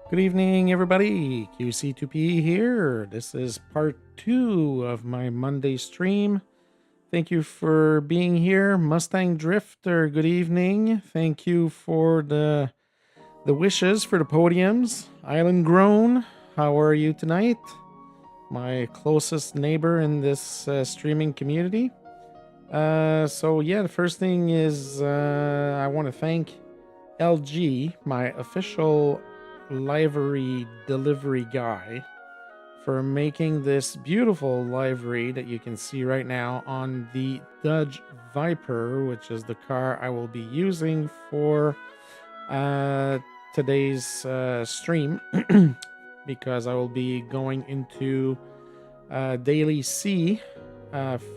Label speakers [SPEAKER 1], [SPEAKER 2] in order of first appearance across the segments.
[SPEAKER 1] Good evening, everybody. QC2P here. This is part 2 of my Monday stream. Thank you for being here. Mustang Drifter, good evening. Thank you for the wishes for the podiums. Island Grown, how are you tonight? My closest neighbor in this streaming community. So yeah, the first thing is I want to thank LG, my official livery delivery guy, for making this beautiful livery that you can see right now on the Dodge Viper, which is the car I will be using for today's stream because I will be going into Daily C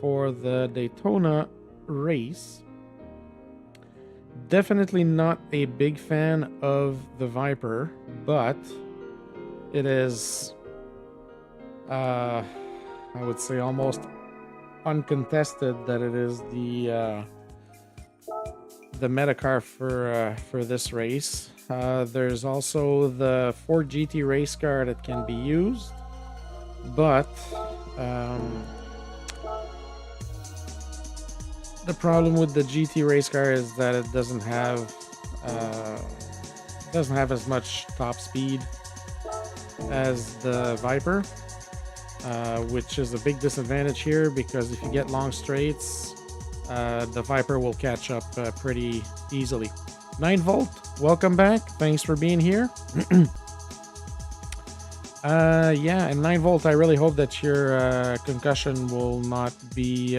[SPEAKER 1] for the Daytona race. Definitely not a big fan of the Viper, but it is, I would say, almost uncontested that it is the meta car for this race. There's also the Ford GT race car that can be used, but the problem with the GT race car is that it doesn't have as much top speed as the Viper, which is a big disadvantage here because if you get long straights, the Viper will catch up pretty easily. 9volt, welcome back. Thanks for being here. Yeah, and 9volt, I really hope that your concussion will not be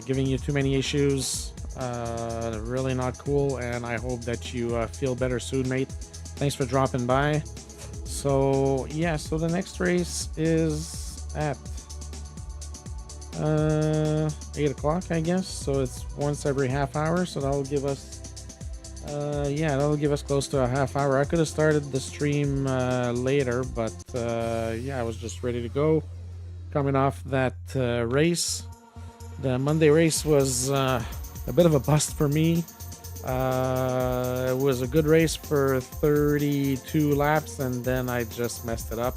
[SPEAKER 1] giving you too many issues. Really not cool, and I hope that you feel better soon, mate. Thanks for dropping by. So yeah, so the next race is at 8 o'clock, I guess. So it's once every half hour, so that'll give us that'll give us close to a half hour. I could have started the stream later, but yeah, I was just ready to go coming off that race. The Monday race was a bit of a bust for me. It was a good race for 32 laps, and then I just messed it up.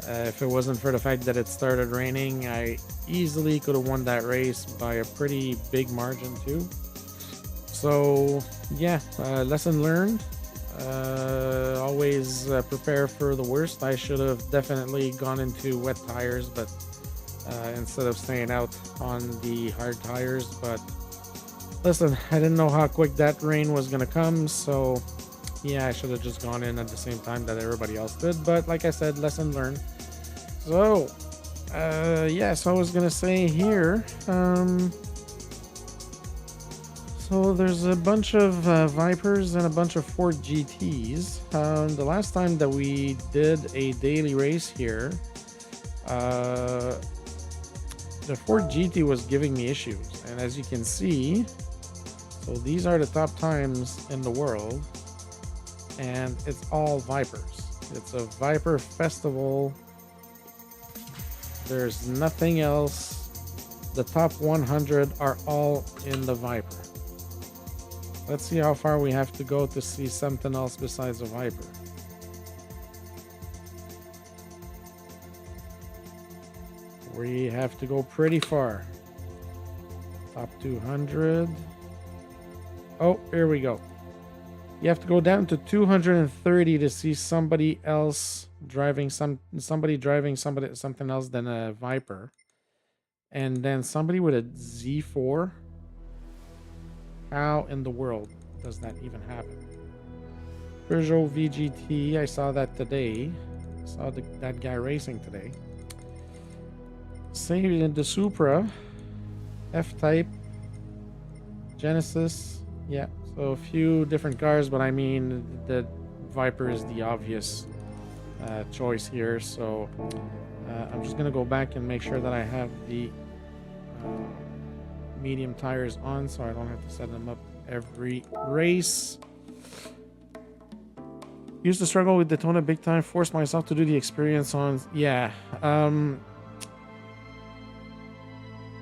[SPEAKER 1] If it wasn't for the fact that it started raining, I easily could have won that race by a pretty big margin too. So yeah, lesson learned. Always prepare for the worst. I should have definitely gone into wet tires, but instead of staying out on the hard tires. But listen, I didn't know how quick that rain was gonna come, so yeah, I should have just gone in at the same time that everybody else did. But like I said, lesson learned. So yeah, so I was gonna say here, so there's a bunch of Vipers and a bunch of Ford GTs. The last time that we did a daily race here, the Ford GT was giving me issues, and as you can see, so these are the top times in the world, and it's all Vipers. It's a Viper festival. There's nothing else. The top 100 are all in the Viper. Let's see how far we have to go to see something else besides a Viper. We have to go pretty far. Top 200. Oh, here we go. You have to go down to 230 to see somebody else driving something else than a Viper. And then somebody with a Z4. How in the world does that even happen? Peugeot VGT, I saw that today. I saw that guy racing today. Same in the Supra, F-Type, Genesis, yeah, so a few different cars, but I mean the Viper is the obvious choice here. So I'm just gonna go back and make sure that I have the medium tires on, so I don't have to set them up every race. Used to struggle with Daytona big time, forced myself to do the experience on, yeah.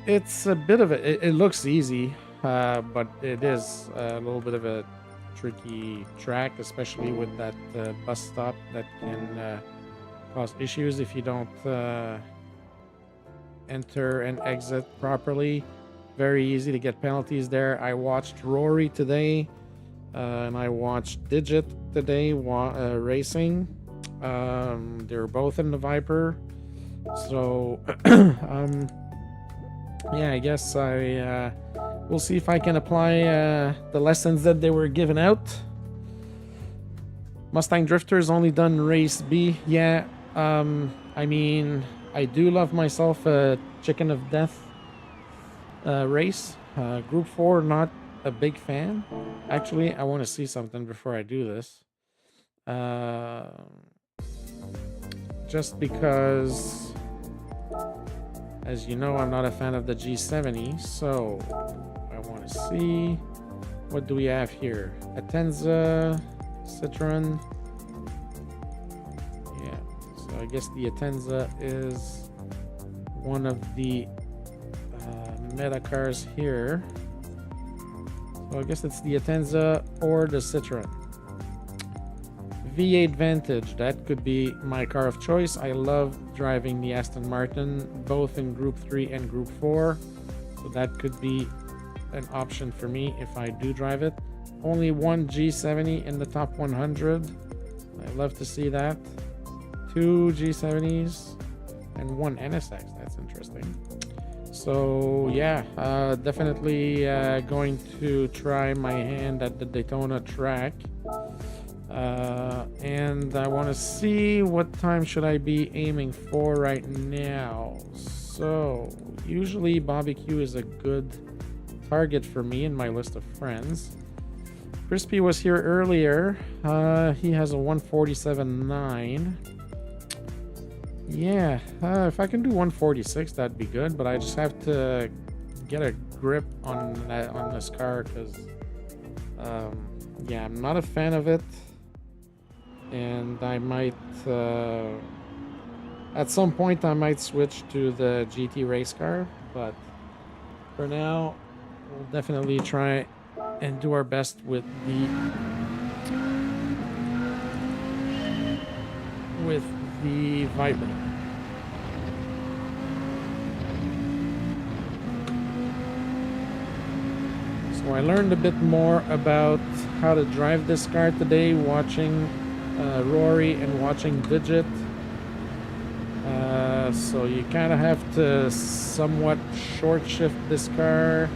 [SPEAKER 1] It's a bit of it looks easy, but it is a little bit of a tricky track, especially with that bus stop that can cause issues if you don't enter and exit properly. Very easy to get penalties there. I watched Rory today, and I watched Digit today racing. They were both in the Viper. So, yeah, I guess we'll see if I can apply the lessons that they were given out. Mustang Drifter's only done race B. Yeah, I mean, I do love myself a Chicken of Death race. Group 4, not a big fan. Actually, I want to see something before I do this. Just because, as you know, I'm not a fan of the G70, so I want to see what do we have here. Atenza, Citroen. Yeah, so I guess the Atenza is one of the meta cars here. So I guess it's the Atenza or the Citroen. V8 Vantage, that could be my car of choice. I love driving the Aston Martin, both in Group 3 and Group 4. So that could be an option for me if I do drive it. Only one G70 in the top 100. I love to see that. 2 G70s and 1 NSX. That's interesting. So yeah, definitely going to try my hand at the Daytona track. And I want to see what time should I be aiming for right now. So usually barbecue is a good target for me in my list of friends. Crispy was here earlier. He has a 147.9. Yeah, if I can do 146, that'd be good. But I just have to get a grip on this car because, yeah, I'm not a fan of it. And I might, at some point, I might switch to the GT race car. But for now, we'll definitely try and do our best with the Viper. So I learned a bit more about how to drive this car today, watching Rory and watching Digit. So you kind of have to somewhat short shift this car,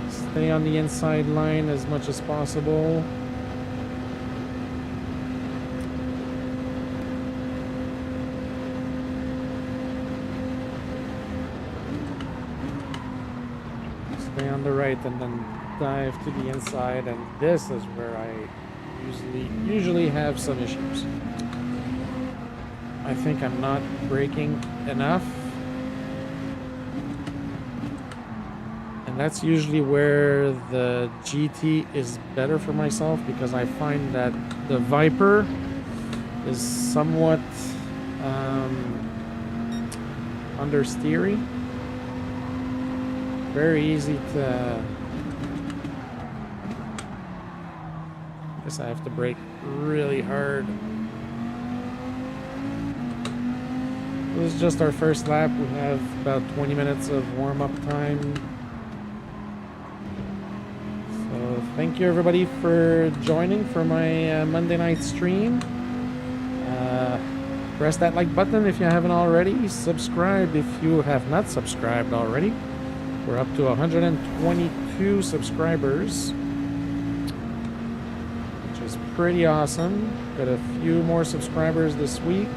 [SPEAKER 1] stay on the inside line as much as possible. Stay on the right and then dive to the inside, and this is where I usually have some issues. I think I'm not braking enough, and that's usually where the GT is better for myself, because I find that the Viper is somewhat understeery. Very easy to, I guess I have to brake really hard. This is just our first lap. We have about 20 minutes of warm-up time. So thank you everybody for joining for my Monday night stream. Press that like button if you haven't already. Subscribe if you have not subscribed already. We're up to 122 subscribers, which is pretty awesome. Got a few more subscribers this week,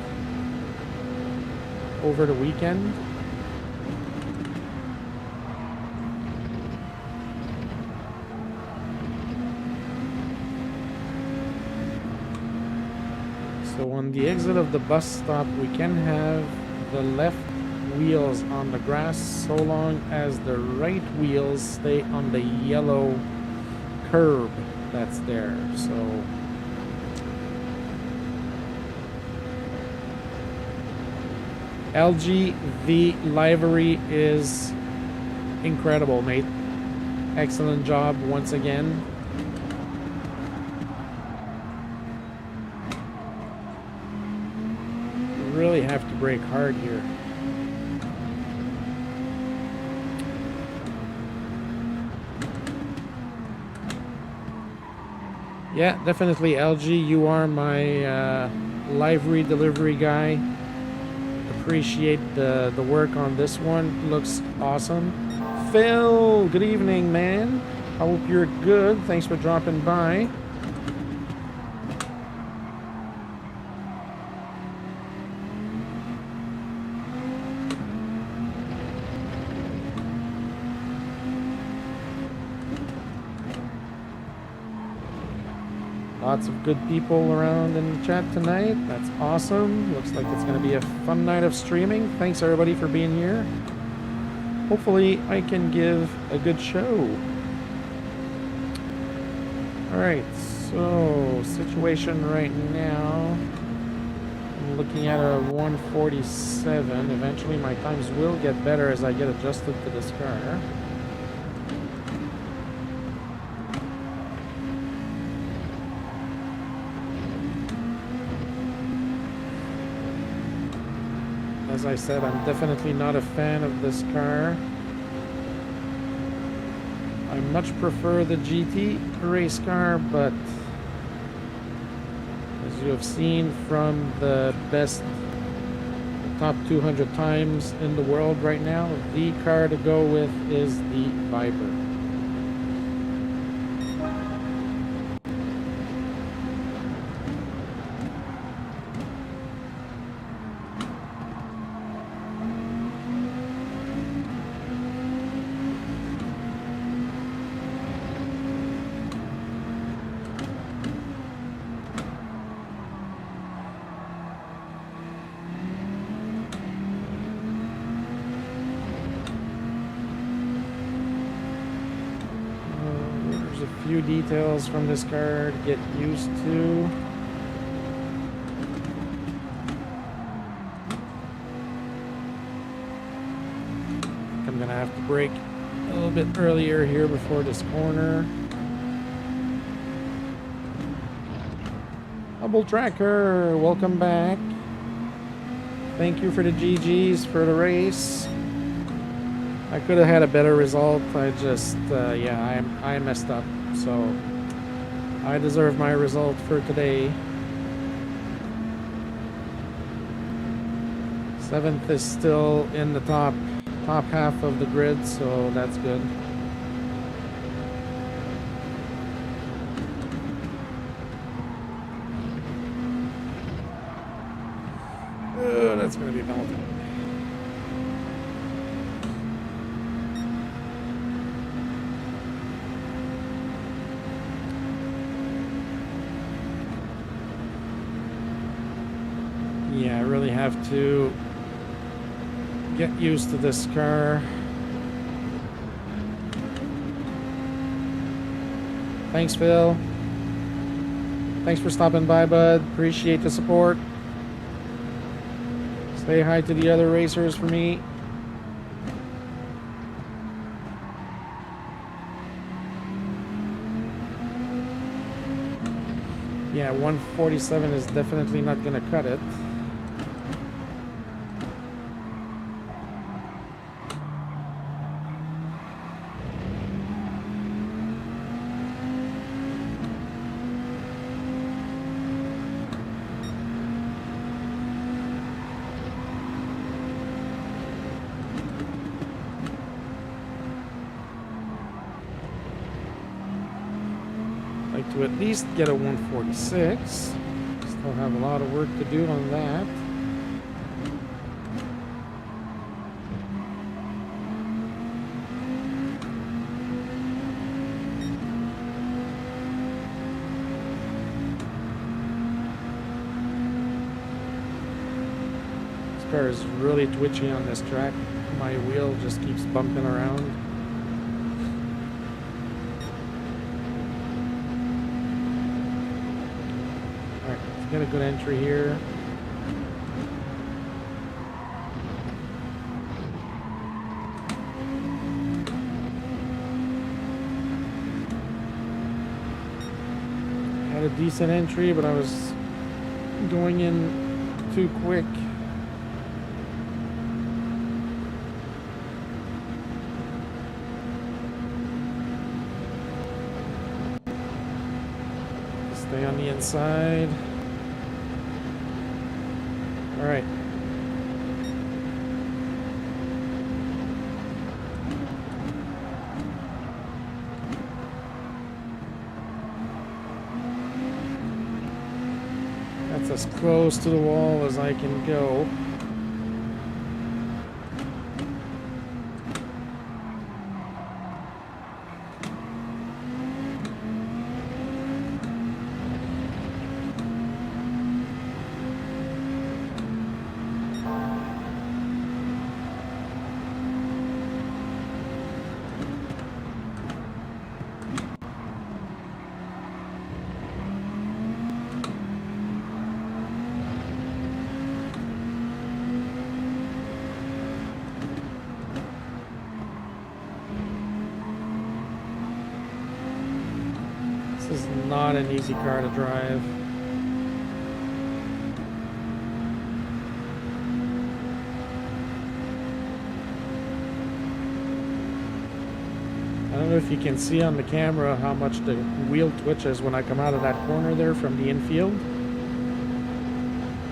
[SPEAKER 1] over the weekend. So on the exit of the bus stop, we can have the left wheels on the grass so long as the right wheels stay on the yellow curb that's there. So LGV livery is incredible, mate. Excellent job once again. really have to brake hard here. Yeah, definitely, LG. You are my livery delivery guy. Appreciate the work on this one. Looks awesome. Phil, good evening, man. I hope you're good. Thanks for dropping by. Lots of good people around in the chat tonight. That's awesome. Looks like it's going to be a fun night of streaming. Thanks everybody for being here. Hopefully I can give a good show. Alright, so situation right now. I'm looking at a 147. Eventually my times will get better as I get adjusted to this car. As I said, I'm definitely not a fan of this car. I much prefer the GT race car, but as you have seen from the best top 200 times in the world right now, the car to go with is the Viper. Few details from this car to get used to. I'm gonna have to brake a little bit earlier here before this corner. Double Tracker, welcome back. Thank you for the GGs for the race. I could have had a better result. I just, yeah, I messed up. So I deserve my result for today. 7th is still in the top half of the grid, so that's good. Oh, that's gonna be melting. Yeah, I really have to get used to this car. Thanks, Phil. Thanks for stopping by, bud. Appreciate the support. Say hi to the other racers for me. Yeah, 147 is definitely not gonna cut it. To at least get a 146. Still have a lot of work to do on that. This car is really twitchy on this track. My wheel just keeps bumping around. Get a good entry here. Had a decent entry, but I was going in too quick. Stay on the inside. All right. That's as close to the wall as I can go. This is not an easy car to drive. I don't know if you can see on the camera how much the wheel twitches when I come out of that corner there from the infield.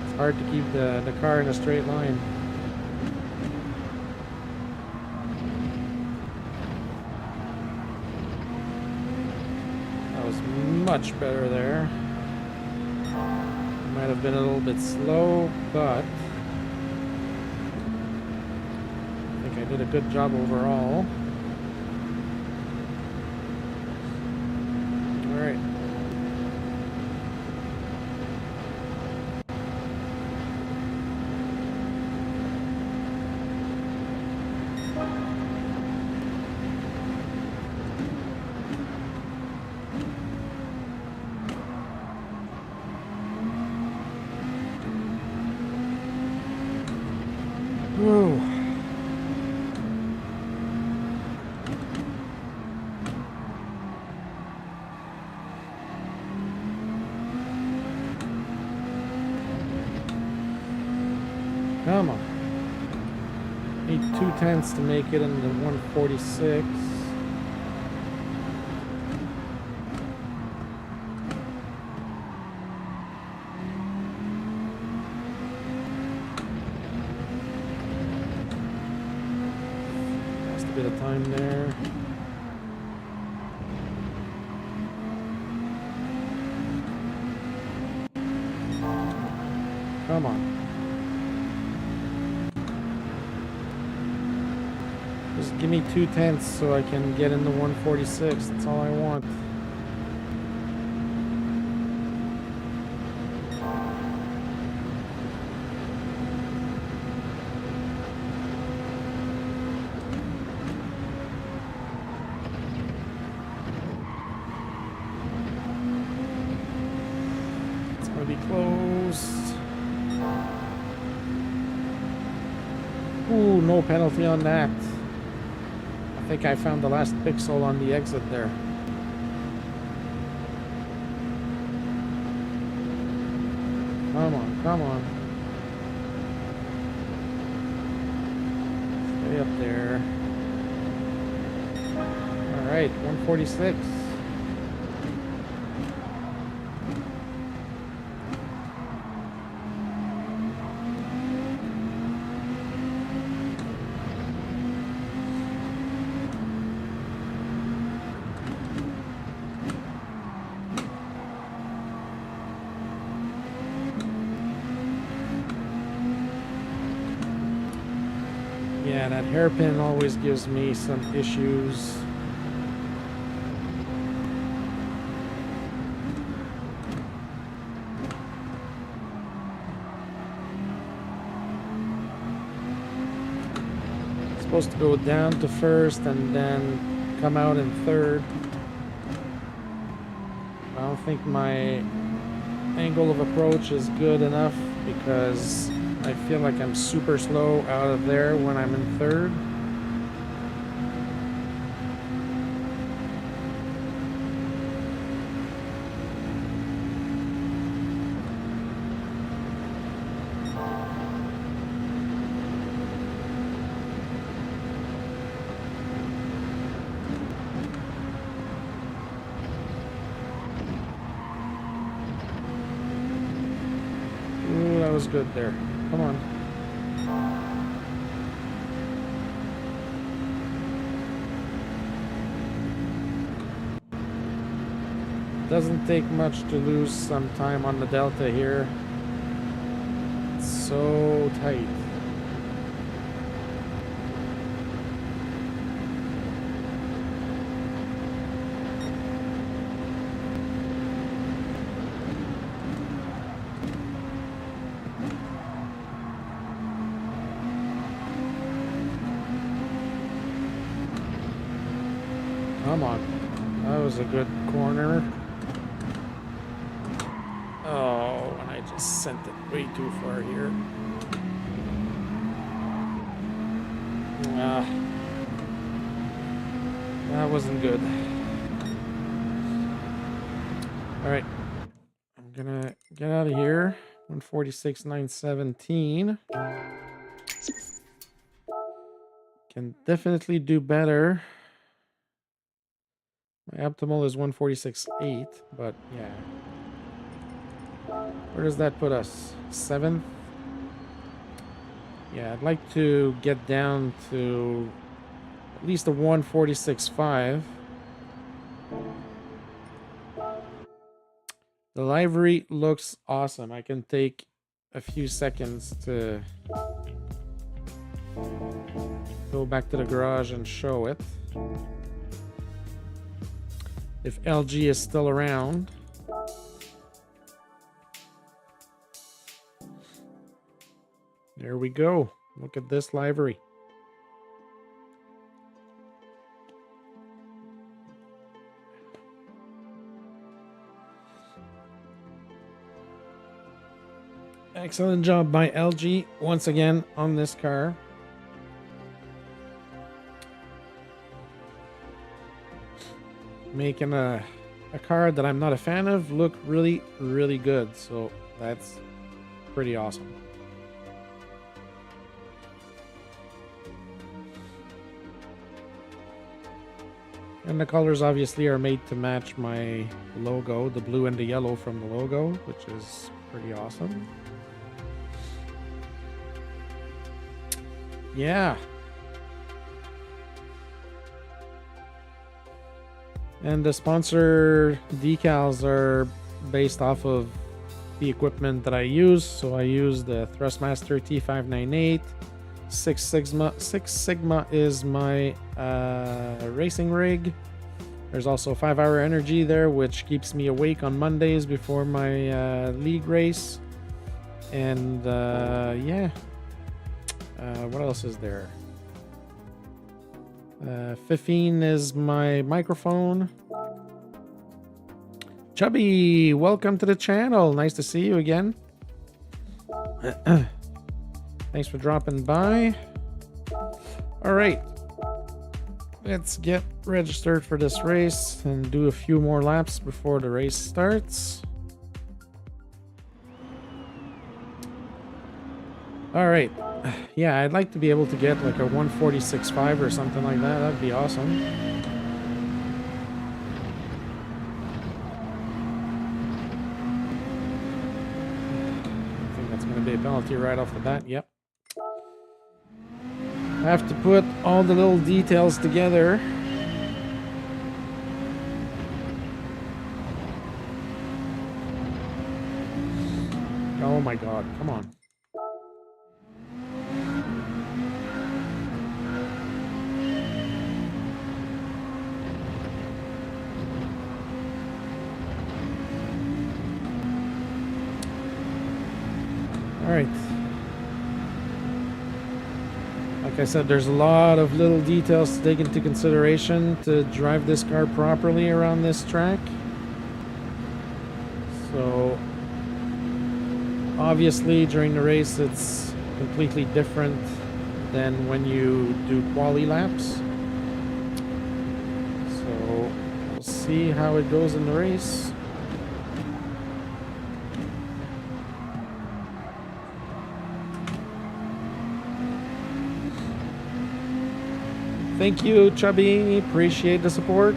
[SPEAKER 1] It's hard to keep the car in a straight line. That was much better there. Might have been a little bit slow, but I think I did a good job overall. Alright. Whoa. Come on. Need 2/10 to make it into 146. Lost a bit of time there. Come on. Just give me 2/10 so I can get into 146. That's all I want. It's gonna be close. Ooh, no penalty on that. I think I found the last pixel on the exit there. Come on, come on. Stay up there. Alright, 146. Yeah, that hairpin always gives me some issues. It's supposed to go down to first and then come out in third. I don't think my angle of approach is good enough because I feel like I'm super slow out of there when I'm in third. was good there. Come on. Doesn't take much to lose some time on the Delta here. It's so tight. Come on. That was a good corner. Oh, and I just sent it way too far here. That wasn't good. All right. I'm gonna get out of here. 146,917. Can definitely do better. My optimal is 146.8, but yeah. Where does that put us? 7th? Yeah, I'd like to get down to at least a 146.5. The livery looks awesome. I can take a few seconds to go back to the garage and show it. If LG is still around. There we go. Look at this livery. Excellent job by LG once again on this car. Making a car that I'm not a fan of look really, really good. So that's pretty awesome. And the colors obviously are made to match my logo, the blue and the yellow from the logo, which is pretty awesome. Yeah. And the sponsor decals are based off of the equipment that I use. So I use the Thrustmaster T598. Six Sigma is my racing rig. There's also 5-hour energy there, which keeps me awake on Mondays before my league race. And yeah. What else is there? Fifine is my microphone. Chubby, welcome to the channel. Nice to see you again. Thanks for dropping by. All right. Let's get registered for this race and do a few more laps before the race starts. All right. Yeah, I'd like to be able to get like a 146.5 or something like that. That'd be awesome. I think that's going to be a penalty right off the bat. Yep. I have to put all the little details together. Oh my God, come on. All right. Like I said, there's a lot of little details to take into consideration to drive this car properly around this track. So, obviously, during the race, it's completely different than when you do quali laps. So, we'll see how it goes in the race. Thank you, Chubby. Appreciate the support.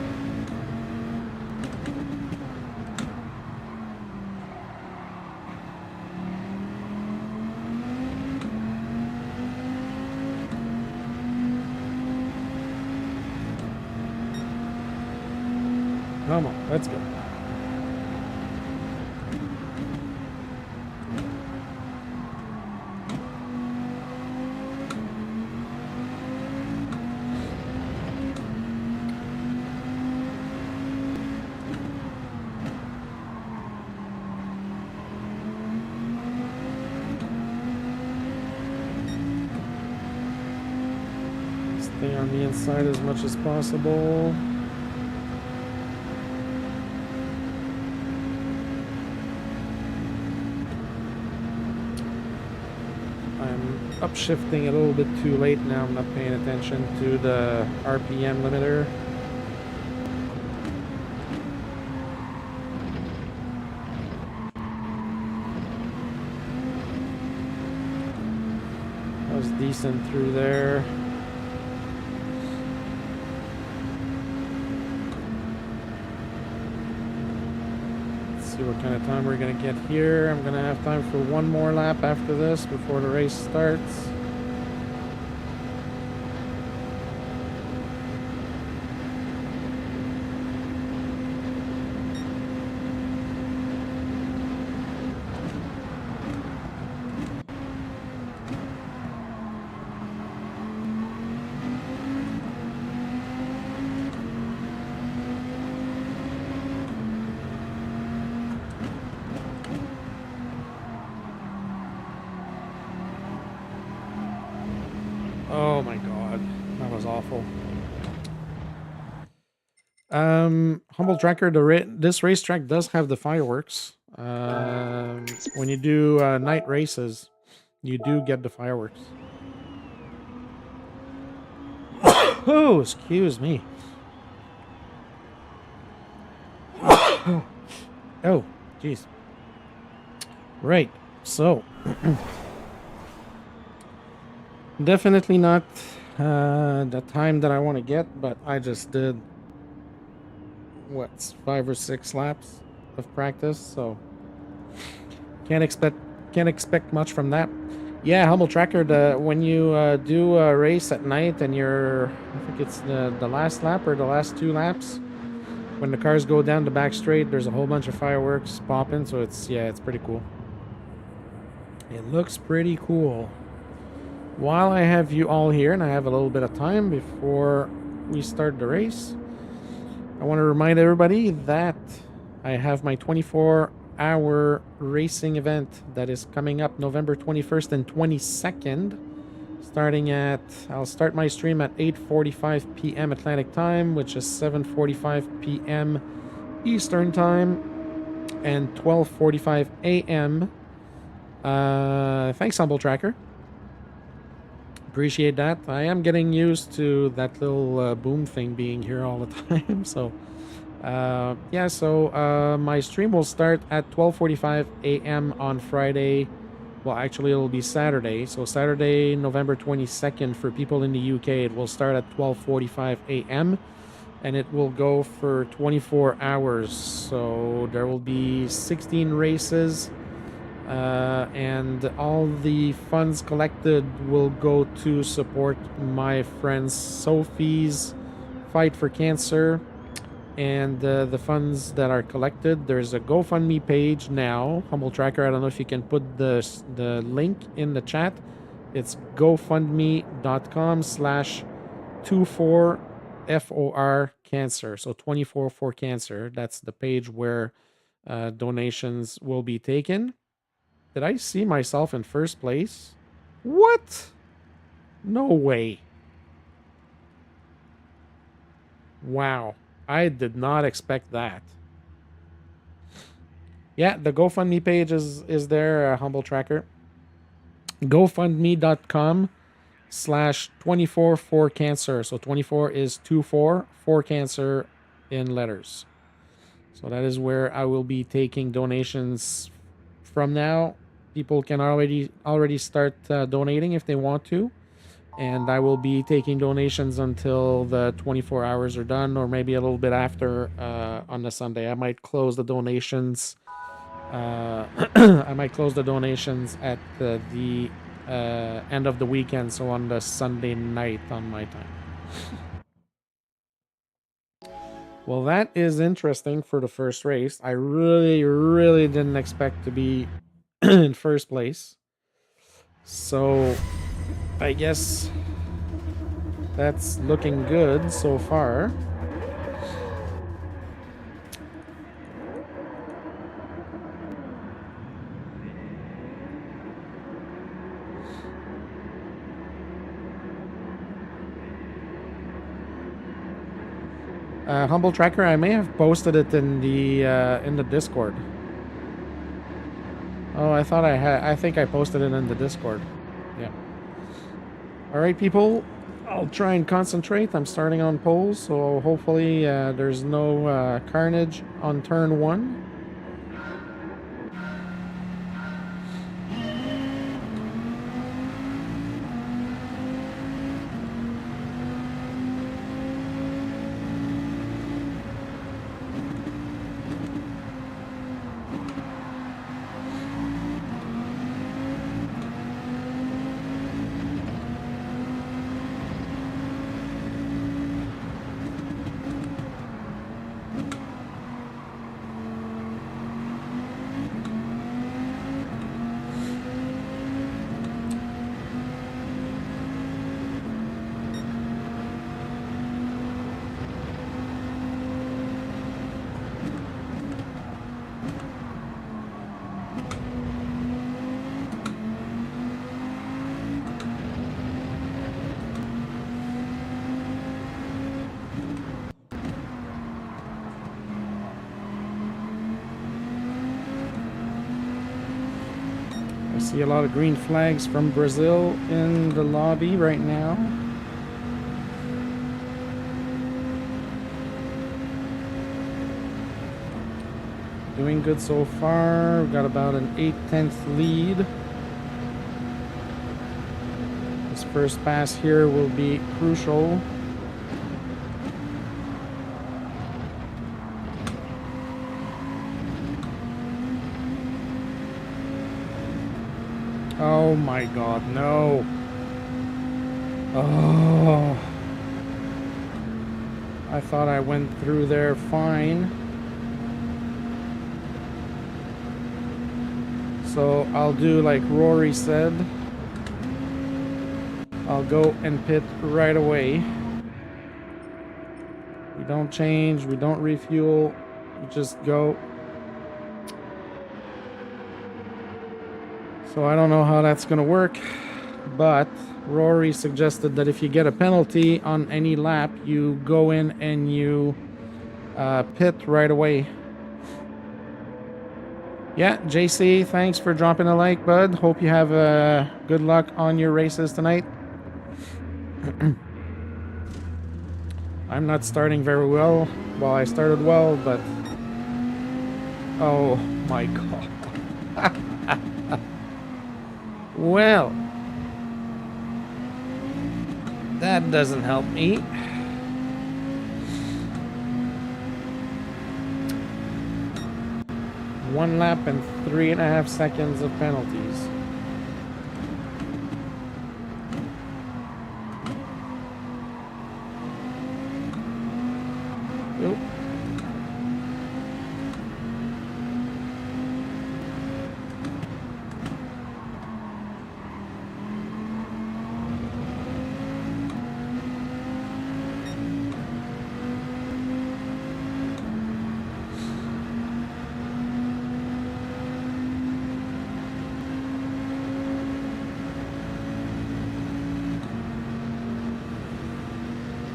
[SPEAKER 1] Come on, let's go. Stay on the inside as much as possible. Upshifting a little bit too late now. I'm not paying attention to the RPM limiter. That was decent through there. Let's see what kind of time we're gonna get here. I'm gonna have time for one more lap after this before the race starts. Oh my god, that was awful. Humble Tracker, this racetrack does have the fireworks. When you do night races, you do get the fireworks. Oh, excuse me. Oh, jeez. Right, so... Definitely not the time that I want to get, but I just did what, 5 or 6 laps of practice, so can't expect much from that. Yeah, Humble Tracker, when you do a race at night and I think it's the last lap or the last 2 laps, when the cars go down the back straight, there's a whole bunch of fireworks popping, so it's pretty cool. It looks pretty cool. While I have you all here and I have a little bit of time before we start the race, I want to remind everybody that I have my 24-hour racing event that is coming up November 21st and 22nd. I'll start my stream at 8:45 p.m. Atlantic time, which is 7:45 p.m. Eastern time, and 12:45 a.m. Thanks, Humble Tracker. Appreciate that. I am getting used to that little boom thing being here all the time. So, yeah, so my stream will start at 12:45 a.m. on Friday. Well, actually, it'll be Saturday. So Saturday, November 22nd, for people in the UK, it will start at 12:45 a.m. and it will go for 24 hours. So there will be 16 races. And all the funds collected will go to support my friend Sophie's fight for cancer. And the funds that are collected, there's a GoFundMe page now. Humble Tracker, I don't know if you can put the link in the chat. It's gofundme.com/24for cancer. So 24 for cancer. That's the page where donations will be taken. Did I see myself in first place? What? No way. Wow. I did not expect that. Yeah, the GoFundMe page is there, Humble Tracker. GoFundMe.com/24 for cancer. So 24 is 24 for cancer in letters. So that is where I will be taking donations from now. People can already start donating if they want to, and I will be taking donations until the 24 hours are done, or maybe a little bit after on the Sunday. I might close the donations. I might close the donations at the end of the weekend, so on the Sunday night on my time. Well, that is interesting for the first race. I really didn't expect to be in first place. So, I guess that's looking good so far. Humble Tracker, I may have posted it in the Discord. Oh, I thought I had. I think I posted it in the Discord. Yeah. All right, people. I'll try and concentrate. I'm starting on pole, so hopefully there's no carnage on turn 1. I see a lot of green flags from Brazil in the lobby right now. Doing good so far. We've got about an 8/10 lead. This first pass here will be crucial. Oh my god, no. Oh. I thought I went through there fine. So I'll do like Rory said. I'll go and pit right away. We don't change, we don't refuel, we just go. So I don't know how that's gonna work, but Rory suggested that if you get a penalty on any lap, you go in and you pit right away. Yeah, JC, thanks for dropping a like, bud. Hope you have good luck on your races tonight. I'm not starting very well. Well, I started well, but... Oh my god. Well, that doesn't help me. One lap and 3.5 seconds of penalties. Nope.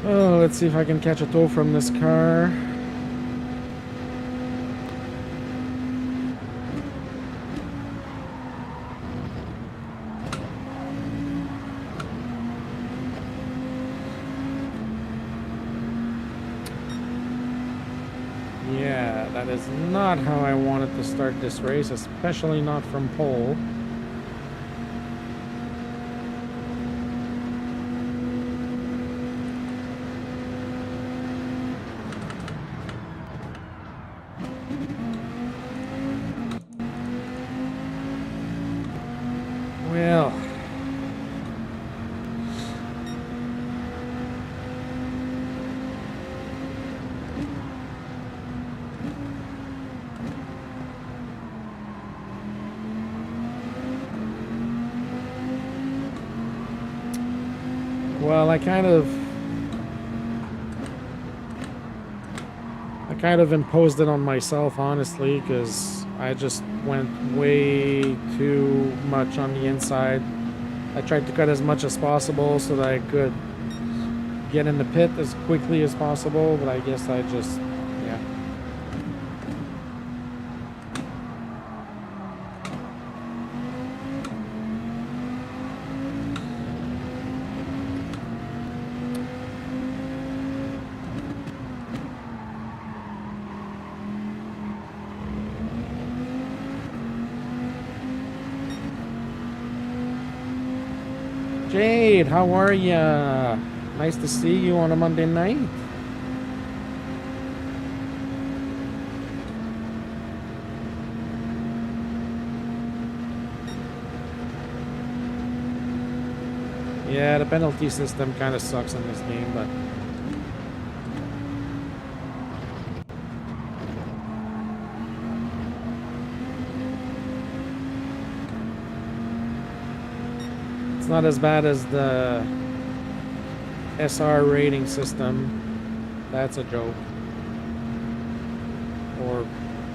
[SPEAKER 1] Oh, let's see if I can catch a tow from this car. Yeah, that is not how I wanted to start this race, especially not from pole. Well, Well, I kind of imposed it on myself, honestly, because I just went way too much on the inside. I tried to cut as much as possible so that I could get in the pit as quickly as possible, but I guess I just, yeah. Jade, how are ya? Nice to see you on a Monday night. Yeah, the penalty system kind of sucks in this game, but it's not as bad as the SR rating system. That's a joke. Or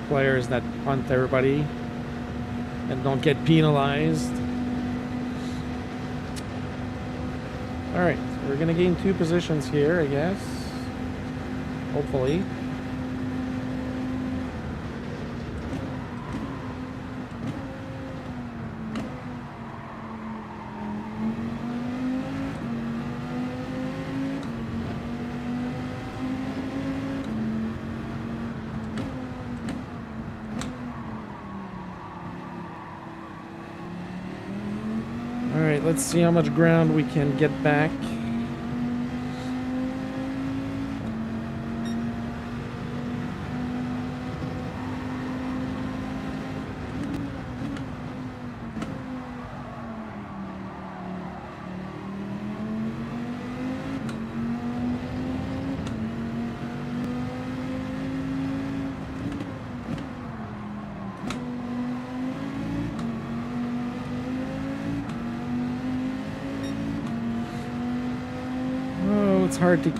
[SPEAKER 1] players that punt everybody and don't get penalized. Alright, so we're gonna gain 2 positions here, I guess. Hopefully. Alright, let's see how much ground we can get back. It's hard to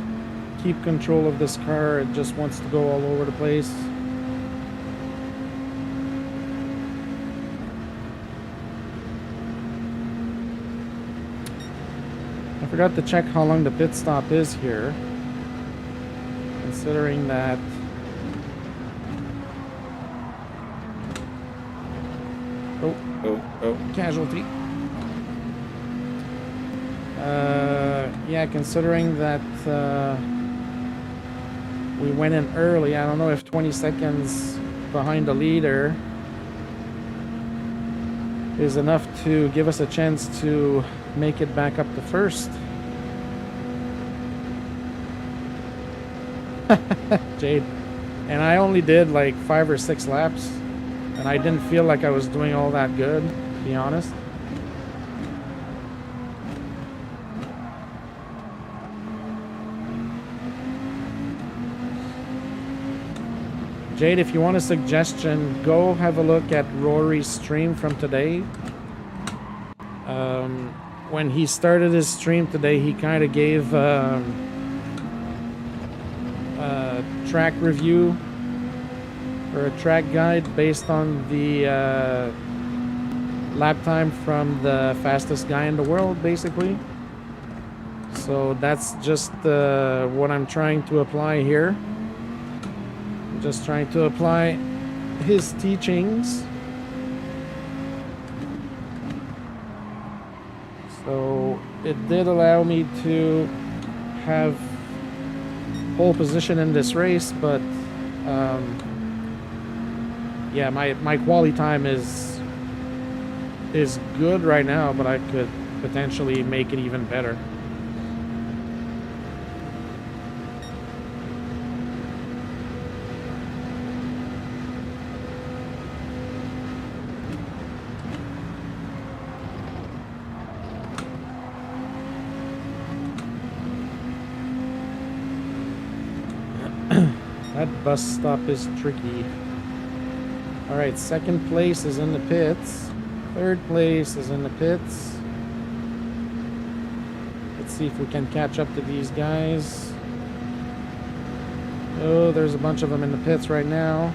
[SPEAKER 1] keep control of this car. It just wants to go all over the place. I forgot to check how long the pit stop is here, considering that casualty. Yeah, considering that we went in early, I don't know if 20 seconds behind the leader is enough to give us a chance to make it back up to first. Jade. And I only did like 5 or 6 laps, and I didn't feel like I was doing all that good, to be honest. Jade, if you want a suggestion, go have a look at Rory's stream from today. When he started his stream today, he kind of gave a track review or a track guide based on the lap time from the fastest guy in the world, basically. So that's just what I'm trying to apply here. Just trying to apply his teachings. So it did allow me to have pole position in this race, but yeah, my quali time is good right now, but I could potentially make it even better. That bus stop is tricky. Alright, second place is in the pits. Third place is in the pits. Let's see if we can catch up to these guys. Oh, there's a bunch of them in the pits right now.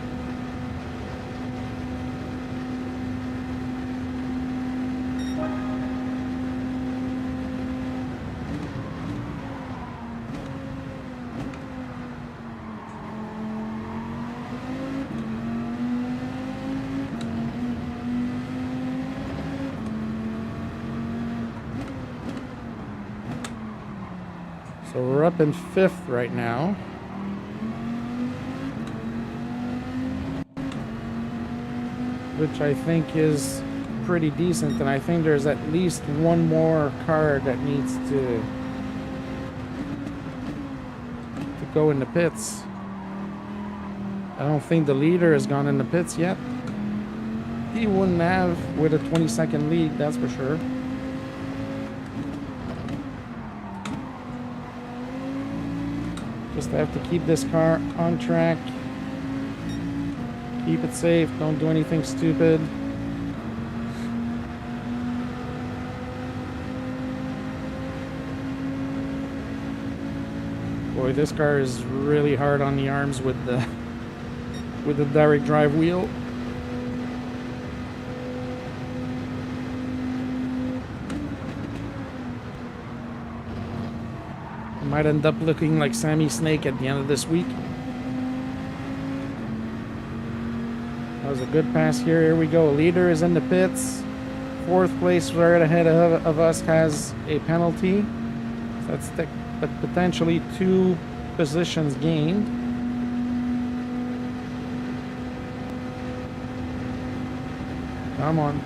[SPEAKER 1] So we're up in 5th right now. Which I think is pretty decent, and I think there's at least one more car that needs to go in the pits. I don't think the leader has gone in the pits yet. He wouldn't have with a 20-second lead, that's for sure. Just have to keep this car on track. Keep it safe, don't do anything stupid. Boy, this car is really hard on the arms with the direct drive wheel. I might end up looking like Sammy Snake at the end of this week. That was a good pass here. Here we go. Leader is in the pits. 4th place right ahead of us has a penalty. So that's potentially 2 positions gained. Come on.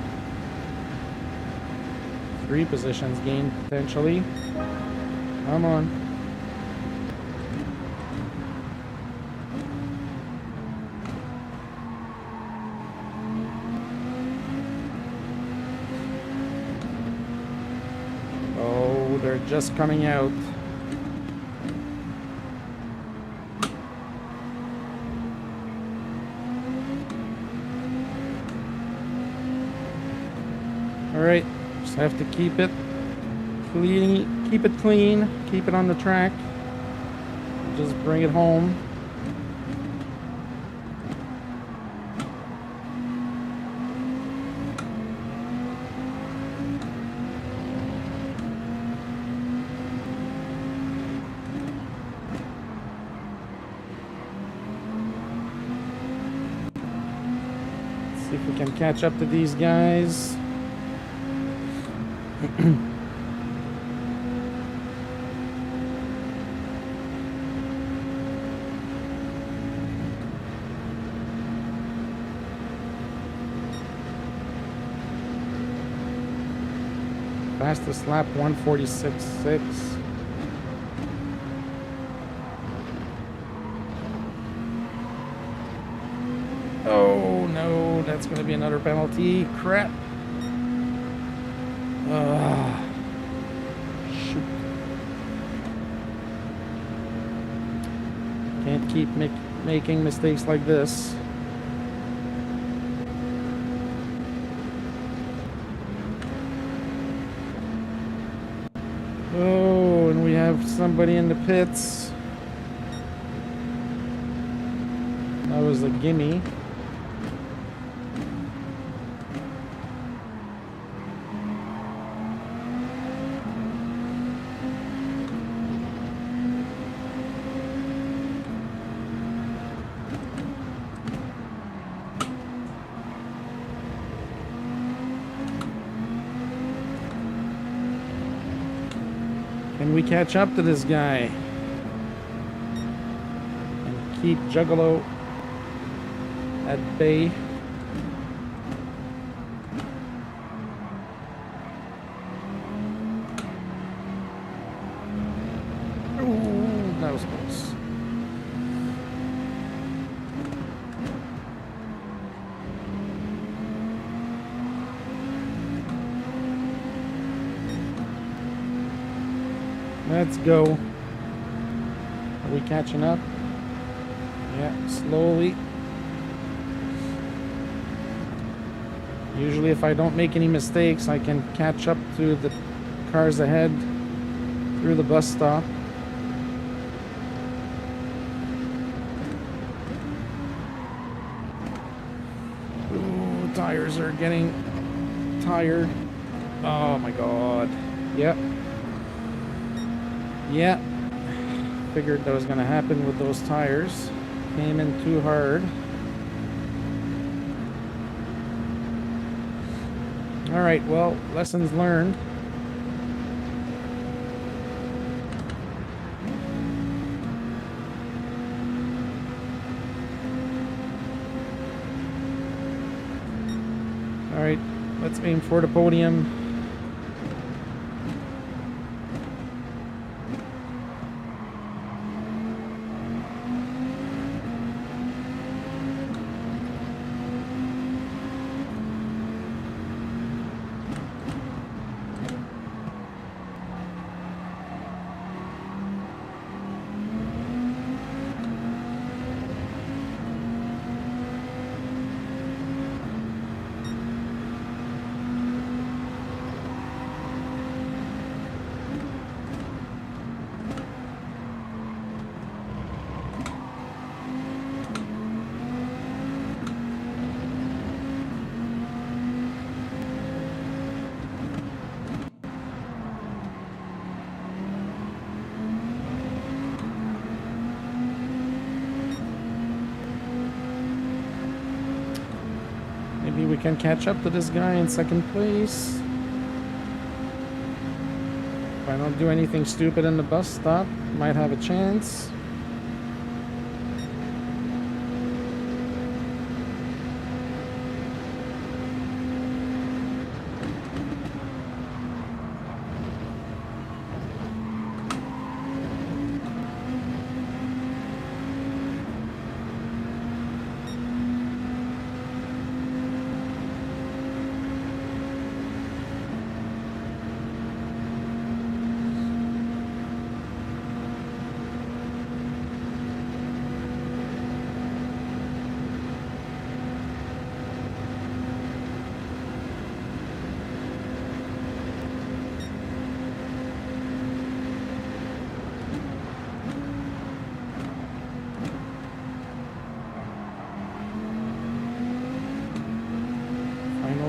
[SPEAKER 1] 3 positions gained potentially. Come on. They're just coming out. All right, just have to keep it clean, keep it on the track. Just bring it home. See if we can catch up to these guys. Fastest lap 146.6. Oh no, that's going to be another penalty. Crap. Shoot. Can't keep making mistakes like this. Oh, and we have somebody in the pits. That was a gimme. Can we catch up to this guy and keep Juggalo at bay? Ooh, that was close. Let's go. Are we catching up? Yeah, slowly. Usually if I don't make any mistakes, I can catch up to the cars ahead. through the bus stop. Ooh, tires are getting tired. Oh my god. Yep. Yep. Figured that was going to happen with those tires. Came in too hard. Alright, well, lessons learned. Alright, let's aim for the podium. Maybe we can catch up to this guy in second place. If I don't do anything stupid in the bus stop, might have a chance.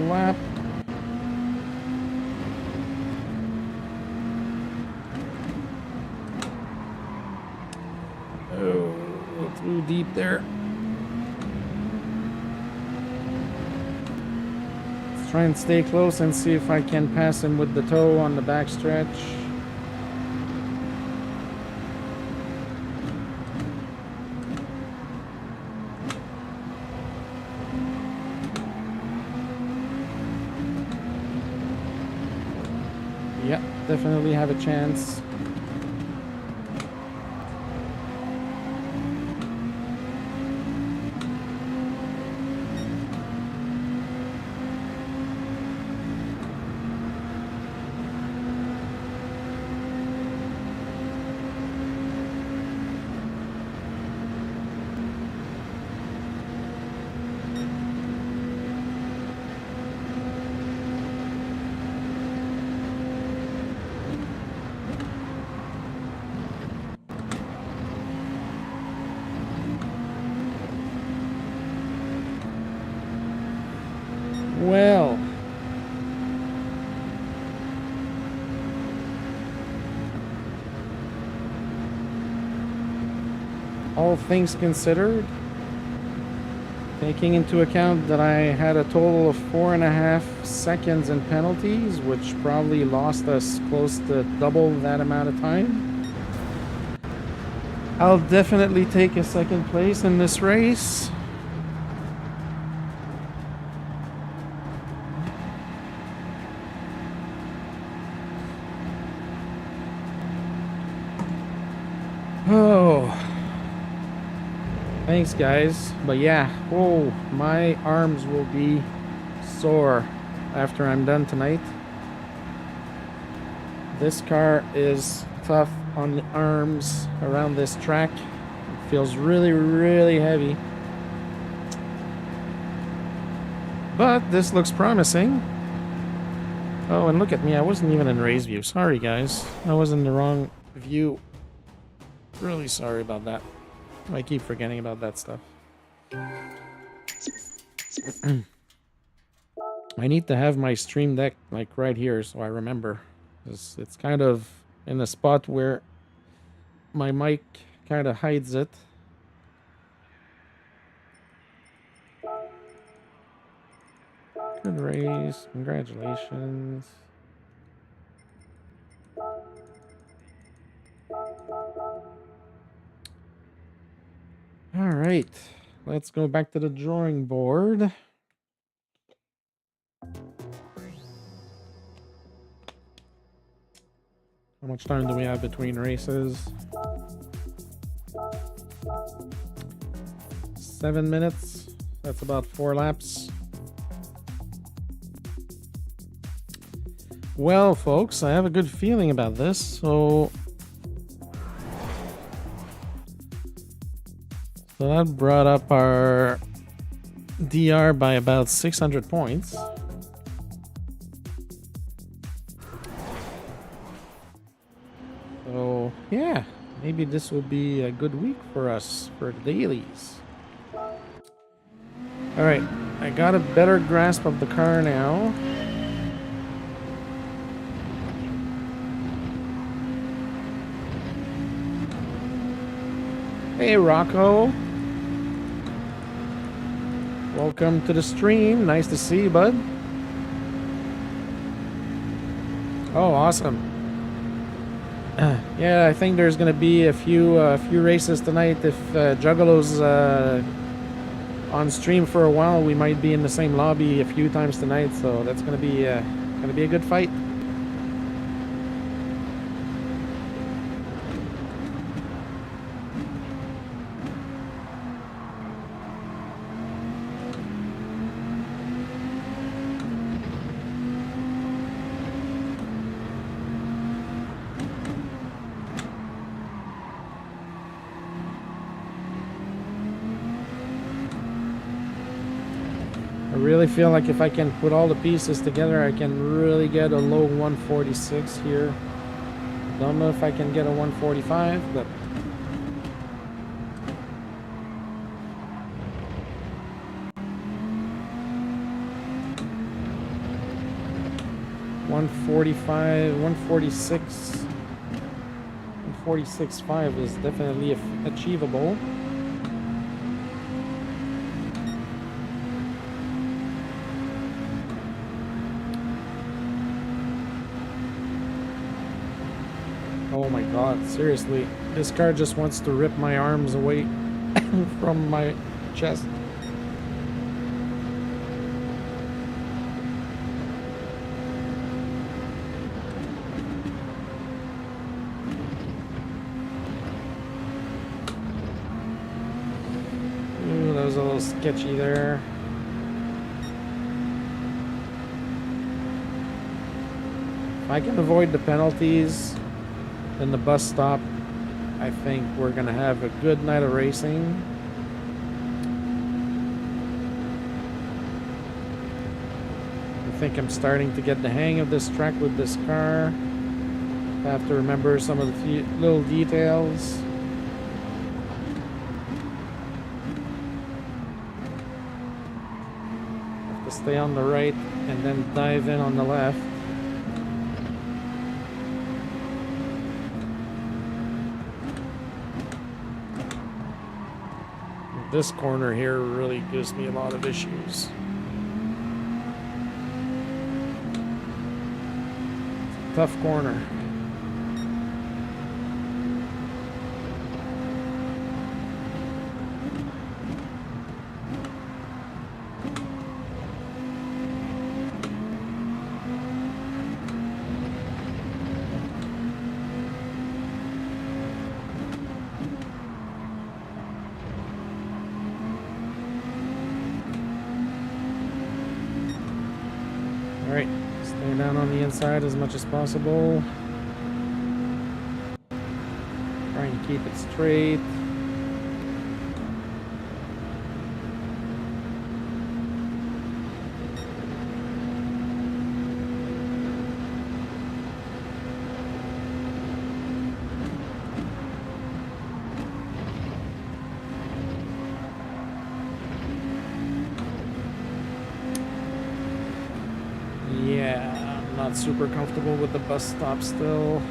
[SPEAKER 1] Lap. Oh, too deep there. Let's try and stay close and see if I can pass him with the toe on the back stretch. Yeah, definitely have a chance. Well, all things considered, taking into account that I had a total of 4.5 seconds in penalties, which probably lost us close to double that amount of time, I'll definitely take a second place in this race. Oh, thanks guys. But yeah, oh, my arms will be sore after I'm done tonight. This car is tough on the arms around this track. It feels really, really heavy. But this looks promising. Oh, and look at me. I wasn't even in race view. Sorry, guys. I was in the wrong view. Really sorry about that. I keep forgetting about that stuff. I need to have my stream deck like right here so I remember. It's kind of in a spot where my mic kind of hides it. Good race. Congratulations. All right. Let's go back to the drawing board. How much time do we have between races? 7 minutes. That's about 4 laps. Well, folks, I have a good feeling about this, so that brought up our DR by about 600 points. So, yeah, maybe this will be a good week for us for dailies. All right, I got a better grasp of the car now. Hey, Rocco. Welcome to the stream. Nice to see you, bud. Oh, awesome. Yeah, I think there's gonna be a few races tonight. If Juggalo's on stream for a while, we might be in the same lobby a few times tonight. So that's gonna be a good fight. I really feel like if I can put all the pieces together, I can really get a low 146 here. Don't know if I can get a 145, but 145, 146, 146.5 is definitely achievable. Oh my god, seriously. This car just wants to rip my arms away from my chest. Ooh, that was a little sketchy there. If I can avoid the penalties in the bus stop, I think we're gonna have a good night of racing. I think I'm starting to get the hang of this track with this car. I have to remember some of the few little details. Have to stay on the right and then dive in on the left. This corner here really gives me a lot of issues. Tough corner. Alright, stay down on the inside as much as possible. Try and keep it straight. Yeah, I'm not super comfortable with the bus stop still.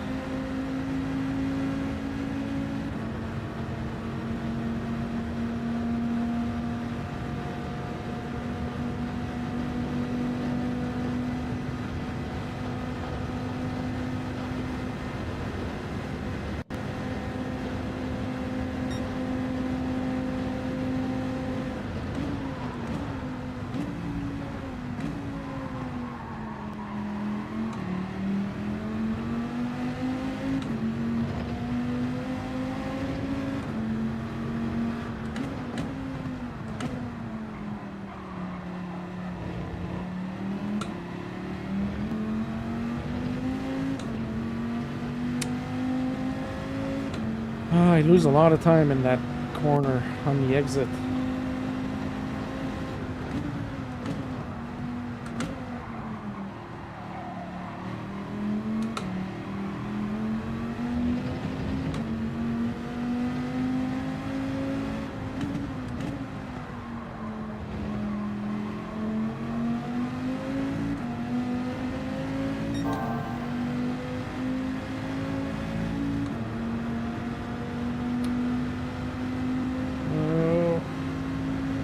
[SPEAKER 1] I lose a lot of time in that corner on the exit.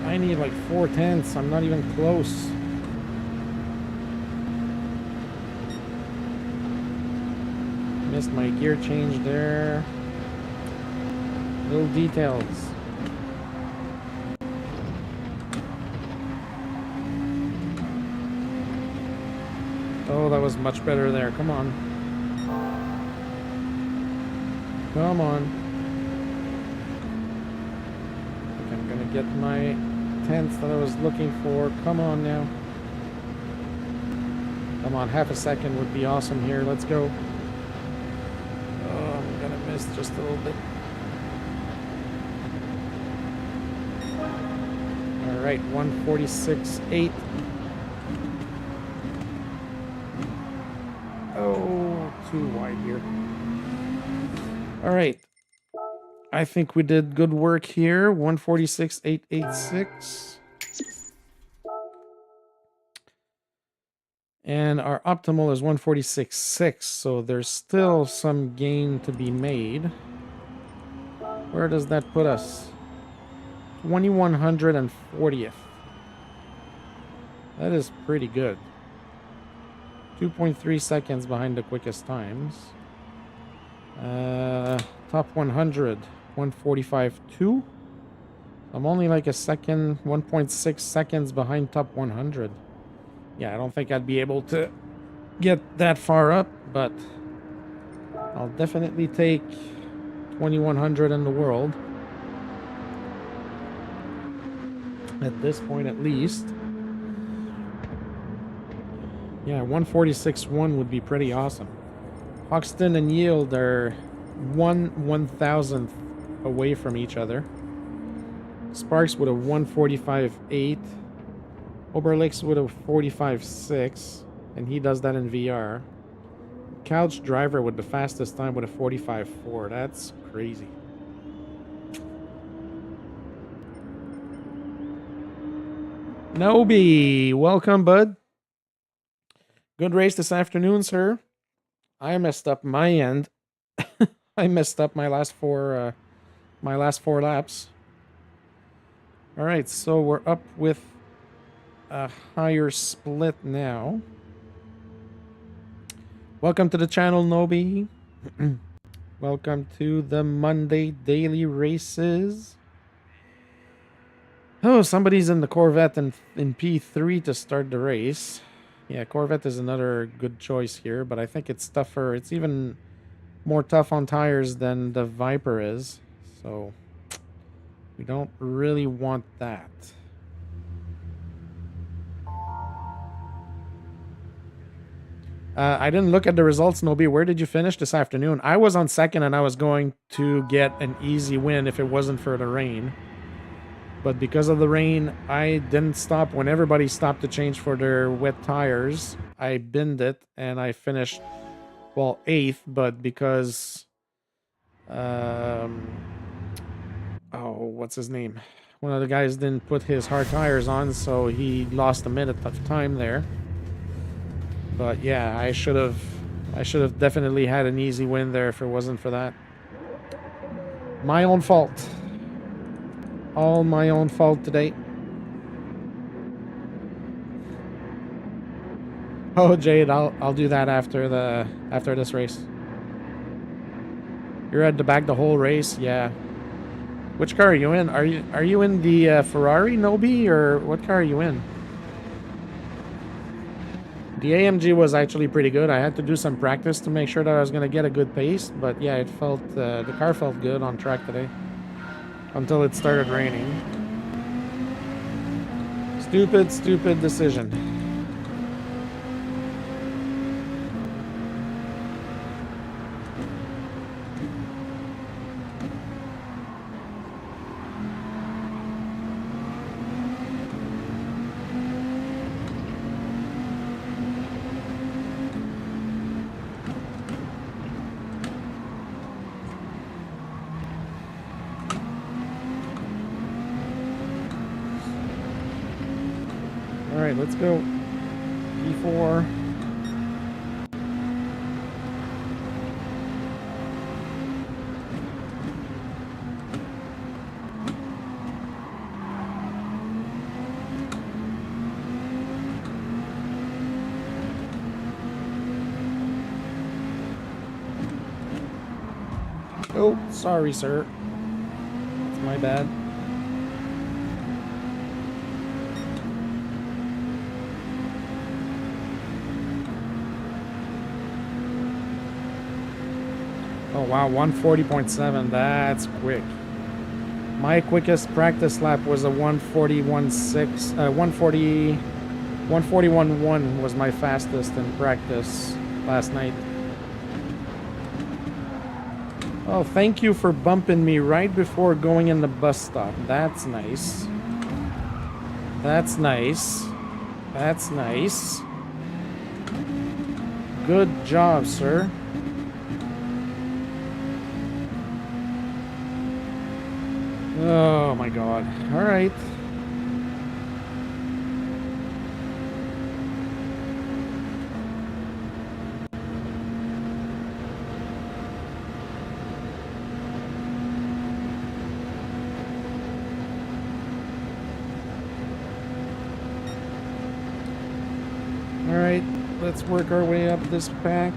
[SPEAKER 1] I need like 4/10. I'm not even close. Missed my gear change there. Little details. Oh, that was much better there. Come on. Come on. I think I'm gonna get my tenths that I was looking for. Come on now. Come on, half a second would be awesome here. Let's go. Oh, I'm gonna miss just a little bit. All right, 146.8. Oh, too wide here. All right. I think we did good work here. 146.886. And our optimal is 146.6, so there's still some gain to be made. Where does that put us? 2140th. That is pretty good. 2.3 seconds behind the quickest times. Top 100, 145.2. I'm only like a second, 1.6 seconds behind top 100. Yeah, I don't think I'd be able to get that far up, but I'll definitely take 2100 in the world. At this point, at least. Yeah, 146.1 would be pretty awesome. Hoxton and Yield are 1/1000th away from each other. Sparks with a 145.8. Oberlich's with a 45.6, and he does that in VR. Couch Driver with the fastest time with a 45.4. That's crazy. Nobi, welcome, bud. Good race this afternoon, sir. I messed up my end. I messed up my last four laps. All right, so we're up with a higher split now. Welcome to the channel, Nobi. Welcome to the Monday daily races. Oh, somebody's in the Corvette in P3 to start the race. Yeah, Corvette is another good choice here, but I think it's tougher. It's even more tough on tires than the Viper is. So we don't really want that. I didn't look at the results, Nobi. Where did you finish this afternoon? I was on second, and I was going to get an easy win if it wasn't for the rain. But because of the rain, I didn't stop. When everybody stopped to change for their wet tires, I binned it, and I finished, well, 8th, but because... oh, what's his name? One of the guys didn't put his hard tires on, so he lost a minute of time there. But yeah, I should have definitely had an easy win there if it wasn't for that. My own fault. All my own fault today. Oh, Jade, I'll do that after this race. You're at the back the whole race, yeah. Which car are you in? Are you in the Ferrari Nobi, or what car are you in? The AMG was actually pretty good. I had to do some practice to make sure that I was gonna get a good pace, but yeah, it felt the car felt good on track today until it started raining. Stupid decision. All right, let's go. P4. Oh, sorry, sir. It's my bad. Oh wow, 140.7, that's quick. My quickest practice lap was a 141.6, 141.1 was my fastest in practice last night. Oh, thank you for bumping me right before going in the bus stop. That's nice. That's nice. That's nice. Good job, sir. Oh my god. All right. All right. Let's work our way up this pack.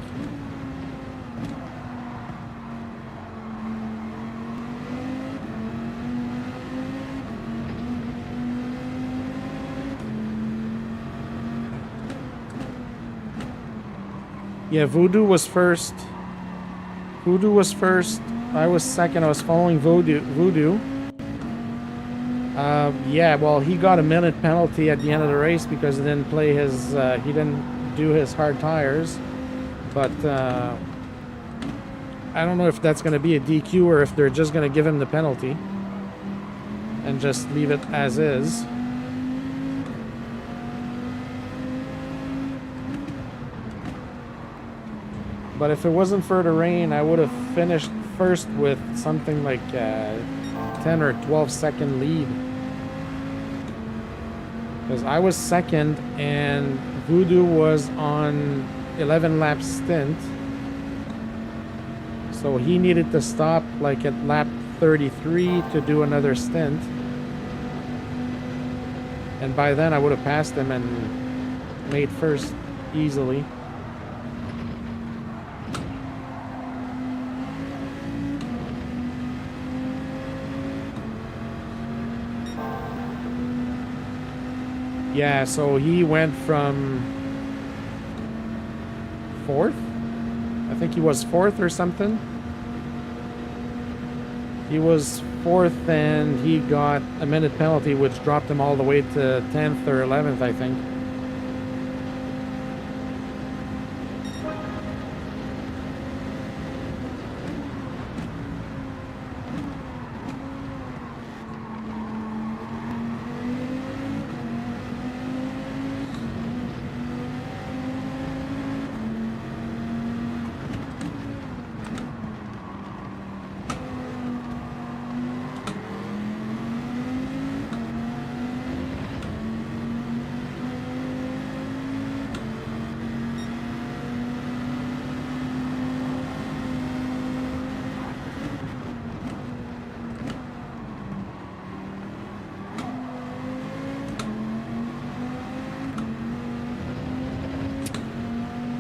[SPEAKER 1] Yeah, Voodoo was first. Voodoo was first. I was second. I was following Voodoo. Yeah, well, he got a minute penalty at the end of the race because he didn't play his. He didn't do his hard tires. But I don't know if that's going to be a DQ or if they're just going to give him the penalty and just leave it as is. But if it wasn't for the rain, I would have finished first with something like 10 or 12 second lead. Because I was second and Voodoo was on 11 lap stint. So he needed to stop like at lap 33 to do another stint. And by then I would have passed him and made first easily. Yeah, so he went from fourth? I think he was fourth or something. He was fourth and he got a minute penalty, which dropped him all the way to 10th or 11th, I think.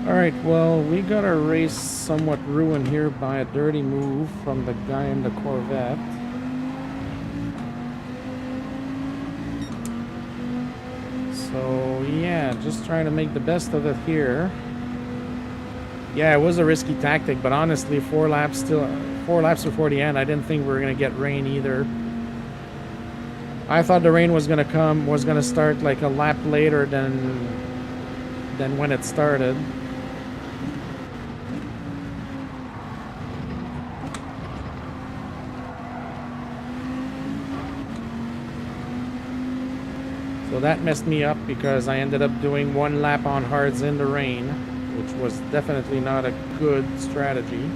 [SPEAKER 1] Alright, well, we got our race somewhat ruined here by a dirty move from the guy in the Corvette. So, yeah, just trying to make the best of it here. Yeah, it was a risky tactic, but honestly, 4 laps before the end, I didn't think we were going to get rain either. I thought the rain was going to start like a lap later than when it started. So that messed me up because I ended up doing 1 lap on hards in the rain, which was definitely not a good strategy.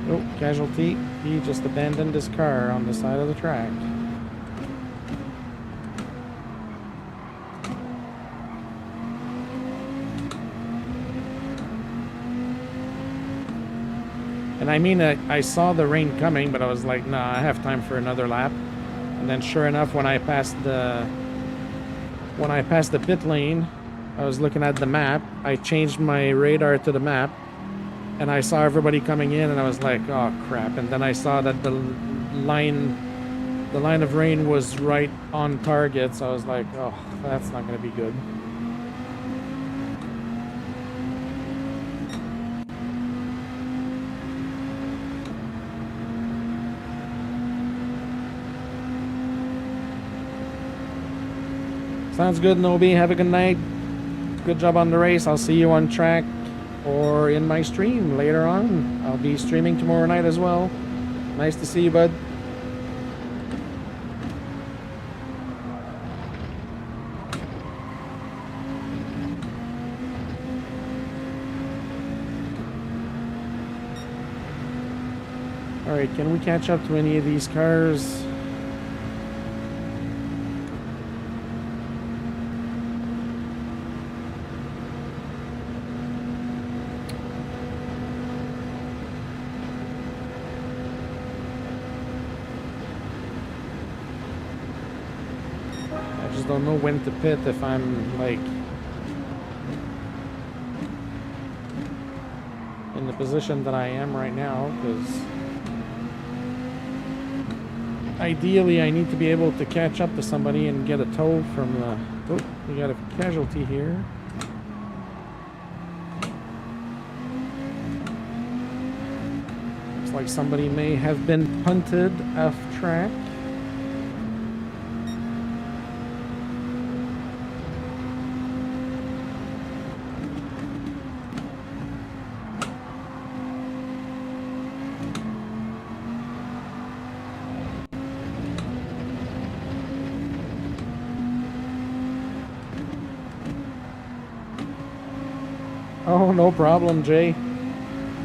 [SPEAKER 1] Oh, casualty. He just abandoned his car on the side of the track. And I mean, I saw the rain coming, but I was like, nah, I have time for another lap. And then sure enough, when I passed the pit lane, I was looking at the map. I changed my radar to the map. And I saw everybody coming in, and I was like, oh, crap. And then I saw that the line of rain was right on target, so I was like, oh, that's not going to be good. Sounds good, Nobi. Have a good night. Good job on the race. I'll see you on track or in my stream later on. I'll be streaming tomorrow night as well. Nice to see you, bud. Alright, can we catch up to any of these cars? Don't know when to pit if I'm like in the position that I am right now, because ideally I need to be able to catch up to somebody and get a tow from the... Oh, we got a casualty here. Looks like somebody may have been punted off track. Oh, no problem, Jay.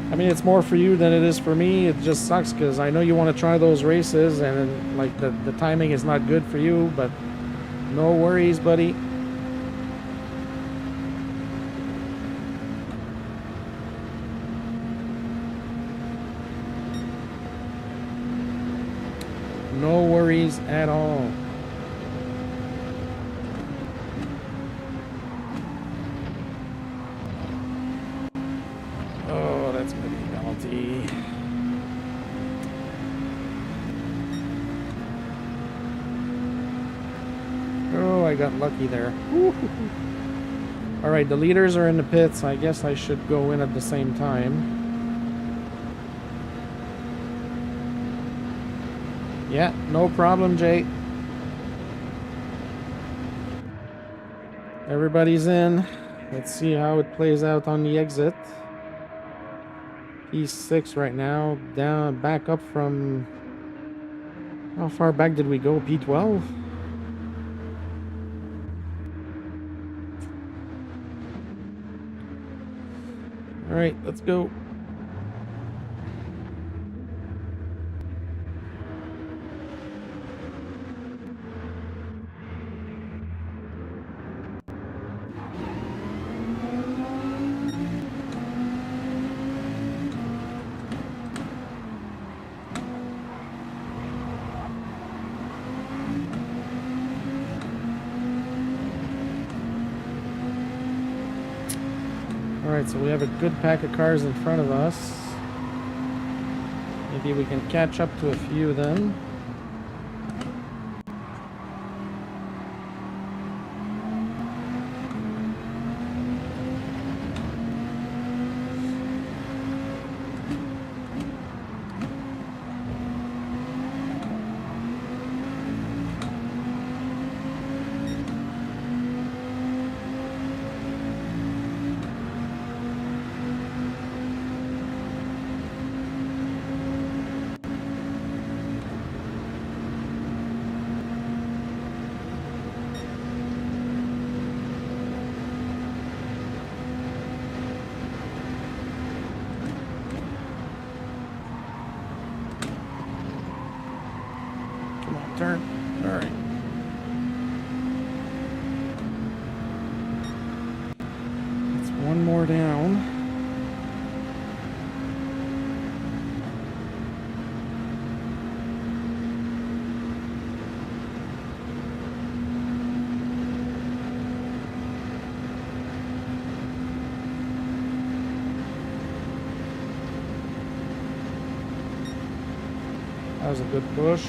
[SPEAKER 1] I mean, it's more for you than it is for me. It just sucks because I know you want to try those races and like the timing is not good for you, but no worries, buddy. No worries at all. Oh, that's gonna be a penalty. Oh, I got lucky there. Alright, the leaders are in the pits. I guess I should go in at the same time. Yeah, no problem, Jay. Everybody's in. Let's see how it plays out on the exit. P6 right now, down, back up from... How far back did we go? P12? Alright, let's go. Alright, so we have a good pack of cars in front of us. Maybe we can catch up to a few of them. Turn. All right. That's one more down. That was a good push.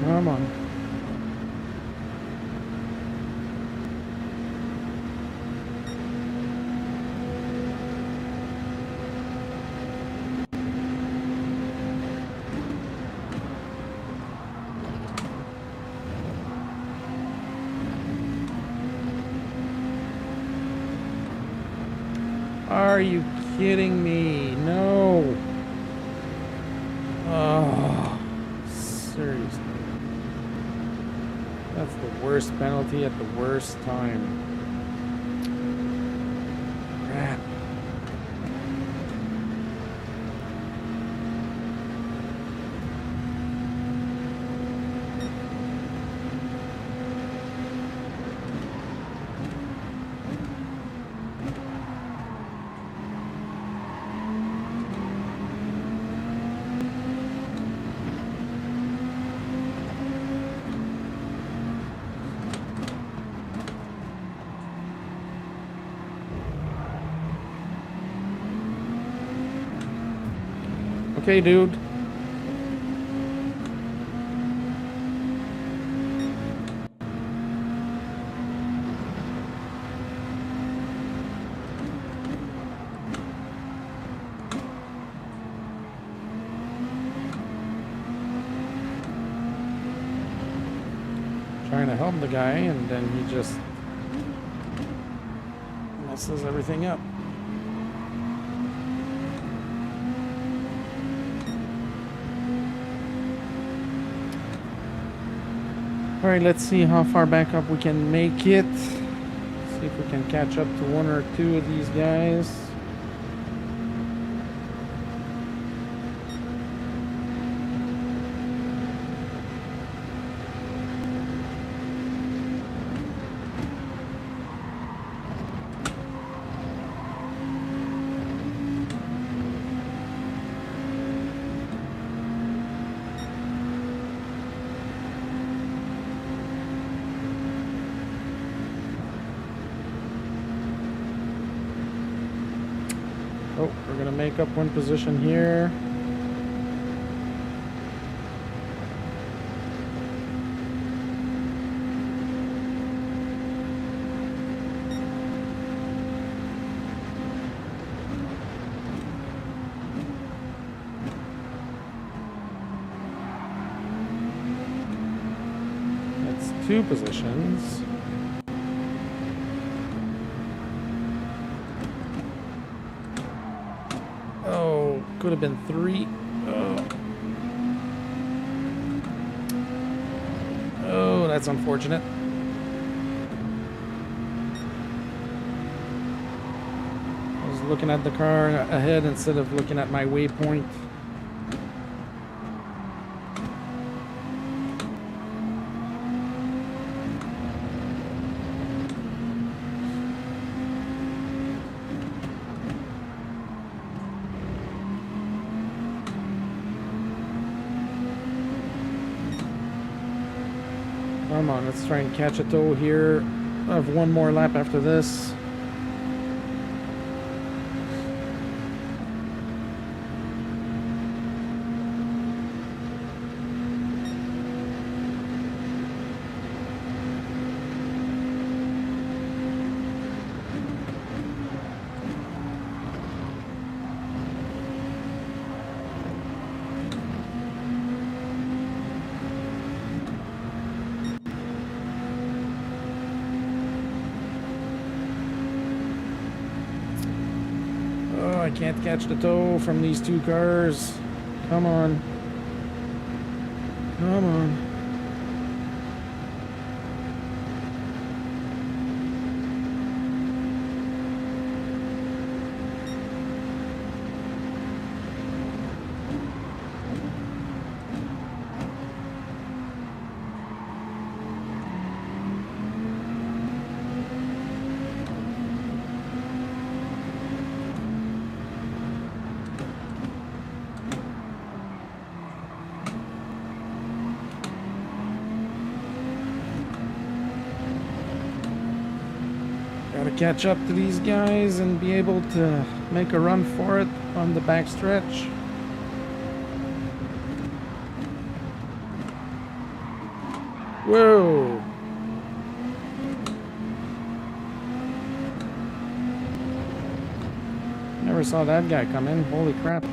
[SPEAKER 1] Come on. Are you kidding me? No. Oh, seriously. That's the worst penalty at the worst time. Crap. Okay, dude. Trying to help the guy, and then he just messes everything up. All right, let's see how far back up we can make it. See if we can catch up to one or two of these guys. Oh, we're gonna make up one position here. 2 positions. Oh, could have been 3. Oh, that's unfortunate. I was looking at the car ahead instead of looking at my waypoint. Come on, let's try and catch a tow here. I have one more lap after this. I can't catch the tow from these 2 cars. Come on. Come on. Gotta catch up to these guys and be able to make a run for it on the back stretch. Whoa! Never saw that guy come in. Holy crap.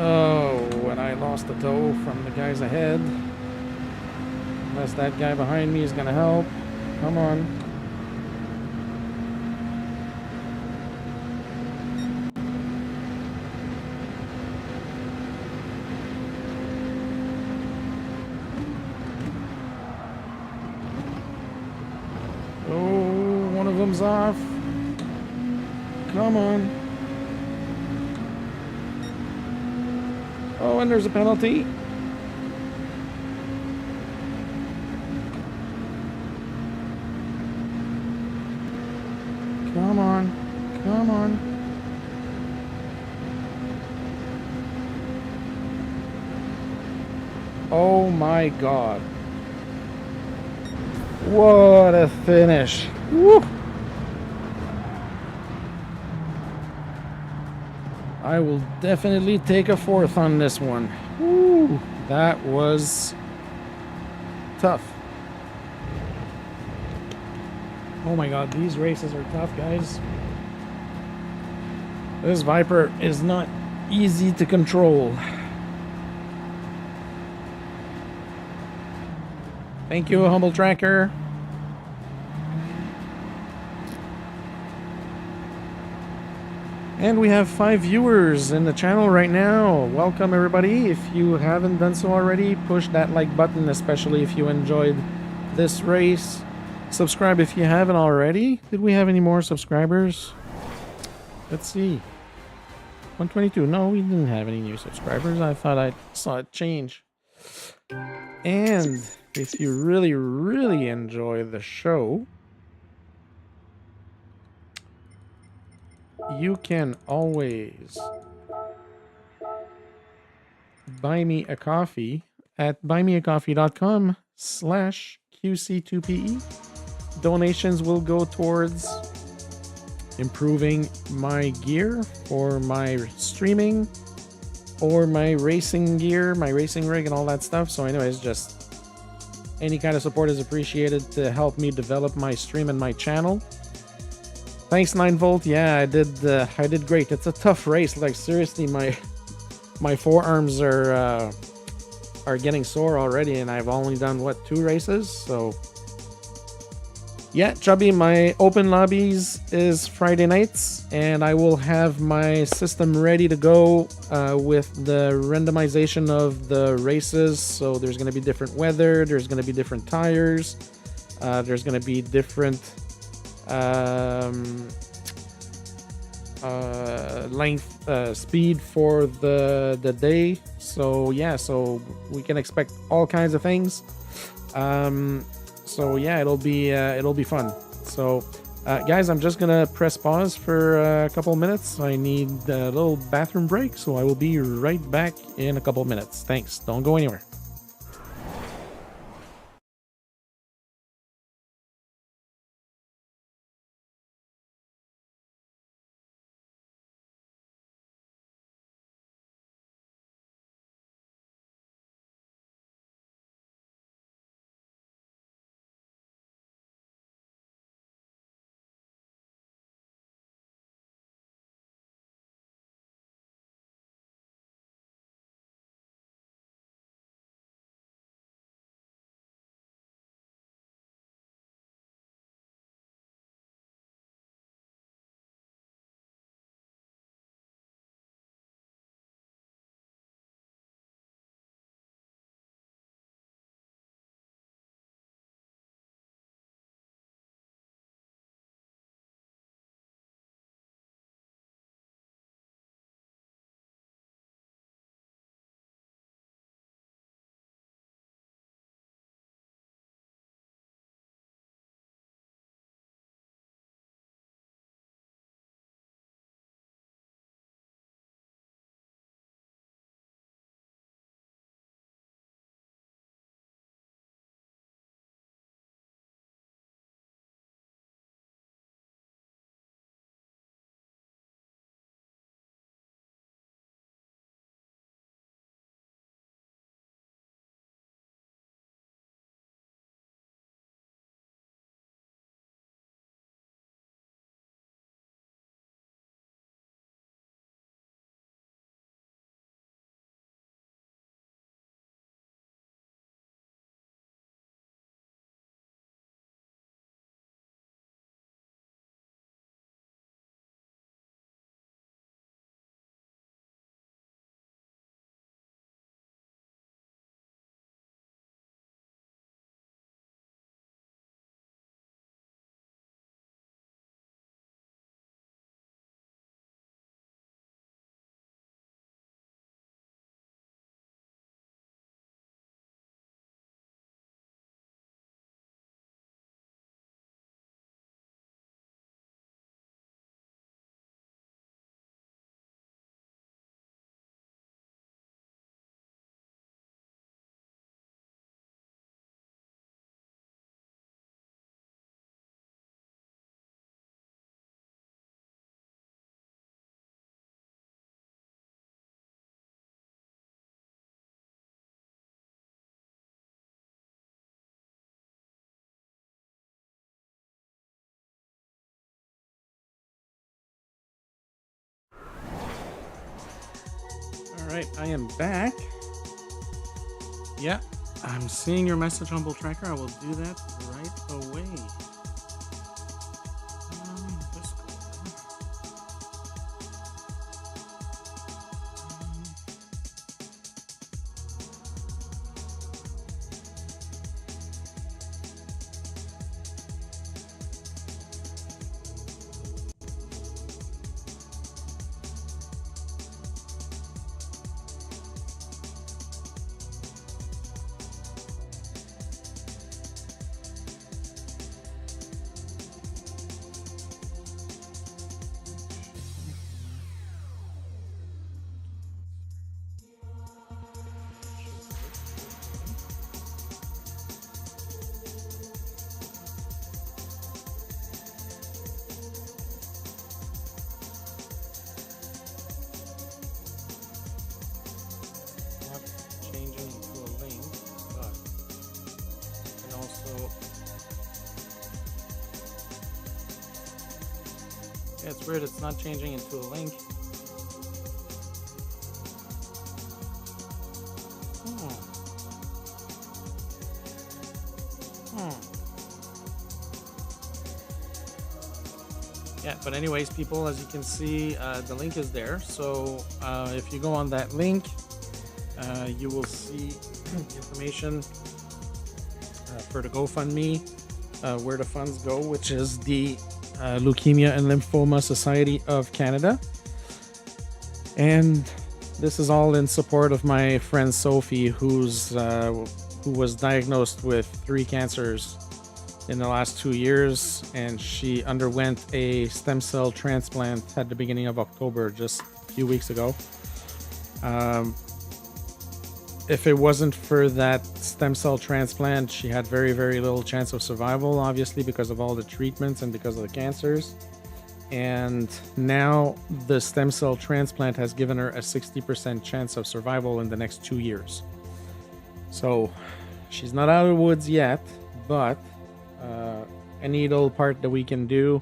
[SPEAKER 1] Oh, and I lost the tow from the guys ahead. Unless that guy behind me is gonna help. Come on. Oh, one of them's off. Come on. Oh, and there's a penalty. Come on. Come on. Oh my God. What a finish. Woo! I will definitely take a 4th on this one. Woo, that was tough. Oh my God, these races are tough, guys. This Viper is not easy to control. Thank you, Humble Tracker. And we have 5 viewers in the channel right now. Welcome everybody. If you haven't done so already, push that like button, especially if you enjoyed this race. Subscribe if you haven't already. Did we have any more subscribers? Let's see. 122. No, we didn't have any new subscribers. I thought I saw it change. And if you really, really enjoy the show, you can always buy me a coffee at buymeacoffee.com/QC2PE. Donations will go towards improving my gear for my streaming or my racing gear, my racing rig and all that stuff. So anyways, just any kind of support is appreciated to help me develop my stream and my channel. Thanks, 9 volt. Yeah, I did great. It's a tough race. Like seriously, my forearms are getting sore already, and I've only done what, 2 races. So yeah, Chubby, my open lobbies is Friday nights, and I will have my system ready to go with the randomization of the races. So there's going to be different weather, there's going to be different tires, there's going to be different length, speed for the day. So yeah, so we can expect all kinds of things. So yeah, it'll be fun. So guys, I'm just gonna press pause for a couple minutes. I need a little bathroom break, so I will be right back in a couple minutes. Thanks. Don't go anywhere. All right, I am back. Yeah, I'm seeing your message on Bull Tracker. I will do that right away. it's weird. It's not changing into a link. Yeah, but anyways, people, as you can see, the link is there. So if you go on that link, you will see the information for the GoFundMe, where the funds go, which is the Leukemia and Lymphoma Society of Canada. And this is all in support of my friend Sophie, who was diagnosed with 3 cancers in the last 2 years, and she underwent a stem cell transplant at the beginning of October, just a few weeks ago. If it wasn't for that stem cell transplant, she had very, very little chance of survival, obviously, because of all the treatments and because of the cancers. And now the stem cell transplant has given her a 60% chance of survival in the next 2 years. So she's not out of the woods yet, but any little part that we can do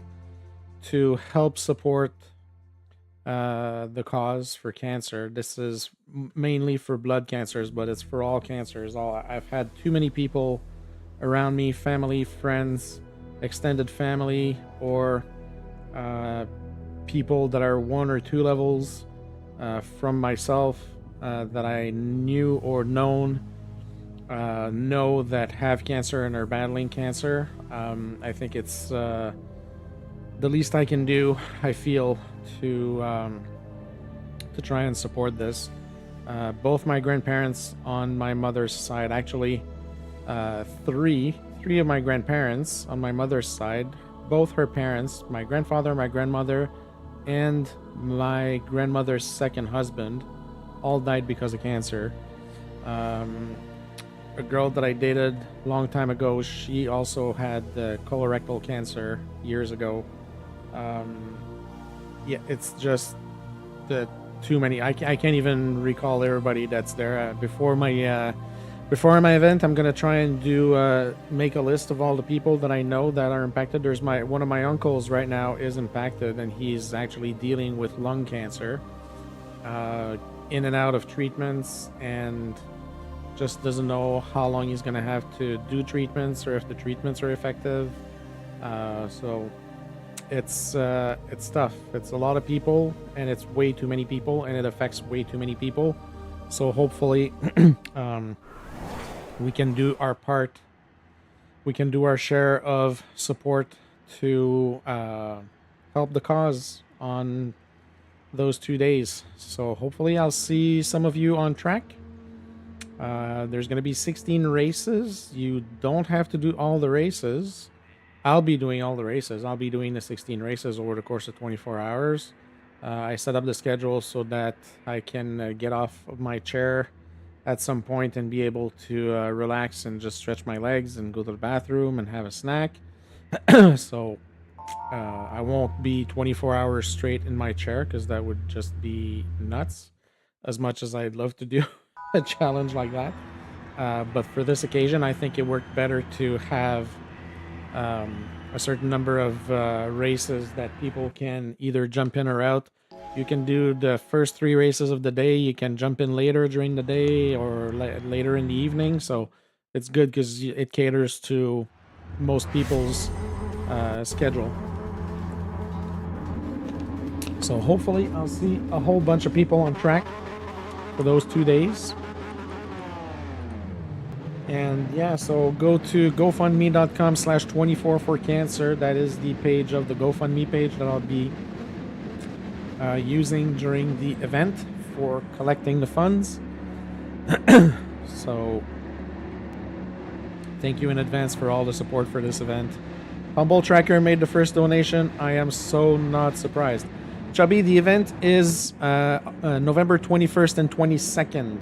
[SPEAKER 1] to help support the cause for cancer. This is mainly for blood cancers, but it's for all cancers. I've had too many people around me, family, friends, extended family, or people that are 1 or 2 levels from myself that I knew or know that have cancer and are battling cancer. I think it's the least I can do, I feel, to try and support this. Both my grandparents on my mother's side, actually, three of my grandparents on my mother's side, both her parents, my grandfather, my grandmother, and my grandmother's second husband, all died because of cancer. A girl that I dated a long time ago, she also had colorectal cancer years ago. Yeah, it's just too many. I can't even recall everybody that's there. Before my event, I'm gonna try and make a list of all the people that I know that are impacted. There's one of my uncles right now is impacted, and he's actually dealing with lung cancer, in and out of treatments, and just doesn't know how long he's gonna have to do treatments or if the treatments are effective. So it's tough. It's a lot of people, and it's way too many people, and it affects way too many people. So hopefully we can do our part. We can do our share of support to help the cause on those 2 days. So hopefully I'll see some of you on track. There's going to be 16 races. You don't have to do all the races. I'll be doing all the races. I'll be doing the 16 races over the course of 24 hours. I set up the schedule so that I can get off of my chair at some point and be able to relax and just stretch my legs and go to the bathroom and have a snack. So I won't be 24 hours straight in my chair, because that would just be nuts, as much as I'd love to do a challenge like that. But for this occasion, I think it worked better to have a certain number of races that people can either jump in or out. You can do the first 3 races of the day. You can jump in later during the day or later in the evening. So it's good because it caters to most people's schedule. So hopefully I'll see a whole bunch of people on track for those 2 days. And yeah, so go to gofundme.com/24forcancer. That is the page of the GoFundMe page that I'll be using during the event for collecting the funds. So thank you in advance for all the support for this event. Humble Tracker made the first donation. I am so not surprised. Chubby, the event is November 21st and 22nd.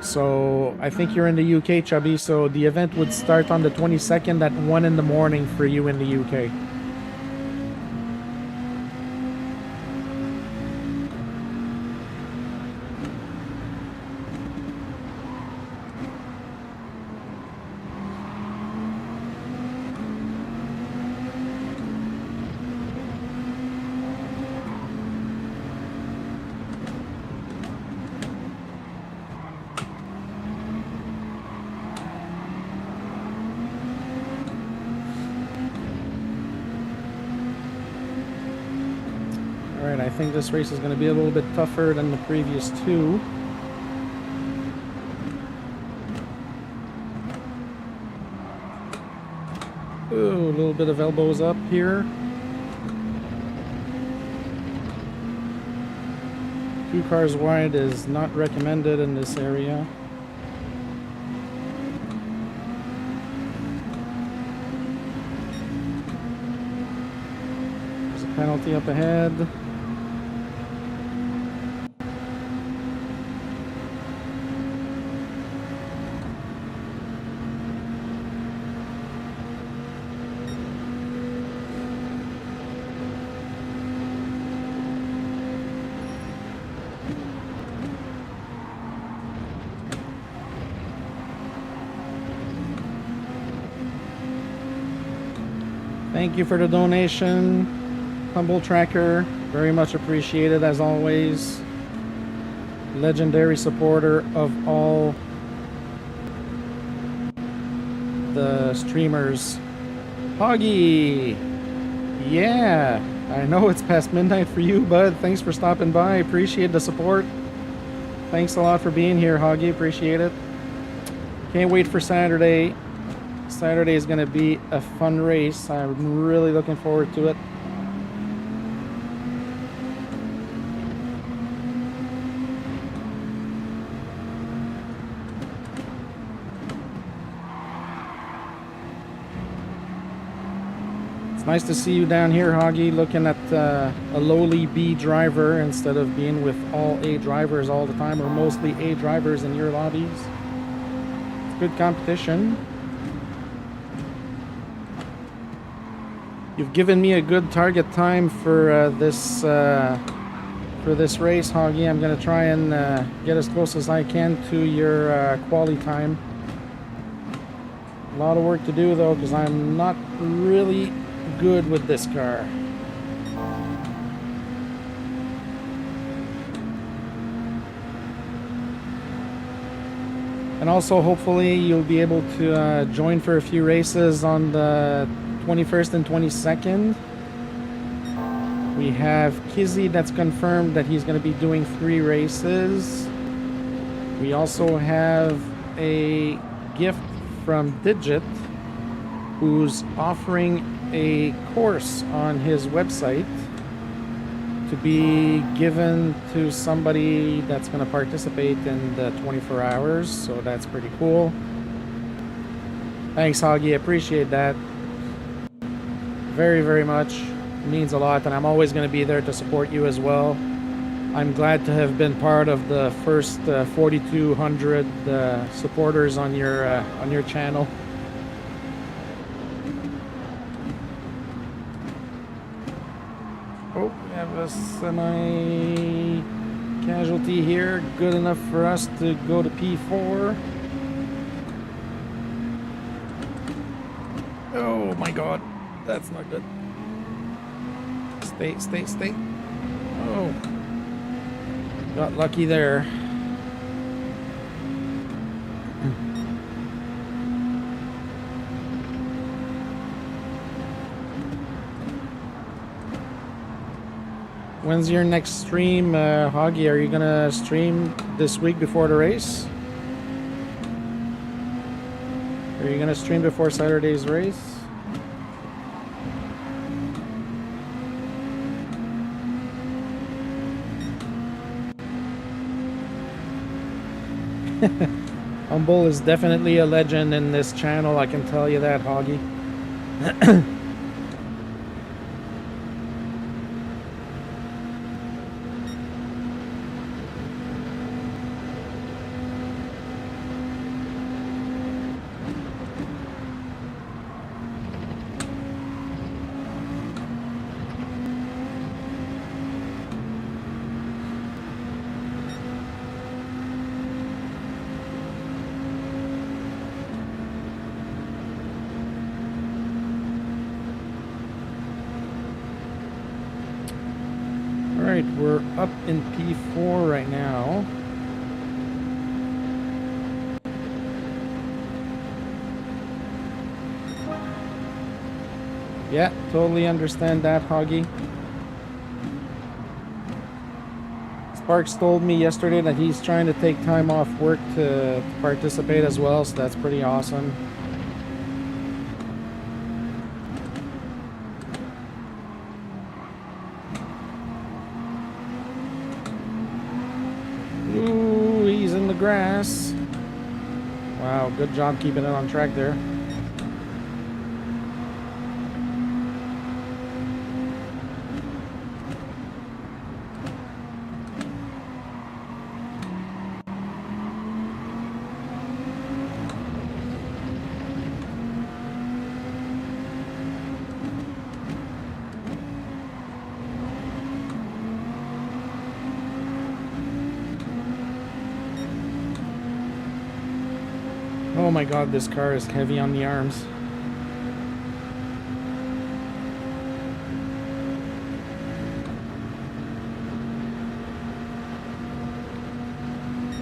[SPEAKER 1] So I think you're in the UK, Chubby. So the event would start on the 22nd at 1 in the morning for you in the UK. Alright, I think this race is going to be a little bit tougher than the previous two. Ooh, a little bit of elbows up here. 2 cars wide is not recommended in this area. There's a penalty up ahead. Thank you for the donation, Humble Tracker. Very much appreciated as always. Legendary supporter of all the streamers. Hoggy! Yeah! I know it's past midnight for you, bud. Thanks for stopping by. Appreciate the support. Thanks a lot for being here, Hoggy. Appreciate it. Can't wait for Saturday. Saturday is going to be a fun race. I'm really looking forward to it. It's nice to see you down here, Hoggy, looking at a lowly B driver instead of being with all A drivers all the time, or mostly A drivers in your lobbies. It's good competition. You've given me a good target time for this race, Hoggy. I'm going to try and get as close as I can to your quali time. A lot of work to do though, because I'm not really good with this car. And also, hopefully, you'll be able to join for a few races on the 21st and 22nd. We have Kizzy that's confirmed that he's going to be doing 3 races. We also have a gift from Digit, who's offering a course on his website to be given to somebody that's going to participate in the 24 hours. So that's pretty cool. Thanks, Hoggy. Appreciate that. Very, very much. It means a lot, and I'm always going to be there to support you as well. I'm glad to have been part of the first 4,200 supporters on your channel. Oh, we have a semi-casualty here. Good enough for us to go to P4. Oh my god. That's not good. Stay, stay, stay. Oh. Got lucky there. When's your next stream, Hoggy? Are you gonna stream this week before the race? Are you gonna stream before Saturday's race? Humble is definitely a legend in this channel, I can tell you that, Hoggy. Alright, we're up in P4 right now. Yeah, totally understand that, Hoggy. Sparks told me yesterday that he's trying to take time off work to participate as well, so that's pretty awesome. Ooh, he's in the grass. Wow, good job keeping it on track there. Oh my god, this car is heavy on the arms.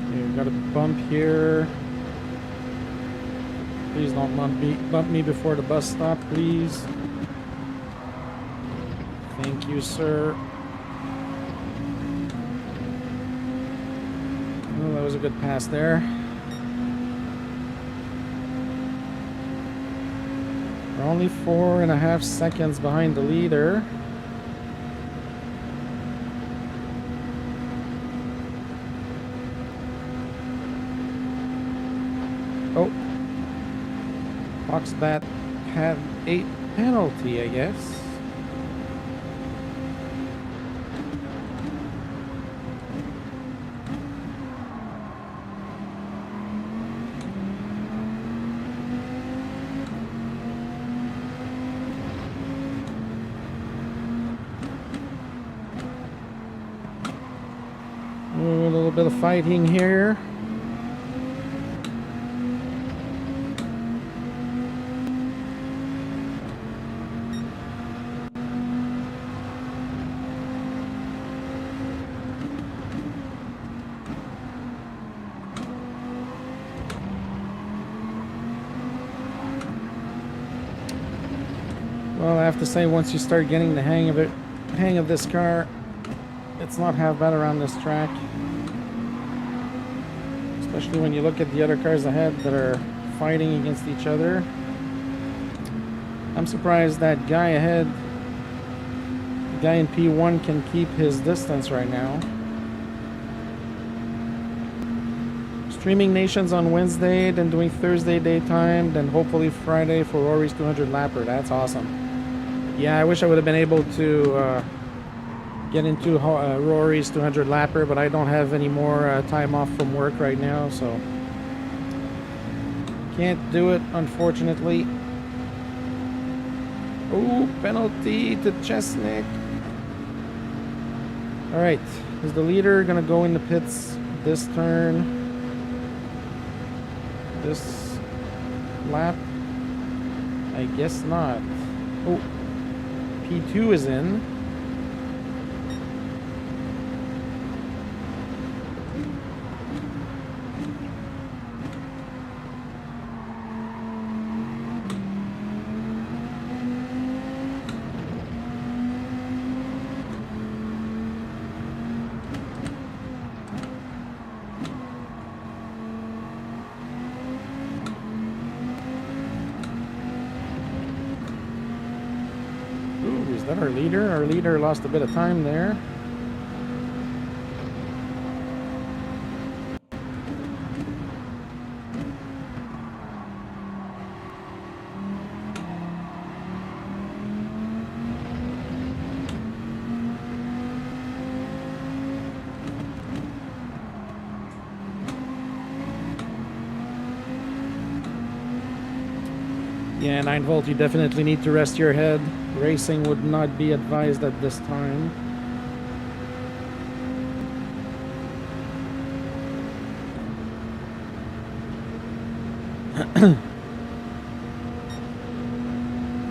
[SPEAKER 1] Okay, we've got a bump here. Please don't bump me before the bus stop, please. Thank you, sir. Oh, that was a good pass there. We're only 4.5 seconds behind the leader. Oh. Foxbat had a penalty, I guess. A little bit of fighting here. Well, I have to say, once you start getting the hang of this car, it's not half bad around this track. Especially when you look at the other cars ahead that are fighting against each other. I'm surprised that guy ahead, the guy in P1, can keep his distance right now. Streaming Nations on Wednesday, then doing Thursday daytime, then hopefully Friday for Rory's 200 lapper. That's awesome. Yeah, I wish I would have been able to get into Rory's 200 lapper, but I don't have any more time off from work right now, so can't do it, unfortunately. Oh, penalty to Chesnick. All right, is the leader gonna go in the pits this turn, this lap? I guess not. Oh, P2 is in. Is that our leader? Our leader lost a bit of time there. Yeah, 9 volt, you definitely need to rest your head. Racing would not be advised at this time.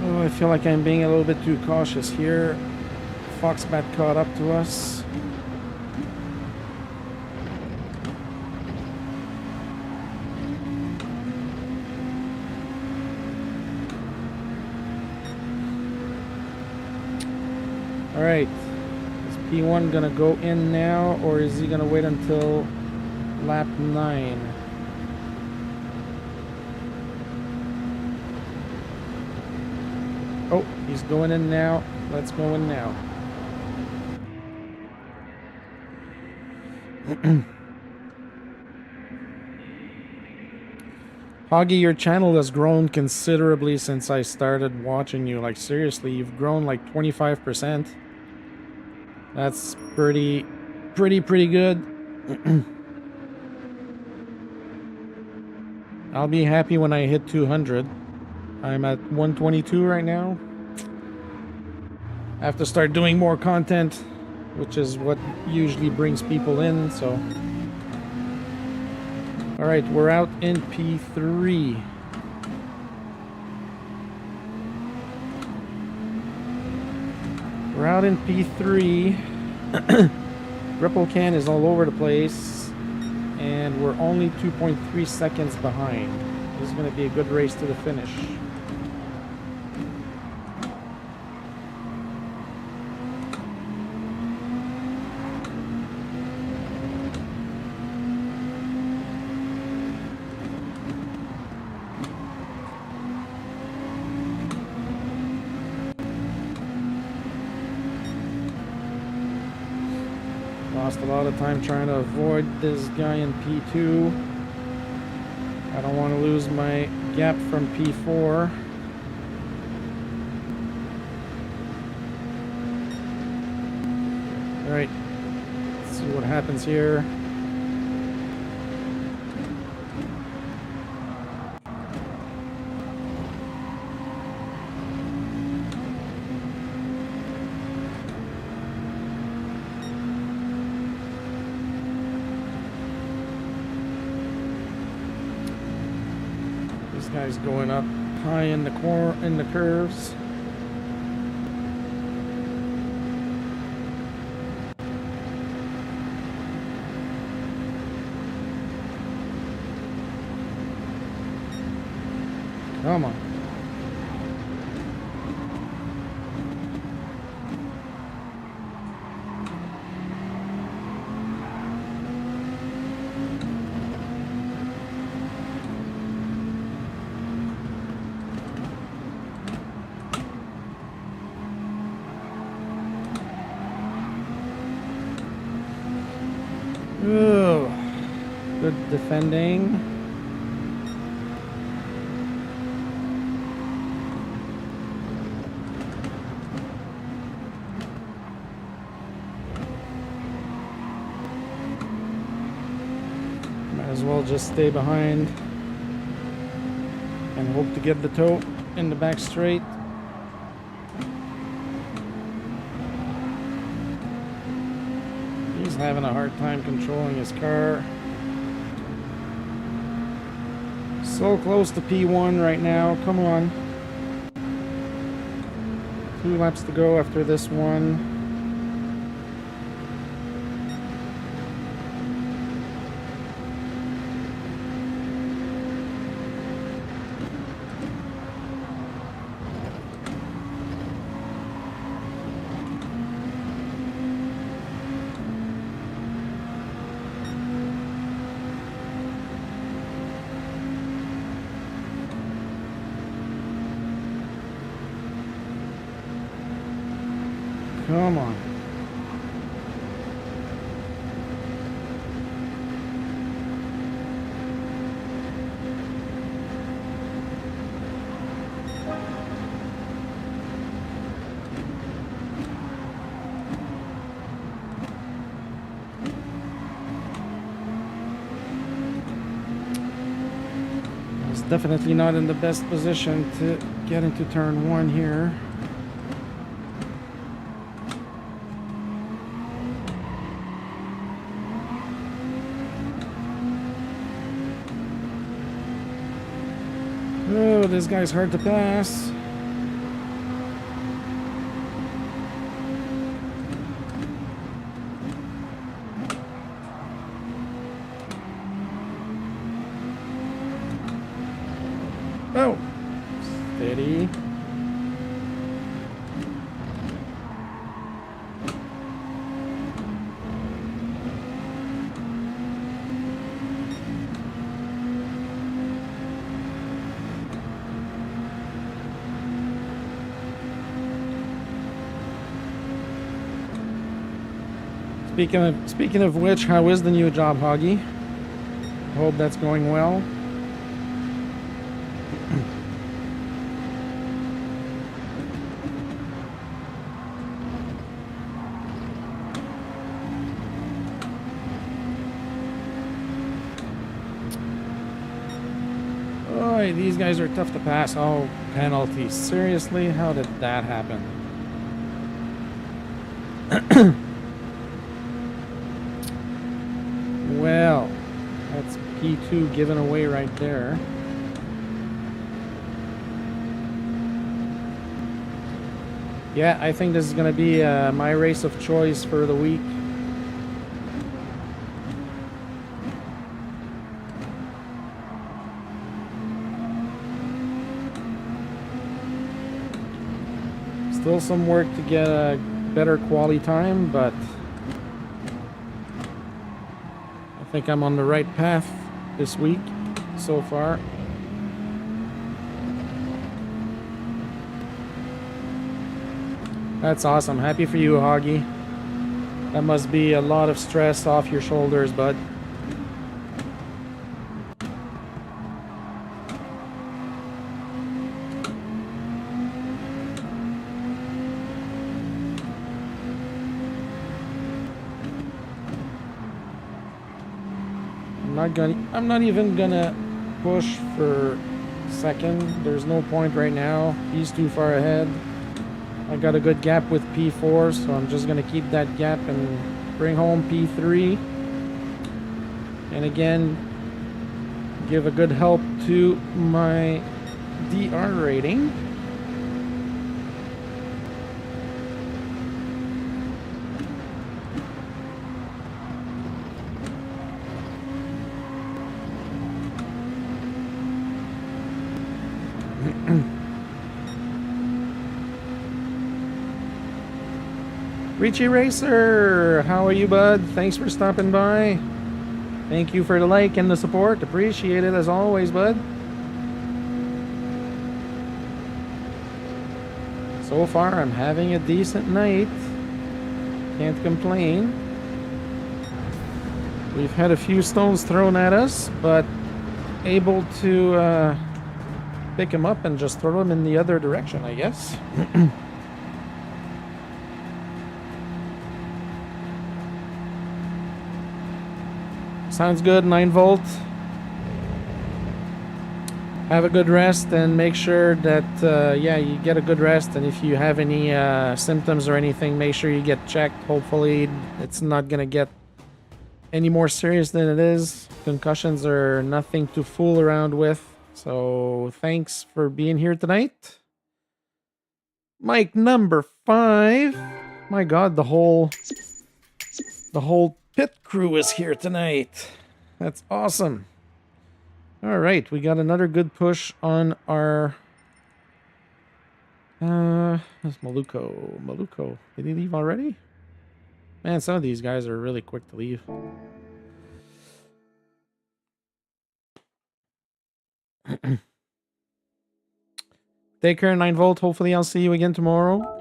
[SPEAKER 1] Oh, I feel like I'm being a little bit too cautious here. Foxbat caught up to us. Alright, let's P1 gonna go in now, or is he gonna wait until lap 9? Oh, he's going in now. Let's go in now. Hoggy, your channel has grown considerably since I started watching you. Like, seriously, you've grown like 25%. That's pretty good. I'll be happy when I hit 200. I'm at 122 right now. I have to start doing more content, which is what usually brings people in, so. Alright, we're out in P3. We're out in P3. Ripple can is all over the place, and we're only 2.3 seconds behind. This is going to be a good race to the finish. Lost a lot of time trying to avoid this guy in P2. I don't want to lose my gap from P4. Alright, let's see what happens here. This guy's going up high in the curves. Come on. Ooh, good defending. Might as well just stay behind and hope to get the toe in the back straight. He's having a hard time controlling his car. So close to P1 right now. Come on. 2 laps to go after this one. Come on. I was definitely not in the best position to get into turn 1 here. Oh, this guy's hard to pass. Oh, steady. I Speaking of which, how is the new job, Hoggy? Hope that's going well. Oh, these guys are tough to pass. Oh, penalty. Seriously? How did that happen? Well, that's P2 given away right there. Yeah, I think this is going to be my race of choice for the week. Still some work to get a better quality time, but I think I'm on the right path this week so far. That's awesome. Happy for you, Hoggy. That must be a lot of stress off your shoulders, bud. I'm not even gonna push for second. There's no point right now. He's too far ahead. I got a good gap with P4, so I'm just gonna keep that gap and bring home P3. And again, give a good help to my DR rating. Richie Racer, how are you, bud? Thanks for stopping by. Thank you for the like and the support. Appreciate it as always, bud. So far, I'm having a decent night. Can't complain. We've had a few stones thrown at us, but able to pick them up and just throw them in the other direction, I guess. Sounds good, 9 volt. Have a good rest and make sure that, yeah, you get a good rest. And if you have any symptoms or anything, make sure you get checked. Hopefully it's not going to get any more serious than it is. Concussions are nothing to fool around with. So thanks for being here tonight. Mic number 5. My God, the whole pit crew is here tonight. That's awesome. All right, we got another good push on our that's Maluko. Did he leave already? Man, some of these guys are really quick to leave. Take care, 9 volt. Hopefully I'll see you again tomorrow.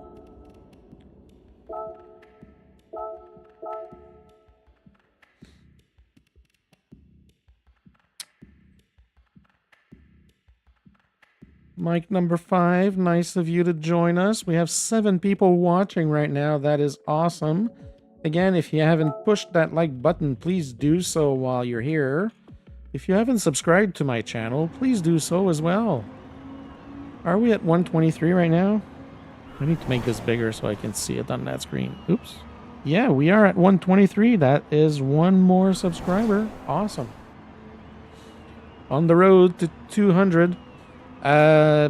[SPEAKER 1] Mic number 5, nice of you to join us. We have 7 people watching right now. That is awesome. Again, if you haven't pushed that like button, please do so while you're here. If you haven't subscribed to my channel, please do so as well. Are we at 123 right now? I need to make this bigger so I can see it on that screen. Oops. Yeah, we are at 123. That is 1 more subscriber. Awesome. On the road to 200.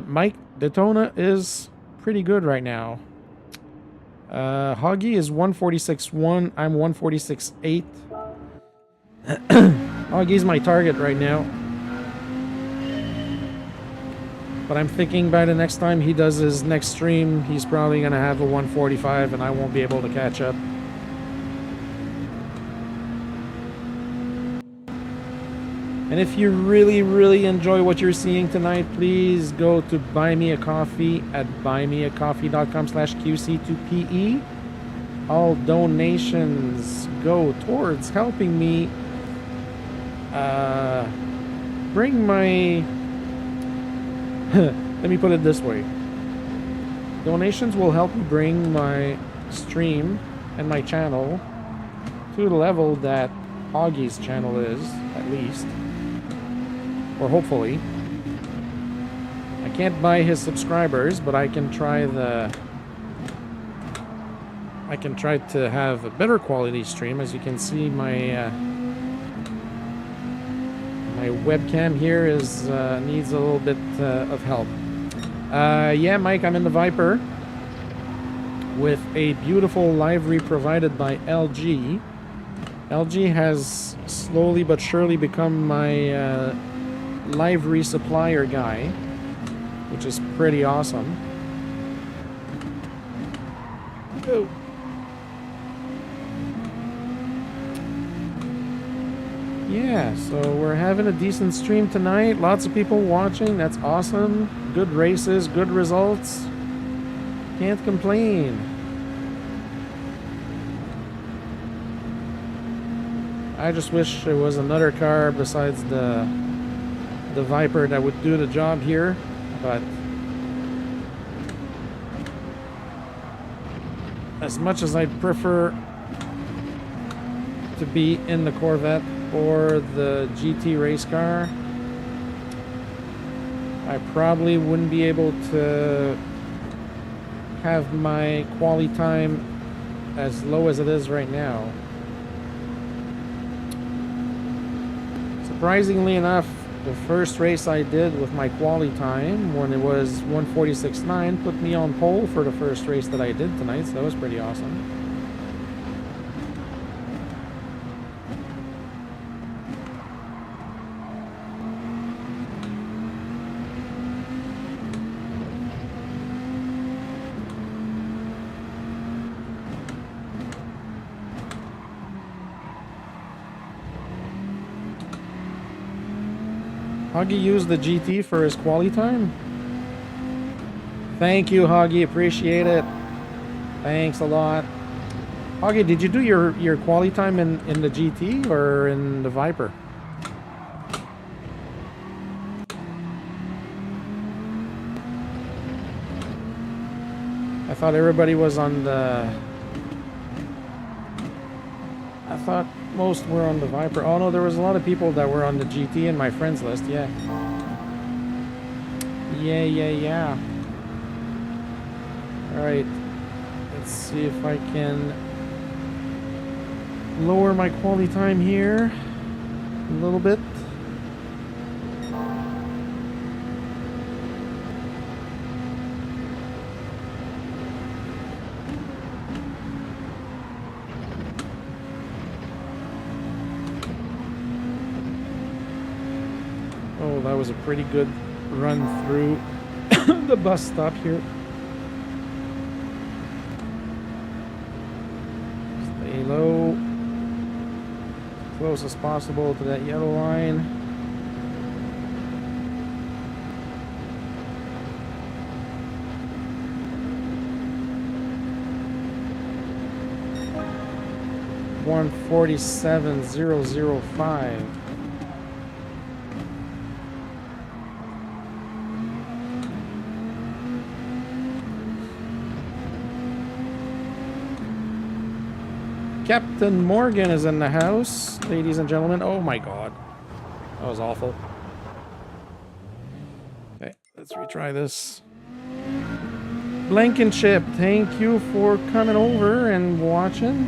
[SPEAKER 1] Mike, Daytona is pretty good right now. Hoggy is 146.1. I'm 146.8. Hoggy's my target right now. But I'm thinking by the next time he does his next stream, he's probably going to have a 145 and I won't be able to catch up. And if you really, really enjoy what you're seeing tonight, please go to Buy Me a Coffee at buymeacoffee.com/QC2PE. all donations go towards helping me bring my let me put it this way. Donations will help me bring my stream and my channel to the level that Augie's channel is, at least. Or hopefully. I can't buy his subscribers, but I can try to have a better quality stream. As you can see, my my webcam here is needs a little bit of help. Yeah, Mike, I'm in the Viper with a beautiful livery provided by LG. LG has slowly but surely become my livery supplier guy, which is pretty awesome. Oh. Yeah, so we're having a decent stream tonight. Lots of people watching. That's awesome. Good races, good results. Can't complain. I just wish there was another car besides the Viper that would do the job here, but as much as I'd prefer to be in the Corvette or the GT race car, I probably wouldn't be able to have my quality time as low as it is right now. Surprisingly enough, the first race I did with my quality time, when it was 1:46.9, put me on pole for the first race that I did tonight, so that was pretty awesome. Huggy used the GT for his quali time? Thank you, Huggy. Appreciate it. Thanks a lot. Huggy, did you do your quali time in the GT or in the Viper? I thought everybody was on the... I thought most were on the Viper. Oh no, there was a lot of people that were on the GT in my friends list, yeah. Yeah. Alright. Let's see if I can lower my quality time here a little bit. Oh, that was a pretty good run through the bus stop here. Stay low, as close as possible to that yellow line. $147,005. Captain Morgan is in the house, ladies and gentlemen. Oh my god. That was awful. Okay, let's retry this. Blankenship, thank you for coming over and watching.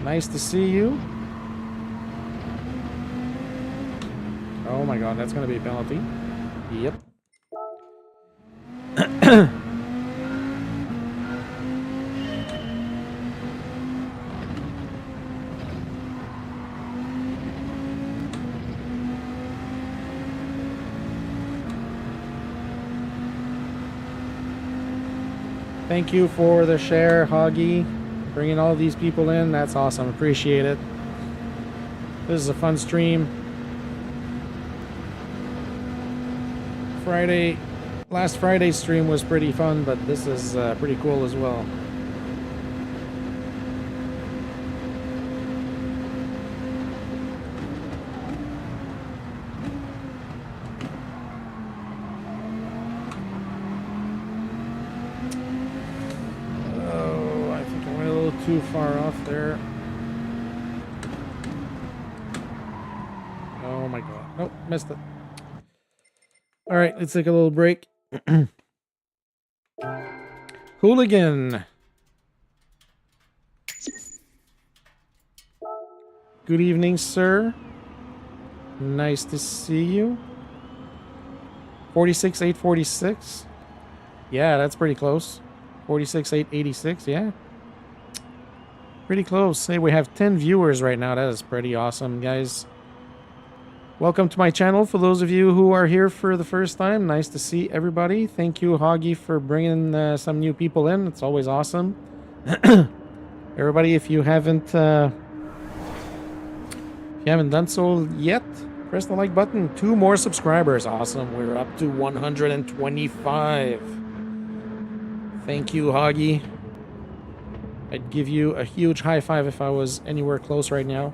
[SPEAKER 1] Nice to see you. Oh my god, that's gonna be a penalty. Yep. Thank you for the share, Hoggy. Bringing all these people in. That's awesome. Appreciate it. This is a fun stream. Last Friday's stream was pretty fun, but this is pretty cool as well. too far off there. Oh my god. Nope, missed it. Alright, let's take a little break. Hooligan. Good evening, sir. Nice to see you. 46,846. Yeah, that's pretty close. 46,886, yeah. Pretty close. Hey, we have 10 viewers right now. That is pretty awesome, guys. Welcome to my channel. For those of you who are here for the first time, nice to see everybody. Thank you, Hoggy, for bringing some new people in. It's always awesome. Everybody, if you haven't done so yet, press the like button. 2 more subscribers. Awesome. We're up to 125. Thank you, Hoggy. I'd give you a huge high five if I was anywhere close right now.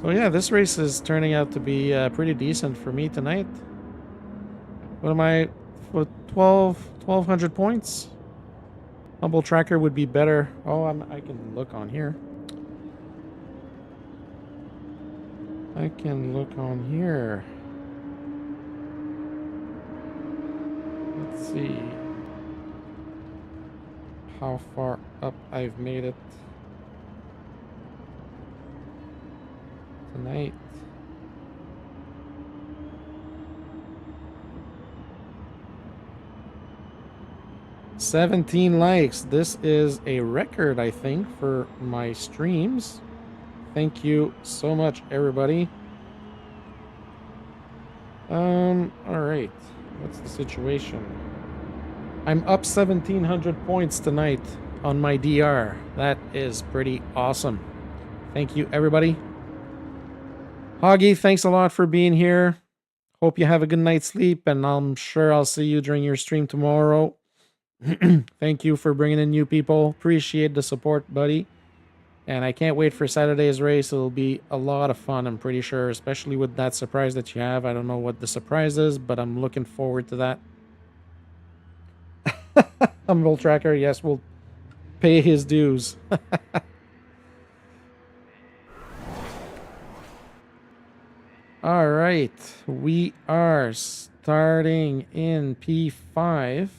[SPEAKER 1] So yeah, this race is turning out to be pretty decent for me tonight. What am I? For 1,200 points? Humble Tracker would be better. Oh, I can look on here. I can look on here. Let's see how far up I've made it tonight. $17 likes. This is a record, I think, for my streams. Thank you so much, everybody. All right. What's the situation? I'm up 1,700 points tonight on my DR. That is pretty awesome. Thank you, everybody. Hoggy, thanks a lot for being here. Hope you have a good night's sleep, and I'm sure I'll see you during your stream tomorrow. Thank you for bringing in new people. Appreciate the support, buddy. And I can't wait for Saturday's race. It'll be a lot of fun, I'm pretty sure, especially with that surprise that you have. I don't know what the surprise is, but I'm looking forward to that. Humble Tracker, yes, will pay his dues. All right, we are starting in P5.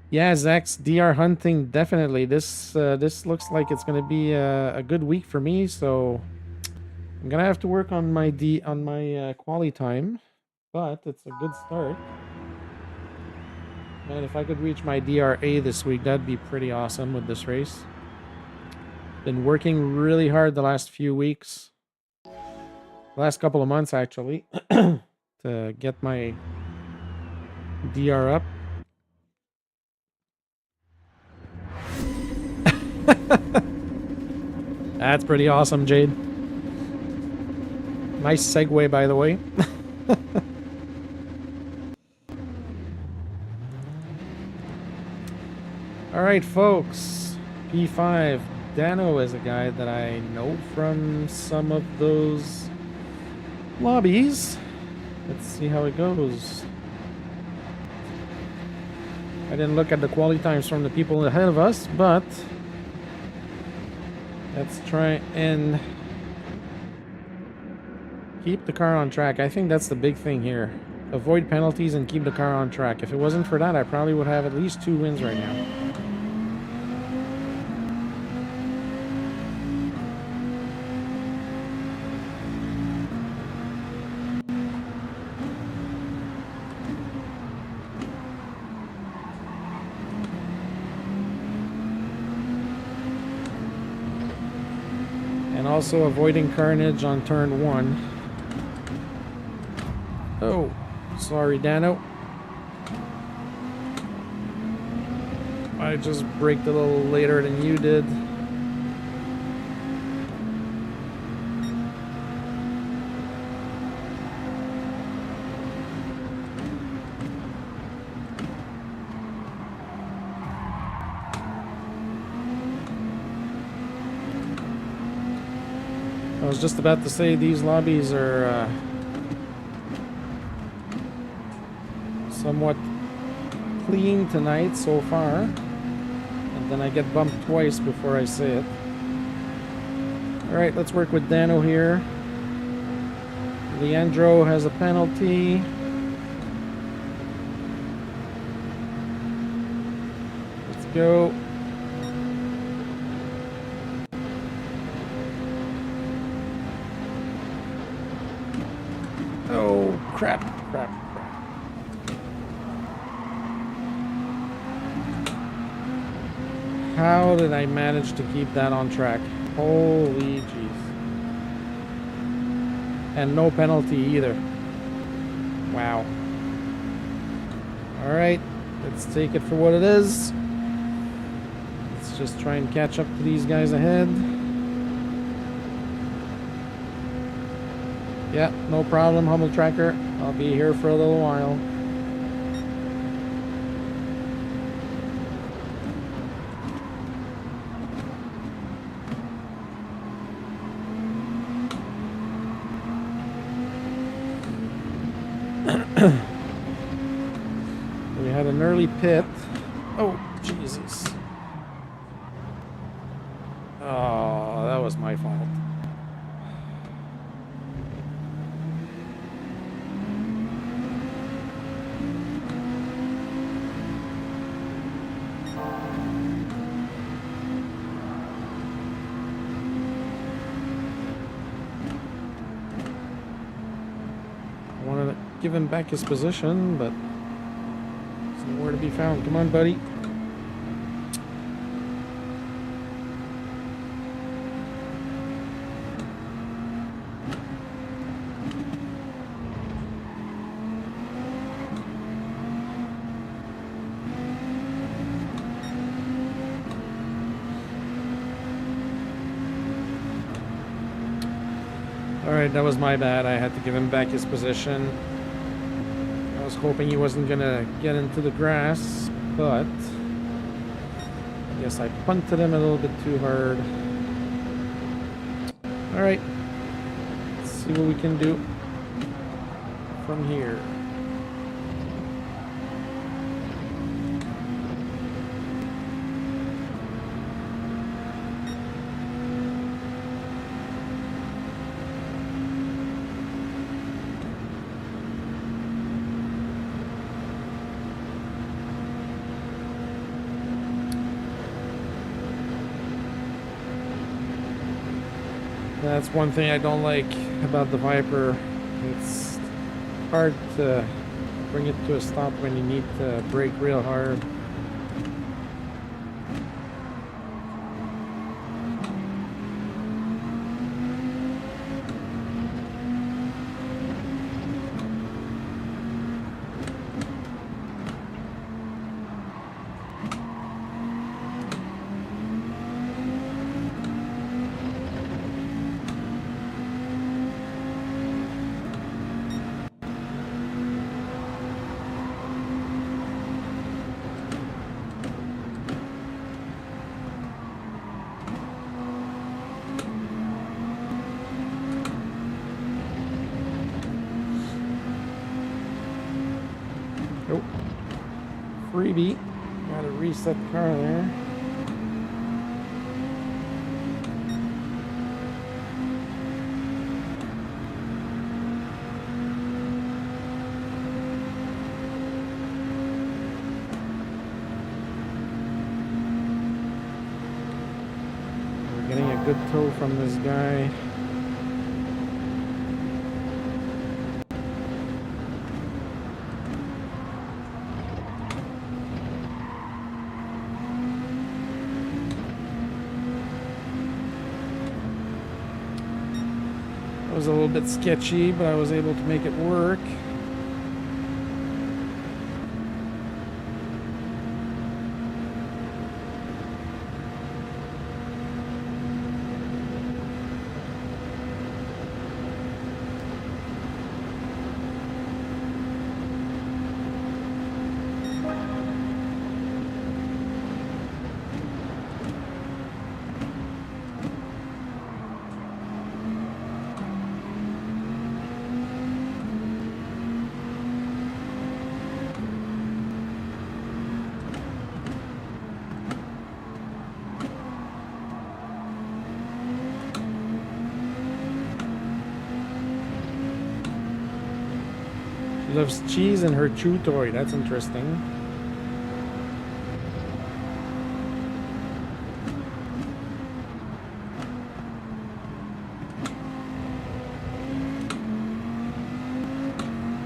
[SPEAKER 1] Yeah, Zach's DR hunting, definitely. This looks like it's gonna be a good week for me. So I'm gonna have to work on my quali time, but it's a good start. And if I could reach my DRA this week, that'd be pretty awesome with this race. Been working really hard the last few weeks, last couple of months actually, to get my DR up. That's pretty awesome, Jade. Nice segue, by the way. All right, folks. P5. Dano is a guy that I know from some of those lobbies. Let's see how it goes. I didn't look at the quality times from the people ahead of us, but let's try and keep the car on track. I think that's the big thing here. Avoid penalties and keep the car on track. If it wasn't for that, I probably would have at least 2 wins right now. Also avoiding carnage on turn 1. Oh, sorry, Dano. I just braked a little later than you did. I was just about to say these lobbies are somewhat clean tonight so far. then I get bumped twice before I say it. Alright, let's work with Dano here. Leandro has a penalty. Let's go. Oh, crap. How did I manage to keep that on track? Holy jeez. And no penalty either. Wow. Alright, let's take it for what it is. Let's just try and catch up to these guys ahead. Yeah, no problem, Hummel Tracker. I'll be here for a little while. We had an early pit. Oh, Jesus. Oh, that was my fault. I wanted to give him back his position, but he's nowhere to be found. Come on, buddy. Alright, that was my bad. I had to give him back his position. I was hoping he wasn't gonna get into the grass, but I guess I punted him a little bit too hard. Alright, let's see what we can do from here. That's one thing I don't like about the Viper. It's hard to bring it to a stop when you need to brake real hard. Nope. Freebie. Gotta reset the car there. We're getting a good tow from this guy. Was a little bit sketchy, but I was able to make it work. She loves cheese and her chew toy. That's interesting.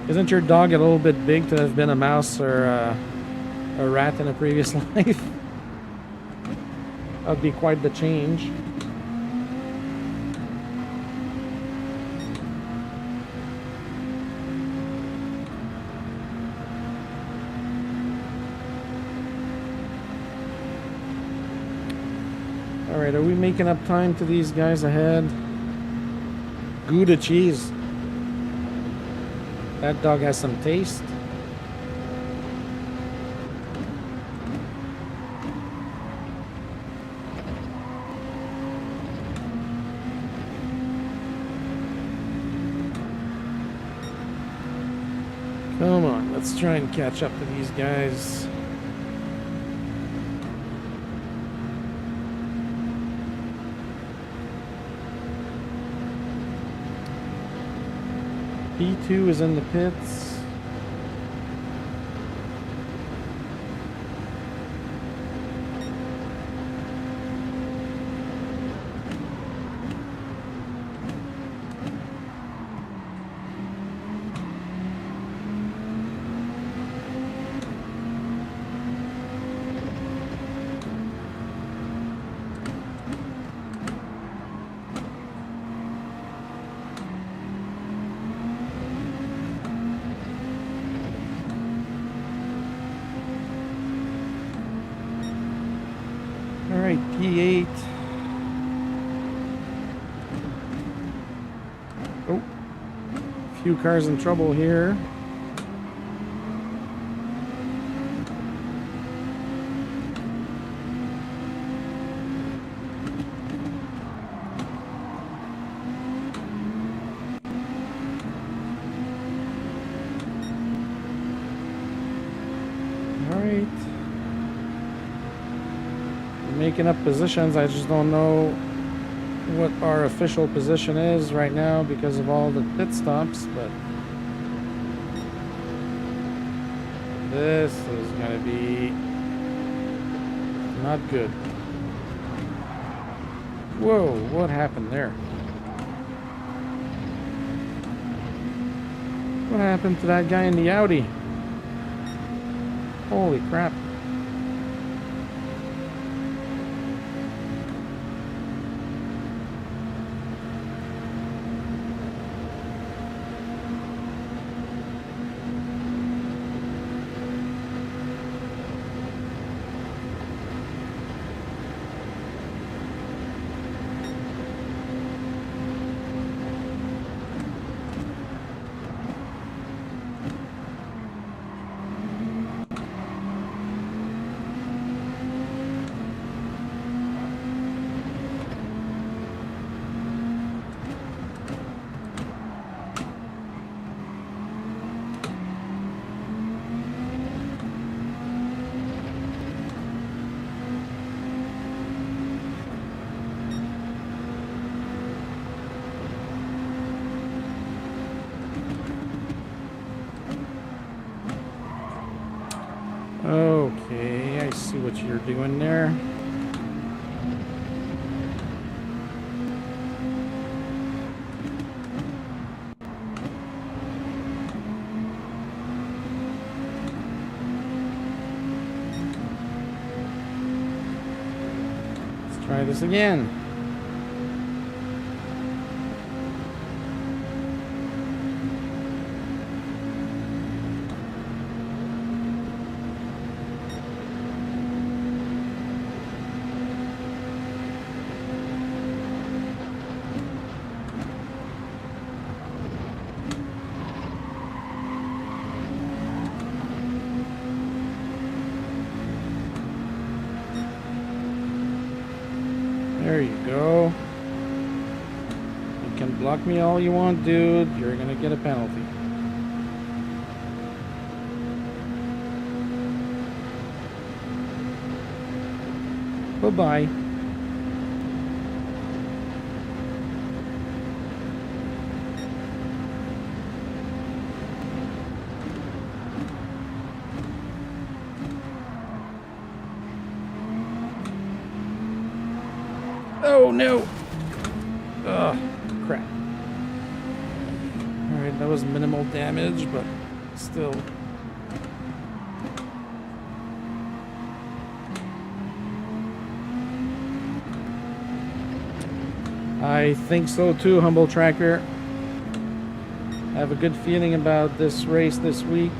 [SPEAKER 1] Isn't your dog a little bit big to have been a mouse or a rat in a previous life? That'd be quite the change. Alright, are we making up time to these guys ahead? Gouda cheese. That dog has some taste. Come on, let's try and catch up to these guys. P2 is in the pits. Alright, P8. Oh, a few cars in trouble here. Alright. Making up positions. I just don't know what our official position is right now because of all the pit stops, but this is gonna be not good. Whoa, what happened there? What happened to that guy in the Audi? Holy crap. Okay, I see what you're doing there. Let's try this again. There you go. You can block me all you want, dude. You're gonna get a penalty. Bye-bye. Oh no! Ugh, crap. Alright, that was minimal damage, but still. I think so too, Humble Tracker. I have a good feeling about this race this week.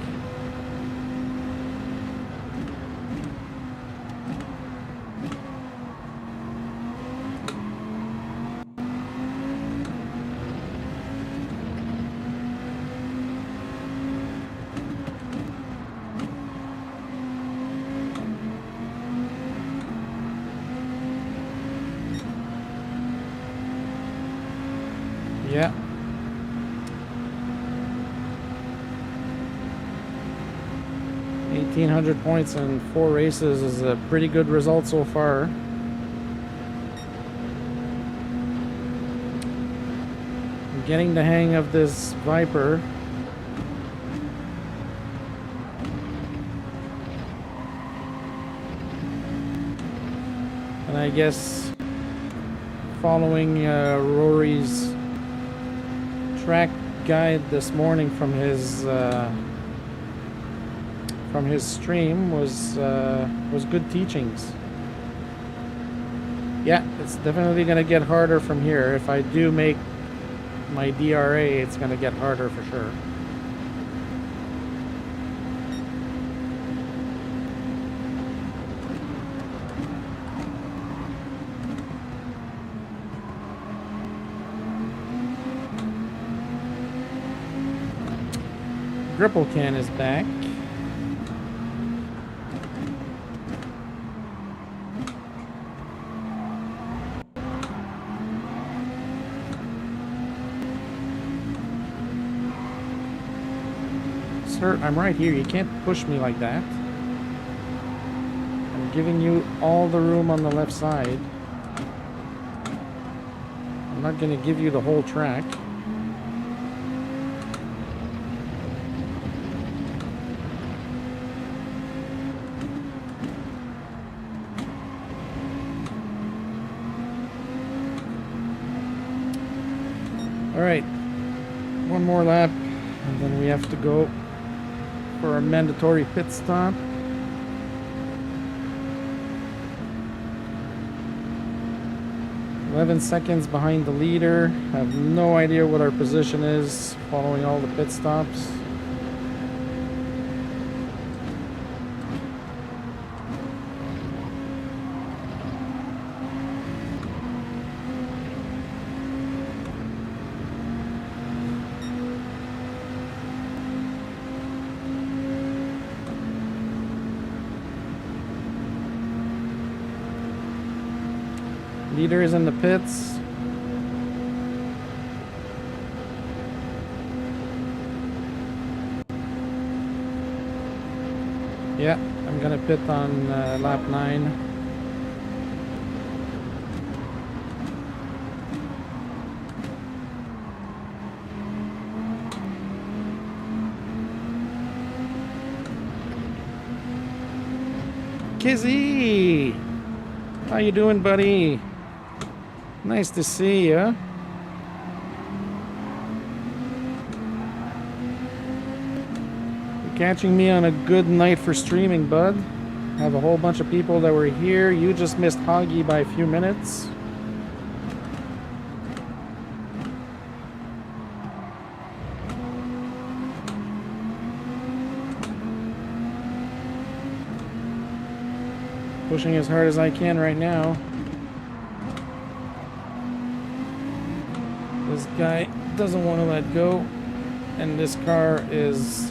[SPEAKER 1] Yeah. $1,800 points in 4 races is a pretty good result so far. I'm getting the hang of this Viper. And I guess following Rory's track guide this morning from his stream was good teachings. Yeah, it's definitely gonna get harder from here. If I do make my DRA, it's gonna get harder for sure. Gripple can is back. Sir, I'm right here. You can't push me like that. I'm giving you all the room on the left side. I'm not going to give you the whole track. Alright, one more lap, and then we have to go for a mandatory pit stop. $11 seconds behind the leader. I have no idea what our position is following all the pit stops. Leader is in the pits. Yeah, I'm gonna pit on lap 9. Kizzy! How you doing, buddy? Nice to see you. You're catching me on a good night for streaming, bud. I have a whole bunch of people that were here. You just missed Hoggy by a few minutes. Pushing as hard as I can right now. This guy doesn't want to let go, and this car is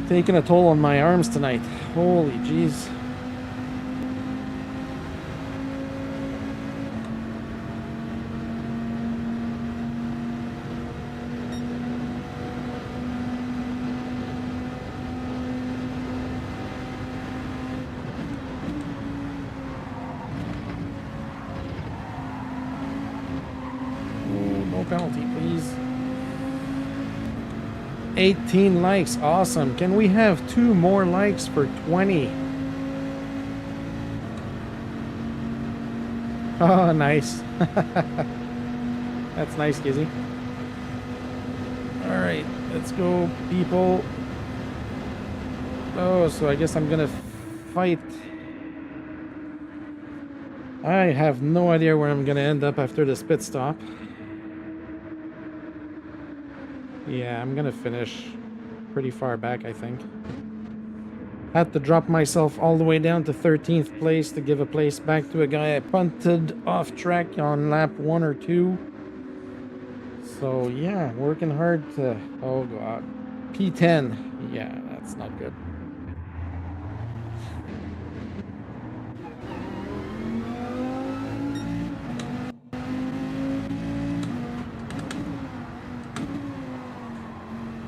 [SPEAKER 1] taking a toll on my arms tonight. Holy jeez. Penalty, please. 18 likes, awesome. Can we have 2 more likes for 20? Oh, nice. That's nice, Gizzy. All right, let's go, people. Oh, so I guess I'm gonna fight. I have no idea where I'm gonna end up after this pit stop. Yeah, I'm gonna finish pretty far back, I think. Had to drop myself all the way down to 13th place to give a place back to a guy I punted off track on lap 1 or 2. So yeah, working hard to, oh god, P10. Yeah, that's not good.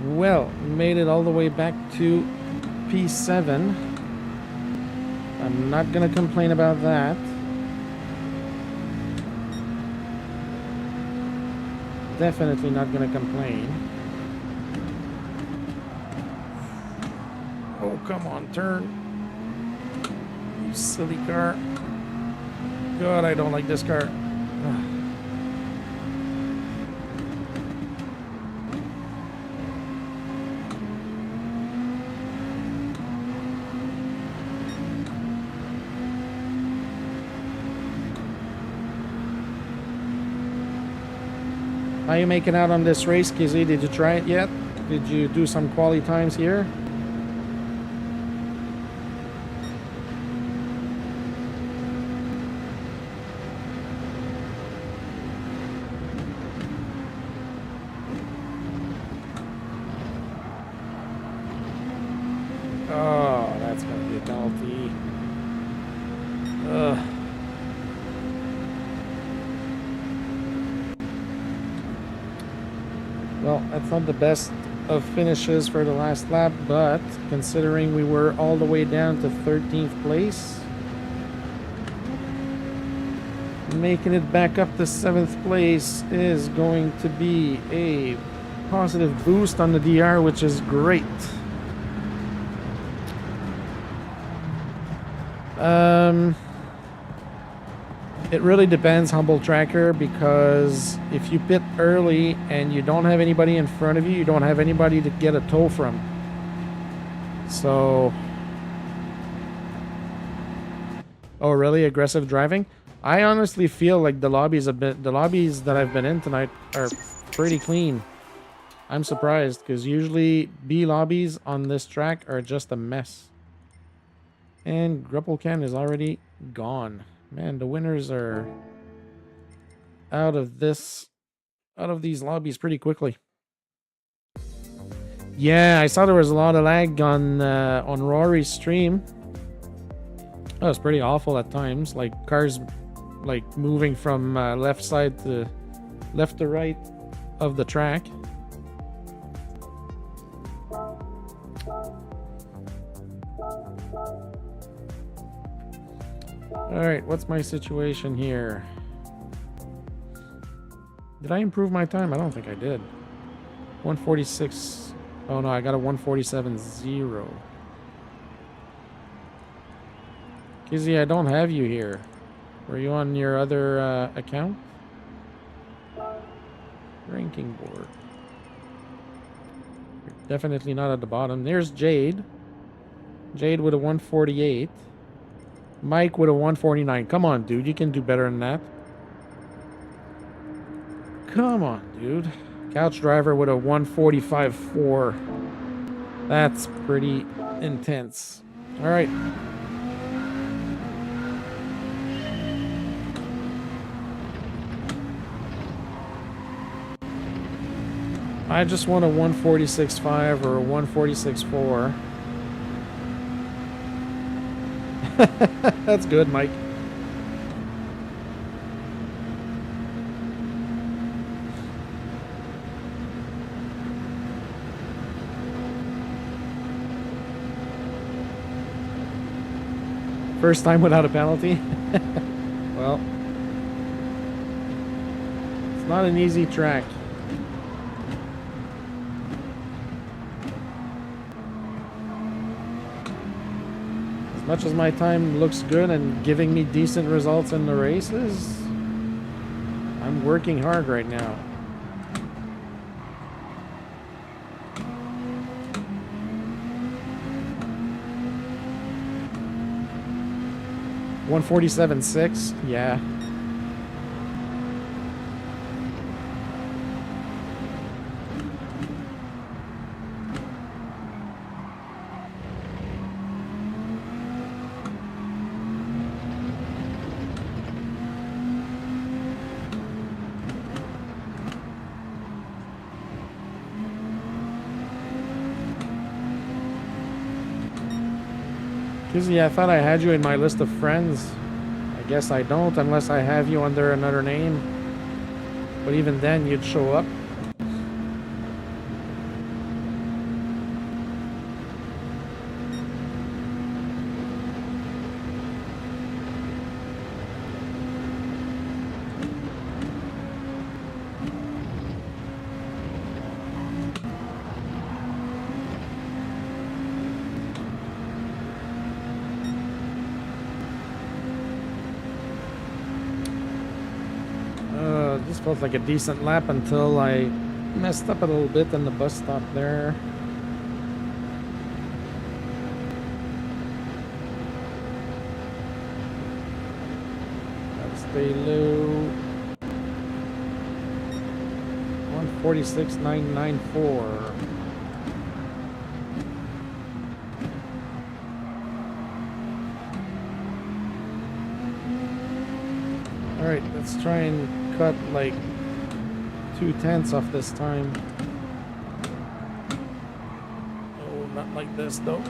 [SPEAKER 1] Well, made it all the way back to P7. I'm not gonna complain about that. Definitely not gonna complain. Oh, come on, turn. You silly car. God, I don't like this car. Ugh. How you making out on this race, Kizzy? Did you try it yet? Did you do some quali times here? Oh, that's gonna be a penalty. Ugh. Well, that's not the best of finishes for the last lap, but considering we were all the way down to 13th place, making it back up to 7th place is going to be a positive boost on the DR, which is great. It really depends, Humble Tracker, because if you pit early and you don't have anybody in front of you, you don't have anybody to get a tow from. So... Oh, really? Aggressive driving? I honestly feel like the lobbies that I've been in tonight are pretty clean. I'm surprised, because usually B lobbies on this track are just a mess. And Gruppelcan is already gone. Man, the winners are out of these lobbies pretty quickly. Yeah, I saw there was a lot of lag on Rory's stream. That was pretty awful at times. Like cars, like moving from left to right of the track. Alright, what's my situation here? Did I improve my time? I don't think I did. 146. Oh no, I got a 147.0. Kizzy, I don't have you here. Were you on your other account? Ranking board. You're definitely not at the bottom. There's Jade. Jade with a 148. Mike with a 149. Come on, dude. You can do better than that. Come on, dude. Couch Driver with a 145.4. That's pretty intense. All right. I just want a 146.5 or a 146.4. That's good, Mike. First time without a penalty. Well, it's not an easy track. As much as my time looks good and giving me decent results in the races, I'm working hard right now. $147.6, yeah. Kizzy, I thought I had you in my list of friends. I guess I don't unless I have you under another name. But even then, you'd show up. This felt like a decent lap until I messed up a little bit in the bus stop there. Gotta stay low. 146.994. All right, let's try and cut like 2/10 off this time. Oh, not like this though.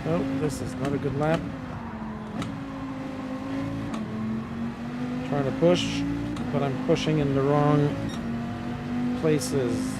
[SPEAKER 1] Oh, this is not a good lap. Trying to push, but I'm pushing in the wrong places.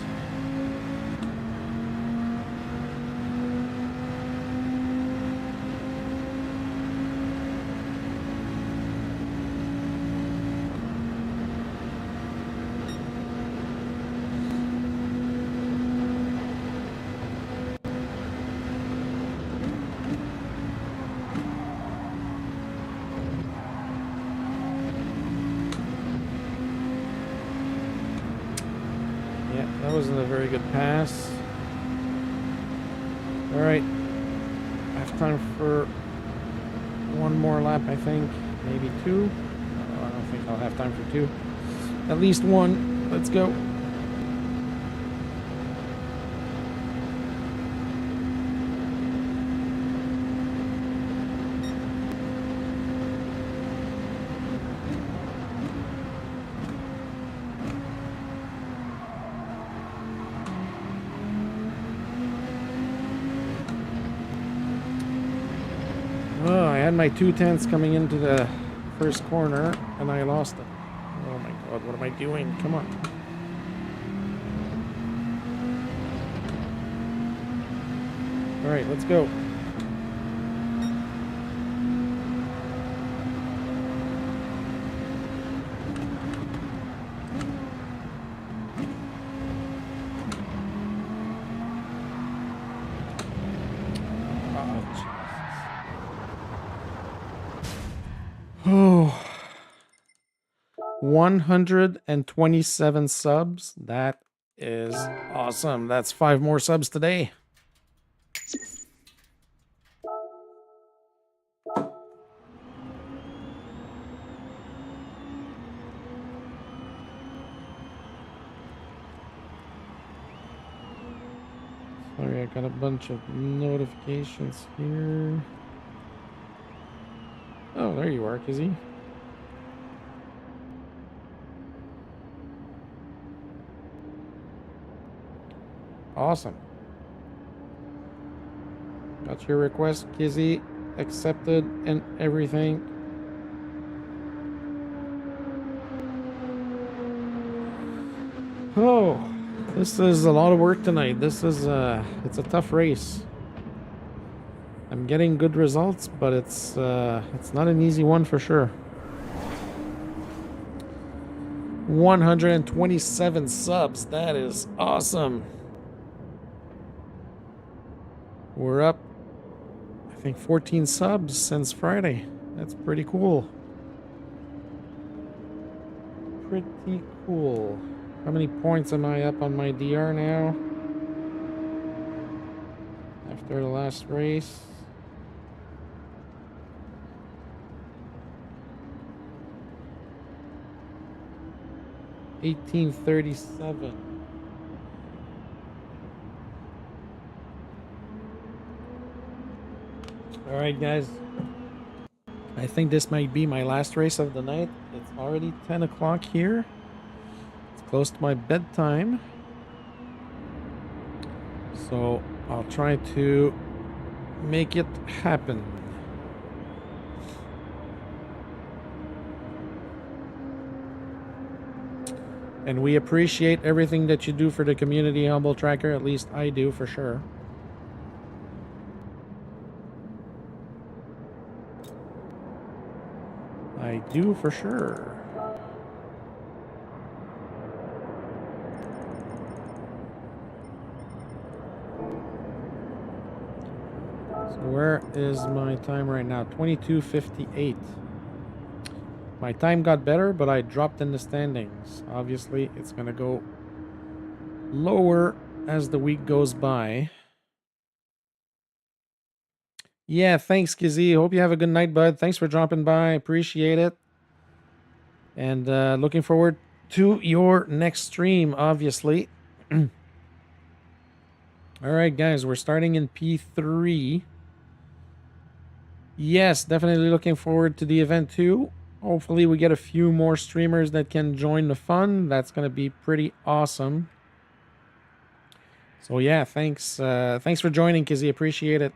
[SPEAKER 1] That wasn't a very good pass. All right, I have time for one more lap, I think, maybe two. No, I don't think I'll have time for two. At least one. Let's go. Oh, I had my 2/10 coming into the first corner, and I lost it. Oh my god, what am I doing? Come on. All right, let's go. Oh, 127 subs. That is awesome. That's 5 more subs today. Sorry, I got a bunch of notifications here. Oh, there you are, Kizzy. Awesome. Got your request, Kizzy. Accepted and everything. Oh, This is a lot of work tonight. This is it's a tough race. I'm getting good results, but it's not an easy one for sure. 127 subs. That is awesome. We're up, I think, 14 subs since Friday. That's pretty cool. Pretty cool. How many points am I up on my DR now? After the last race. $1837. All right, guys. I think this might be my last race of the night. It's already 10 o'clock here. It's close to my bedtime. So I'll try to make it happen. And we appreciate everything that you do for the community, Humble Tracker. At least I do, for sure. I do, for sure. So where is my time right now? 22:58. My time got better, but I dropped in the standings. Obviously, it's going to go lower as the week goes by. Yeah, thanks, Kizzy. Hope you have a good night, bud. Thanks for dropping by. Appreciate it. And looking forward to your next stream, obviously. All right, guys, we're starting in P3. Yes, definitely looking forward to the event, too. Hopefully we get a few more streamers that can join the fun. That's going to be pretty awesome. So yeah, thanks for joining, Kizzy. Appreciate it.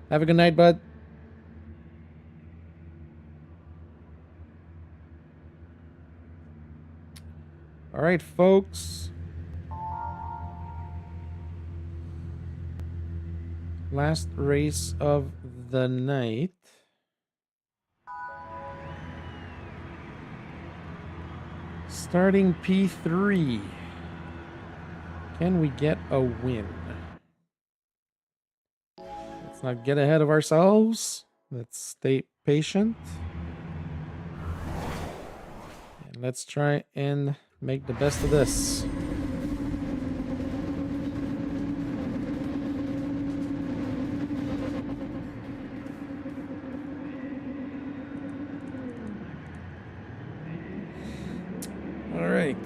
[SPEAKER 1] Have a good night, bud. All right, folks. Last race of the night. Starting P3. Can we get a win? Let's not get ahead of ourselves. Let's stay patient. And let's try and make the best of this. All right.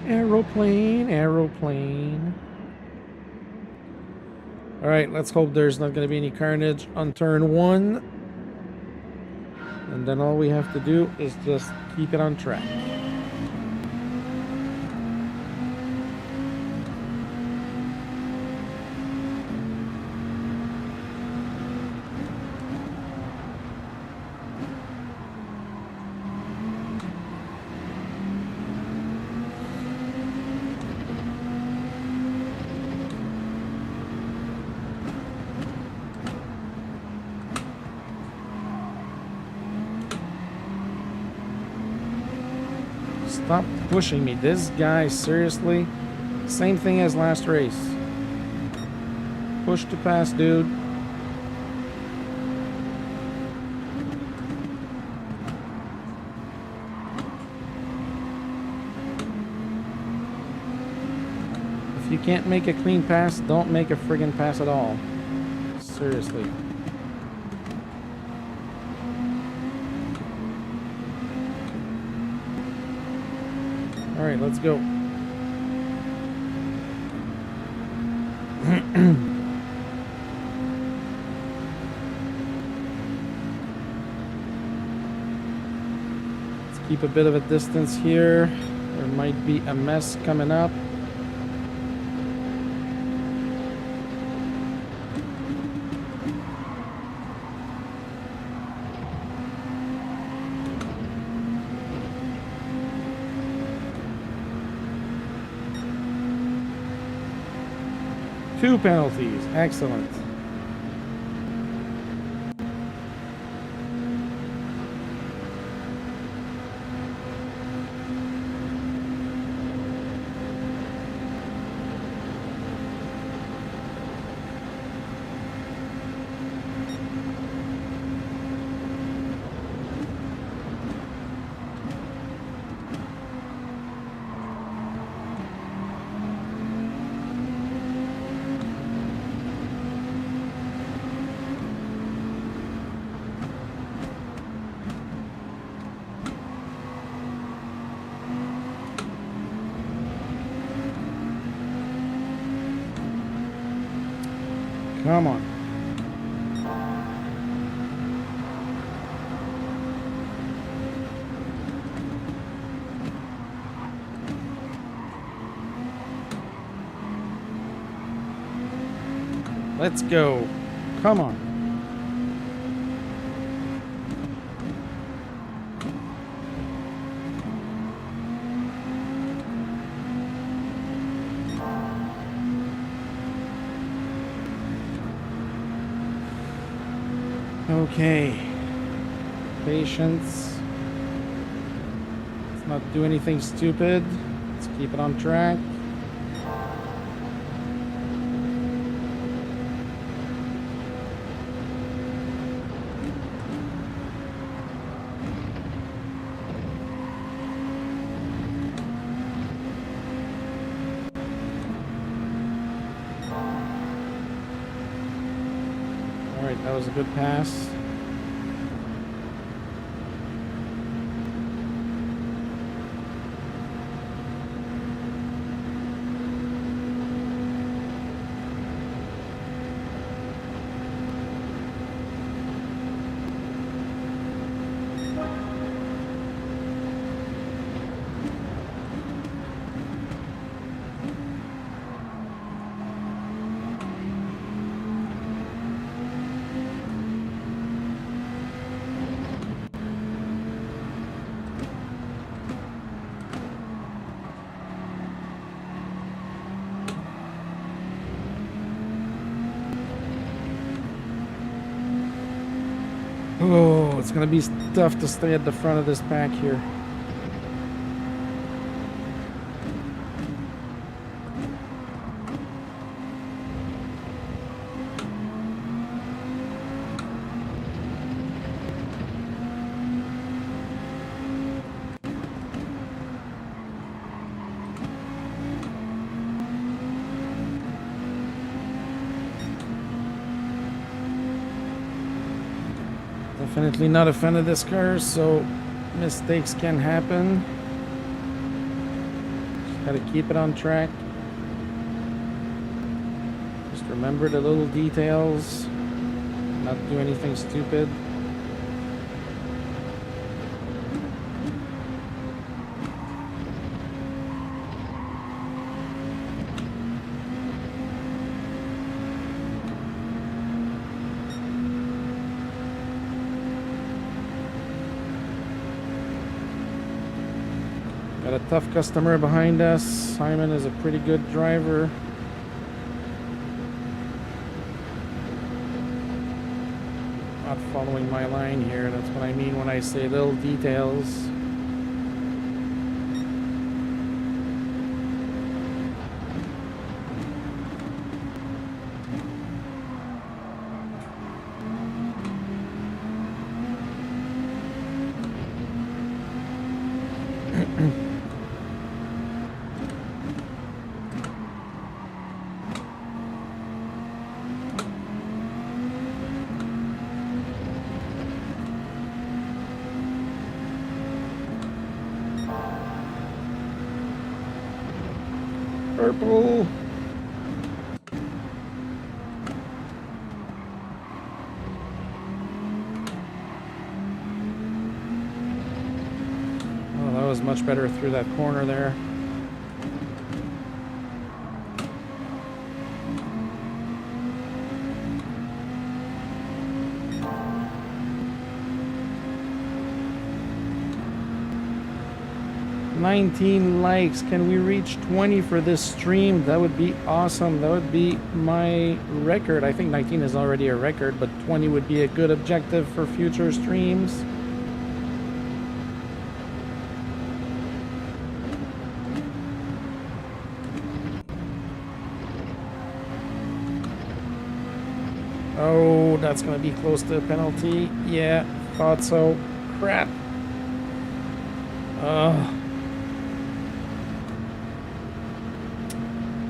[SPEAKER 1] Aeroplane, aeroplane. All right, let's hope there's not going to be any carnage on turn 1. And then all we have to do is just keep it on track. Stop pushing me. This guy, seriously? Same thing as last race. Push to pass, dude. If you can't make a clean pass, don't make a friggin' pass at all. Seriously. All right, let's go. Let's keep a bit of a distance here There might be a mess coming up. Two penalties. Excellent. Come on. Let's go. Come on. Okay. Patience. Let's not do anything stupid. Let's keep it on track. Alright, that was a good pass. Oh, it's gonna be tough to stay at the front of this pack here. Definitely not a fan of this car, so mistakes can happen. Just gotta keep it on track. Just remember the little details. Not do anything stupid. Got a tough customer behind us. Simon is a pretty good driver. Not following my line here. That's what I mean when I say little details. Purple. was much better through that corner there. $19 likes. Can we reach 20 for this stream? That would be awesome. That would be my record. I think 19 is already a record, but 20 would be a good objective for future streams. Oh, that's gonna be close to a penalty. Yeah, thought so. Crap.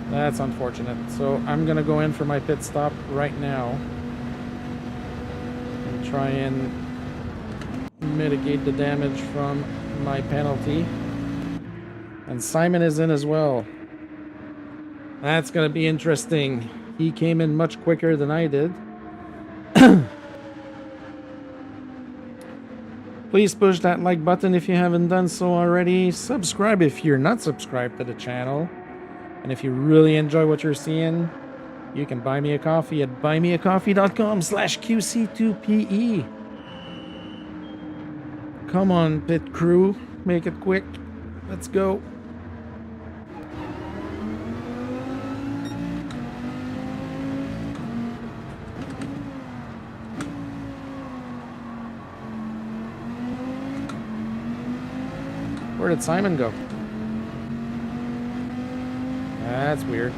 [SPEAKER 1] That's unfortunate. So I'm gonna go in for my pit stop right now and try and mitigate the damage from my penalty. And Simon is in as well. That's gonna be interesting. He came in much quicker than I did. Please push that like button if you haven't done so already. Subscribe if you're not subscribed to the channel. And if you really enjoy what you're seeing, you can buy me a coffee at buymeacoffee.com/QC2PE. Come on, pit crew. Make it quick. Let's go. Where did Simon go? That's weird.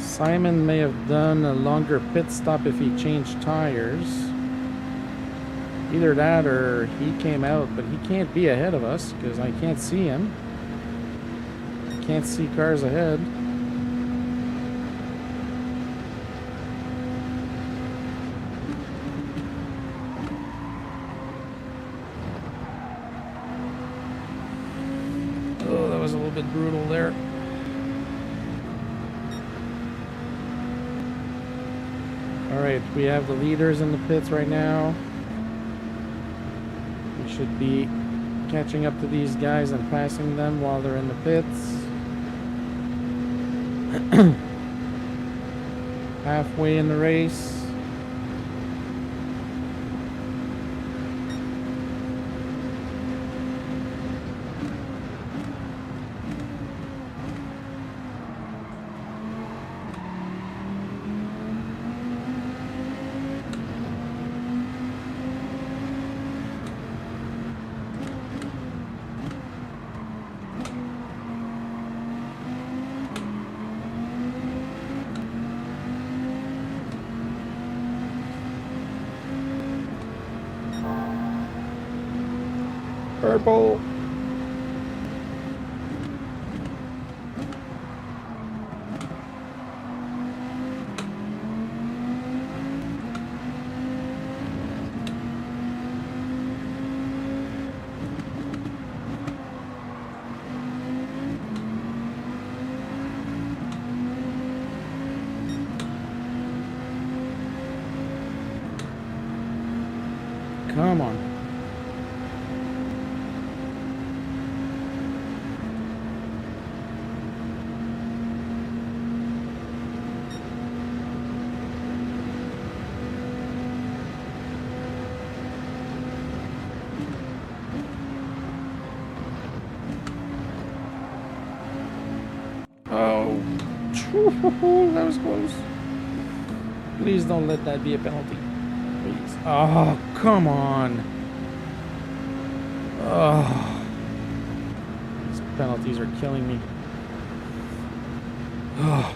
[SPEAKER 1] Simon may have done a longer pit stop if he changed tires. Either that or he came out, but he can't be ahead of us because I can't see him. Can't see cars ahead. Oh, that was a little bit brutal there. Alright, we have the leaders in the pits right now. We should be catching up to these guys and passing them while they're in the pits. Halfway in the race. Purple. Come on. Oh, that was close. Please don't let that be a penalty. Please. Oh, come on. Oh, these penalties are killing me. Oh.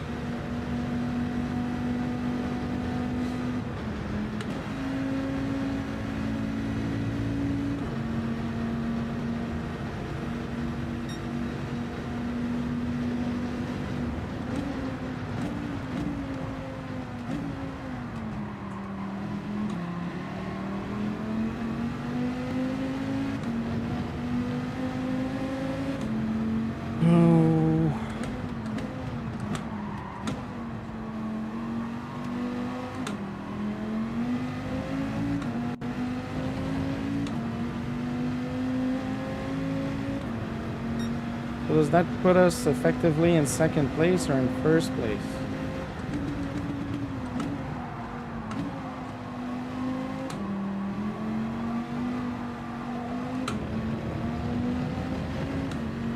[SPEAKER 1] So does that put us effectively in second place or in first place?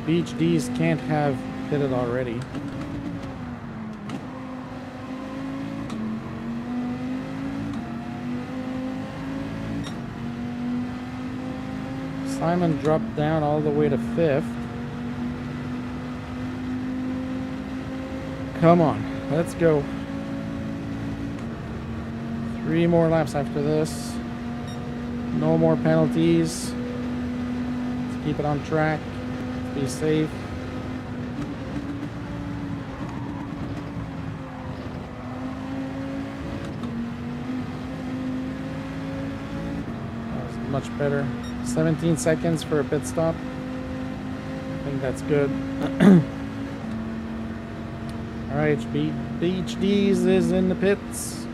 [SPEAKER 1] BHDs can't have pitted already. Simon dropped down all the way to 5th. Come on, let's go. 3 more laps after this. No more penalties. Let's keep it on track. Be safe. That was much better. 17 seconds for a pit stop. I think that's good. Alright, BHDs is in the pits.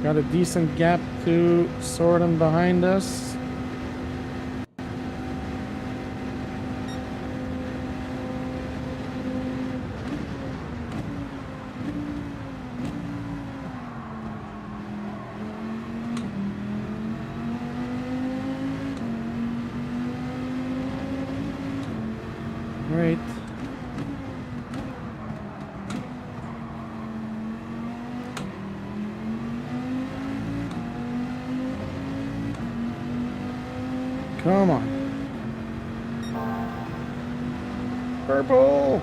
[SPEAKER 1] Got a decent gap to Sorden behind us. Right. Come on. Purple.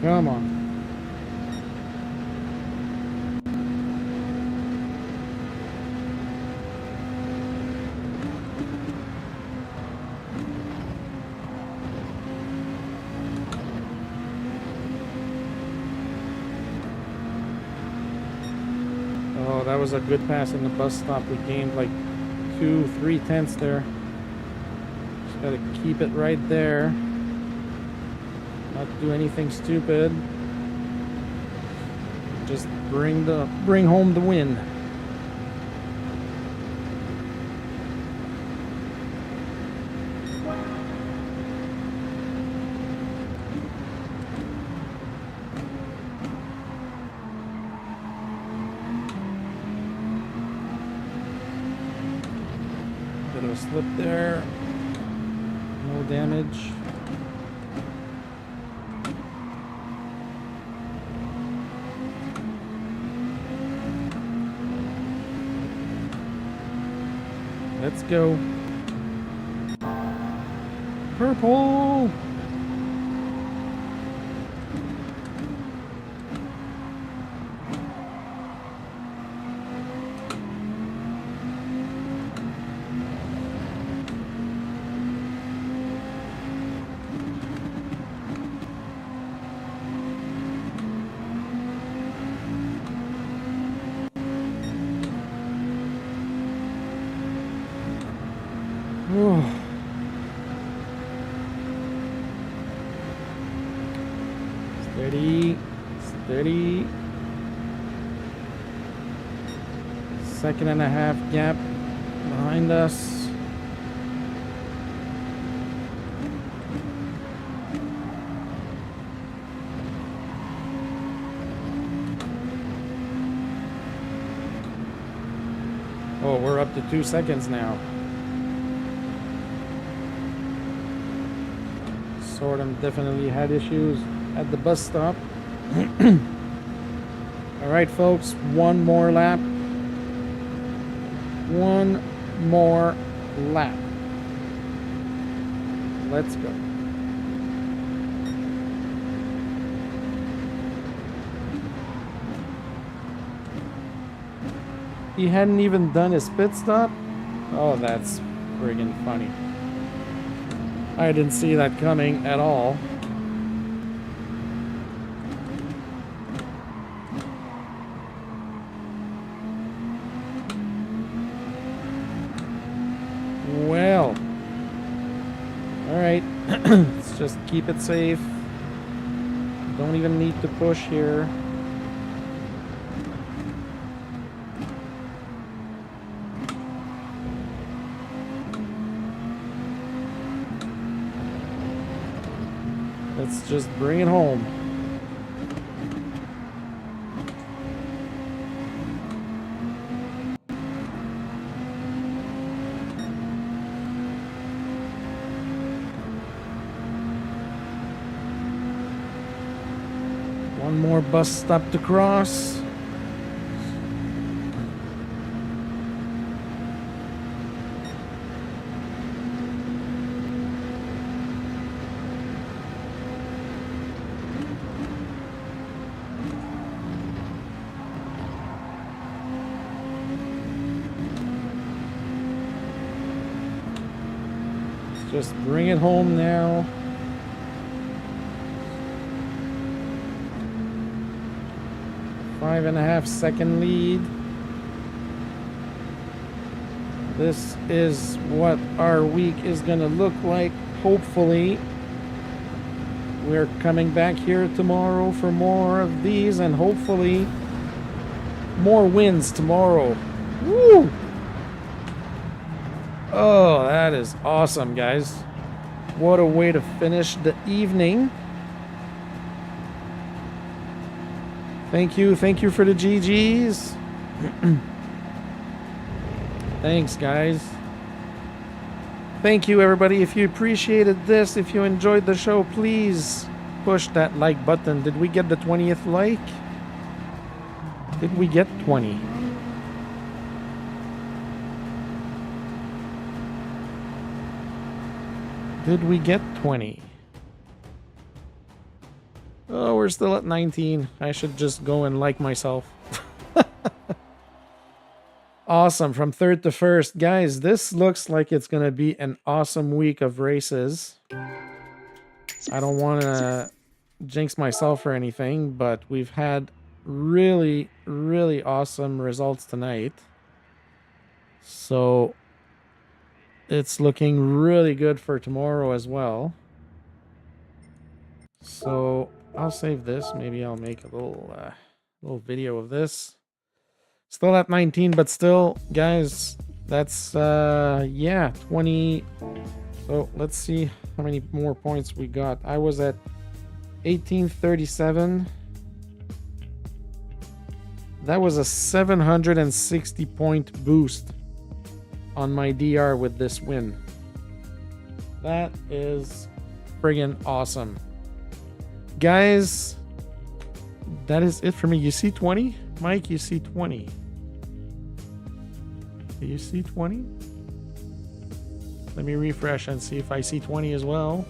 [SPEAKER 1] Come on. Oh, that was a good pass in the bus stop. We gained like 2-3 tenths there. Just gotta keep it right there. Not do anything stupid. Just bring home the win. Bit of a slip there. No damage. Let's go. Purple. Steady, steady. 1.5 gap behind us. Oh, we're up to 2 seconds now. Sordom definitely had issues at the bus stop. All right, folks, one more lap. One more lap. Let's go. He hadn't even done his pit stop? Oh, that's friggin' funny. I didn't see that coming at all. Well. Alright. Let's just keep it safe. Don't even need to push here. Let's just bring it home. One more bus stop to cross. Just bring it home now. .5.5 second lead. This is what our week is gonna look like. Hopefully, we're coming back here tomorrow for more of these, and hopefully more wins tomorrow. Woo! Oh, that is awesome, guys. What a way to finish the evening. Thank you for the GGs. Thanks, guys. Thank you, everybody. If you appreciated this, if you enjoyed the show, please push that like button. Did we get the 20th like? Did we get 20? Did we get 20? Oh, we're still at 19. I should just go and like myself. Awesome. From third to first. Guys, this looks like it's going to be an awesome week of races. I don't want to jinx myself or anything, but we've had really, really awesome results tonight. So it's looking really good for tomorrow as well. So I'll save this. Maybe I'll make a little video of this. Still at 19, but still, guys, that's yeah, 20. So let's see how many more points we got. I was at 1837. That was a 760 point boost on my DR with this win. That is friggin' awesome. Guys, that is it for me. You see 20? Mike, you see 20? Do you see 20? Let me refresh and see if I see 20 as well.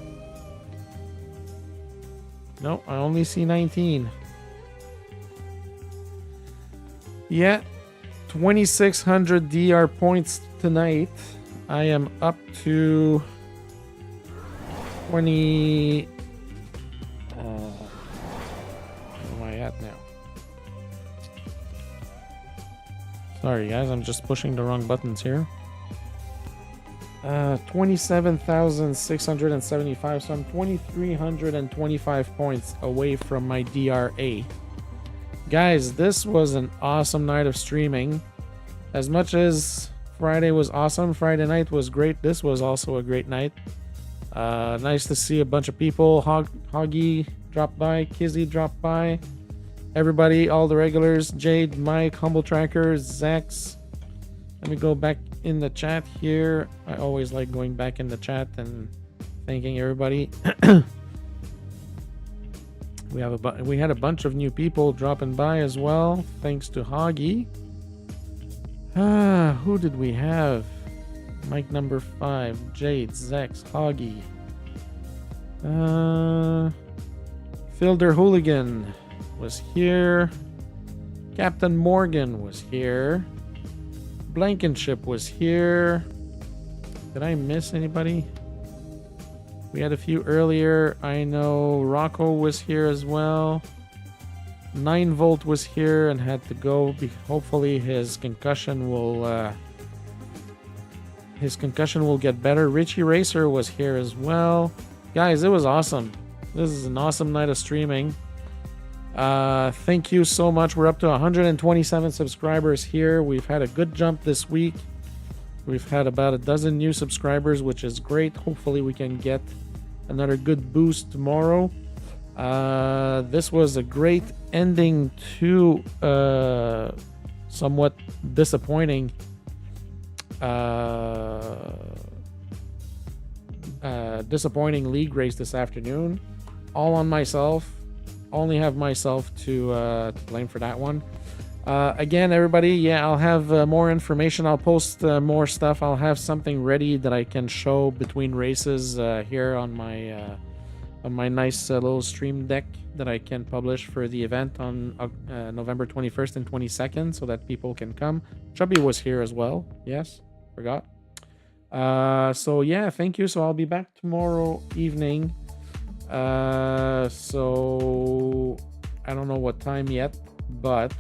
[SPEAKER 1] No, I only see 19. Yeah, 2,600 DR points tonight. I am up to 20. Where am I at now? Sorry, guys, I'm just pushing the wrong buttons here. 27,675, so I'm 2,325 points away from my DRA. Guys, this was an awesome night of streaming. As much as Friday was awesome, Friday night was great, this was also a great night. Nice to see a bunch of people. Hoggy dropped by, Kizzy dropped by, everybody, all the regulars, Jade, Mike, Humble Tracker, Zax. Let me go back in the chat here. I always like going back in the chat and thanking everybody. We had a bunch of new people dropping by as well. Thanks to Hoggy. Who did we have? Mike number 5, Jade, Zex, Hoggy. Fielder Hooligan was here. Captain Morgan was here. Blankenship was here. Did I miss anybody? We had a few earlier. I know Rocco was here as well. 9-volt was here and had to go. Hopefully his concussion will get better. Richie Racer was here as well. Guys, it was awesome. This is an awesome night of streaming. Thank you so much. We're up to 127 subscribers here. We've had a good jump this week. We've had about a dozen new subscribers, which is great. Hopefully we can get another good boost tomorrow. This was a great ending to somewhat disappointing disappointing league race this afternoon. All on myself. Only have myself to blame for that one. Again, everybody, yeah, I'll have more information. I'll post more stuff. I'll have something ready that I can show between races here on my nice little stream deck that I can publish for the event on November 21st and 22nd, so that people can come. Chubby was here as well. Yes, forgot. So yeah, thank you. So I'll be back tomorrow evening. So I don't know what time yet, but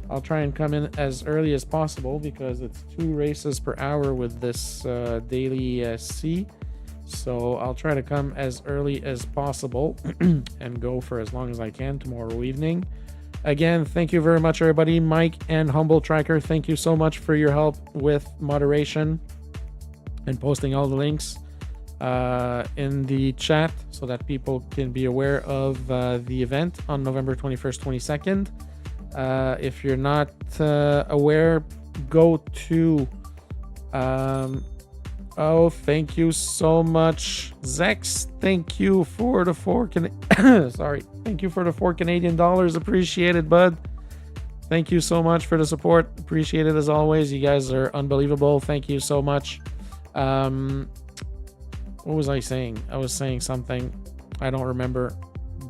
[SPEAKER 1] I'll try and come in as early as possible because it's 2 races per hour with this daily C. So I'll try to come as early as possible and go for as long as I can tomorrow evening. Again, thank you very much, everybody. Mike and Humble Tracker, thank you so much for your help with moderation and posting all the links in the chat so that people can be aware of the event on November 21st, 22nd. If you're not aware, go to oh, thank you so much, Zex. Thank you for the 4 sorry, thank you for the 4 Canadian dollars. Appreciate it, bud. Thank you so much for the support. Appreciate it as always. You guys are unbelievable. Thank you so much. What was I saying? I was saying something. I don't remember.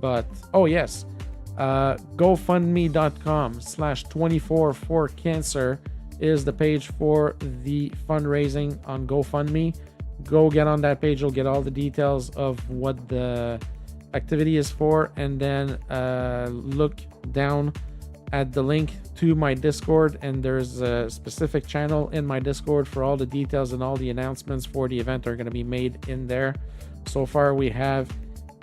[SPEAKER 1] But, oh yes. GoFundMe.com/24for-cancer is the page for the fundraising on GoFundMe. Go get on that page. You'll get all the details of what the activity is for. And then look down at the link to my Discord, and there's a specific channel in my Discord for all the details, and all the announcements for the event are going to be made in there. So far we have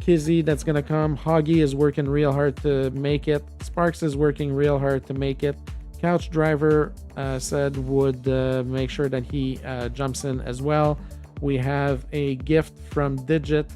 [SPEAKER 1] Kizzy that's going to come. Hoggy is working real hard to make it. Sparks is working real hard to make it. Couch Driver said would make sure that he jumps in as well. We have a gift from Digit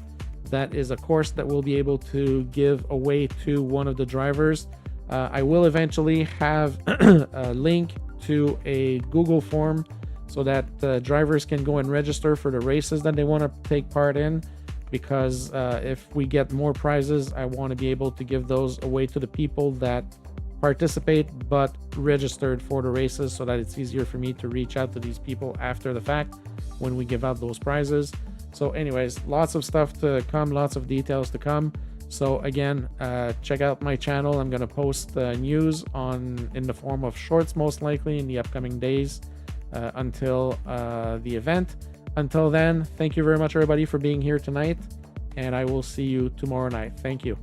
[SPEAKER 1] that is a course that we'll be able to give away to one of the drivers. I will eventually have a link to a Google form so that drivers can go and register for the races that they want to take part in, because if we get more prizes, I want to be able to give those away to the people that participate but registered for the races, so that it's easier for me to reach out to these people after the fact when we give out those prizes. So anyways, lots of stuff to come, lots of details to come. So again, check out my channel. I'm going to post news in the form of shorts, most likely in the upcoming days until the event. Until then, thank you very much, everybody, for being here tonight, and I will see you tomorrow night. Thank you.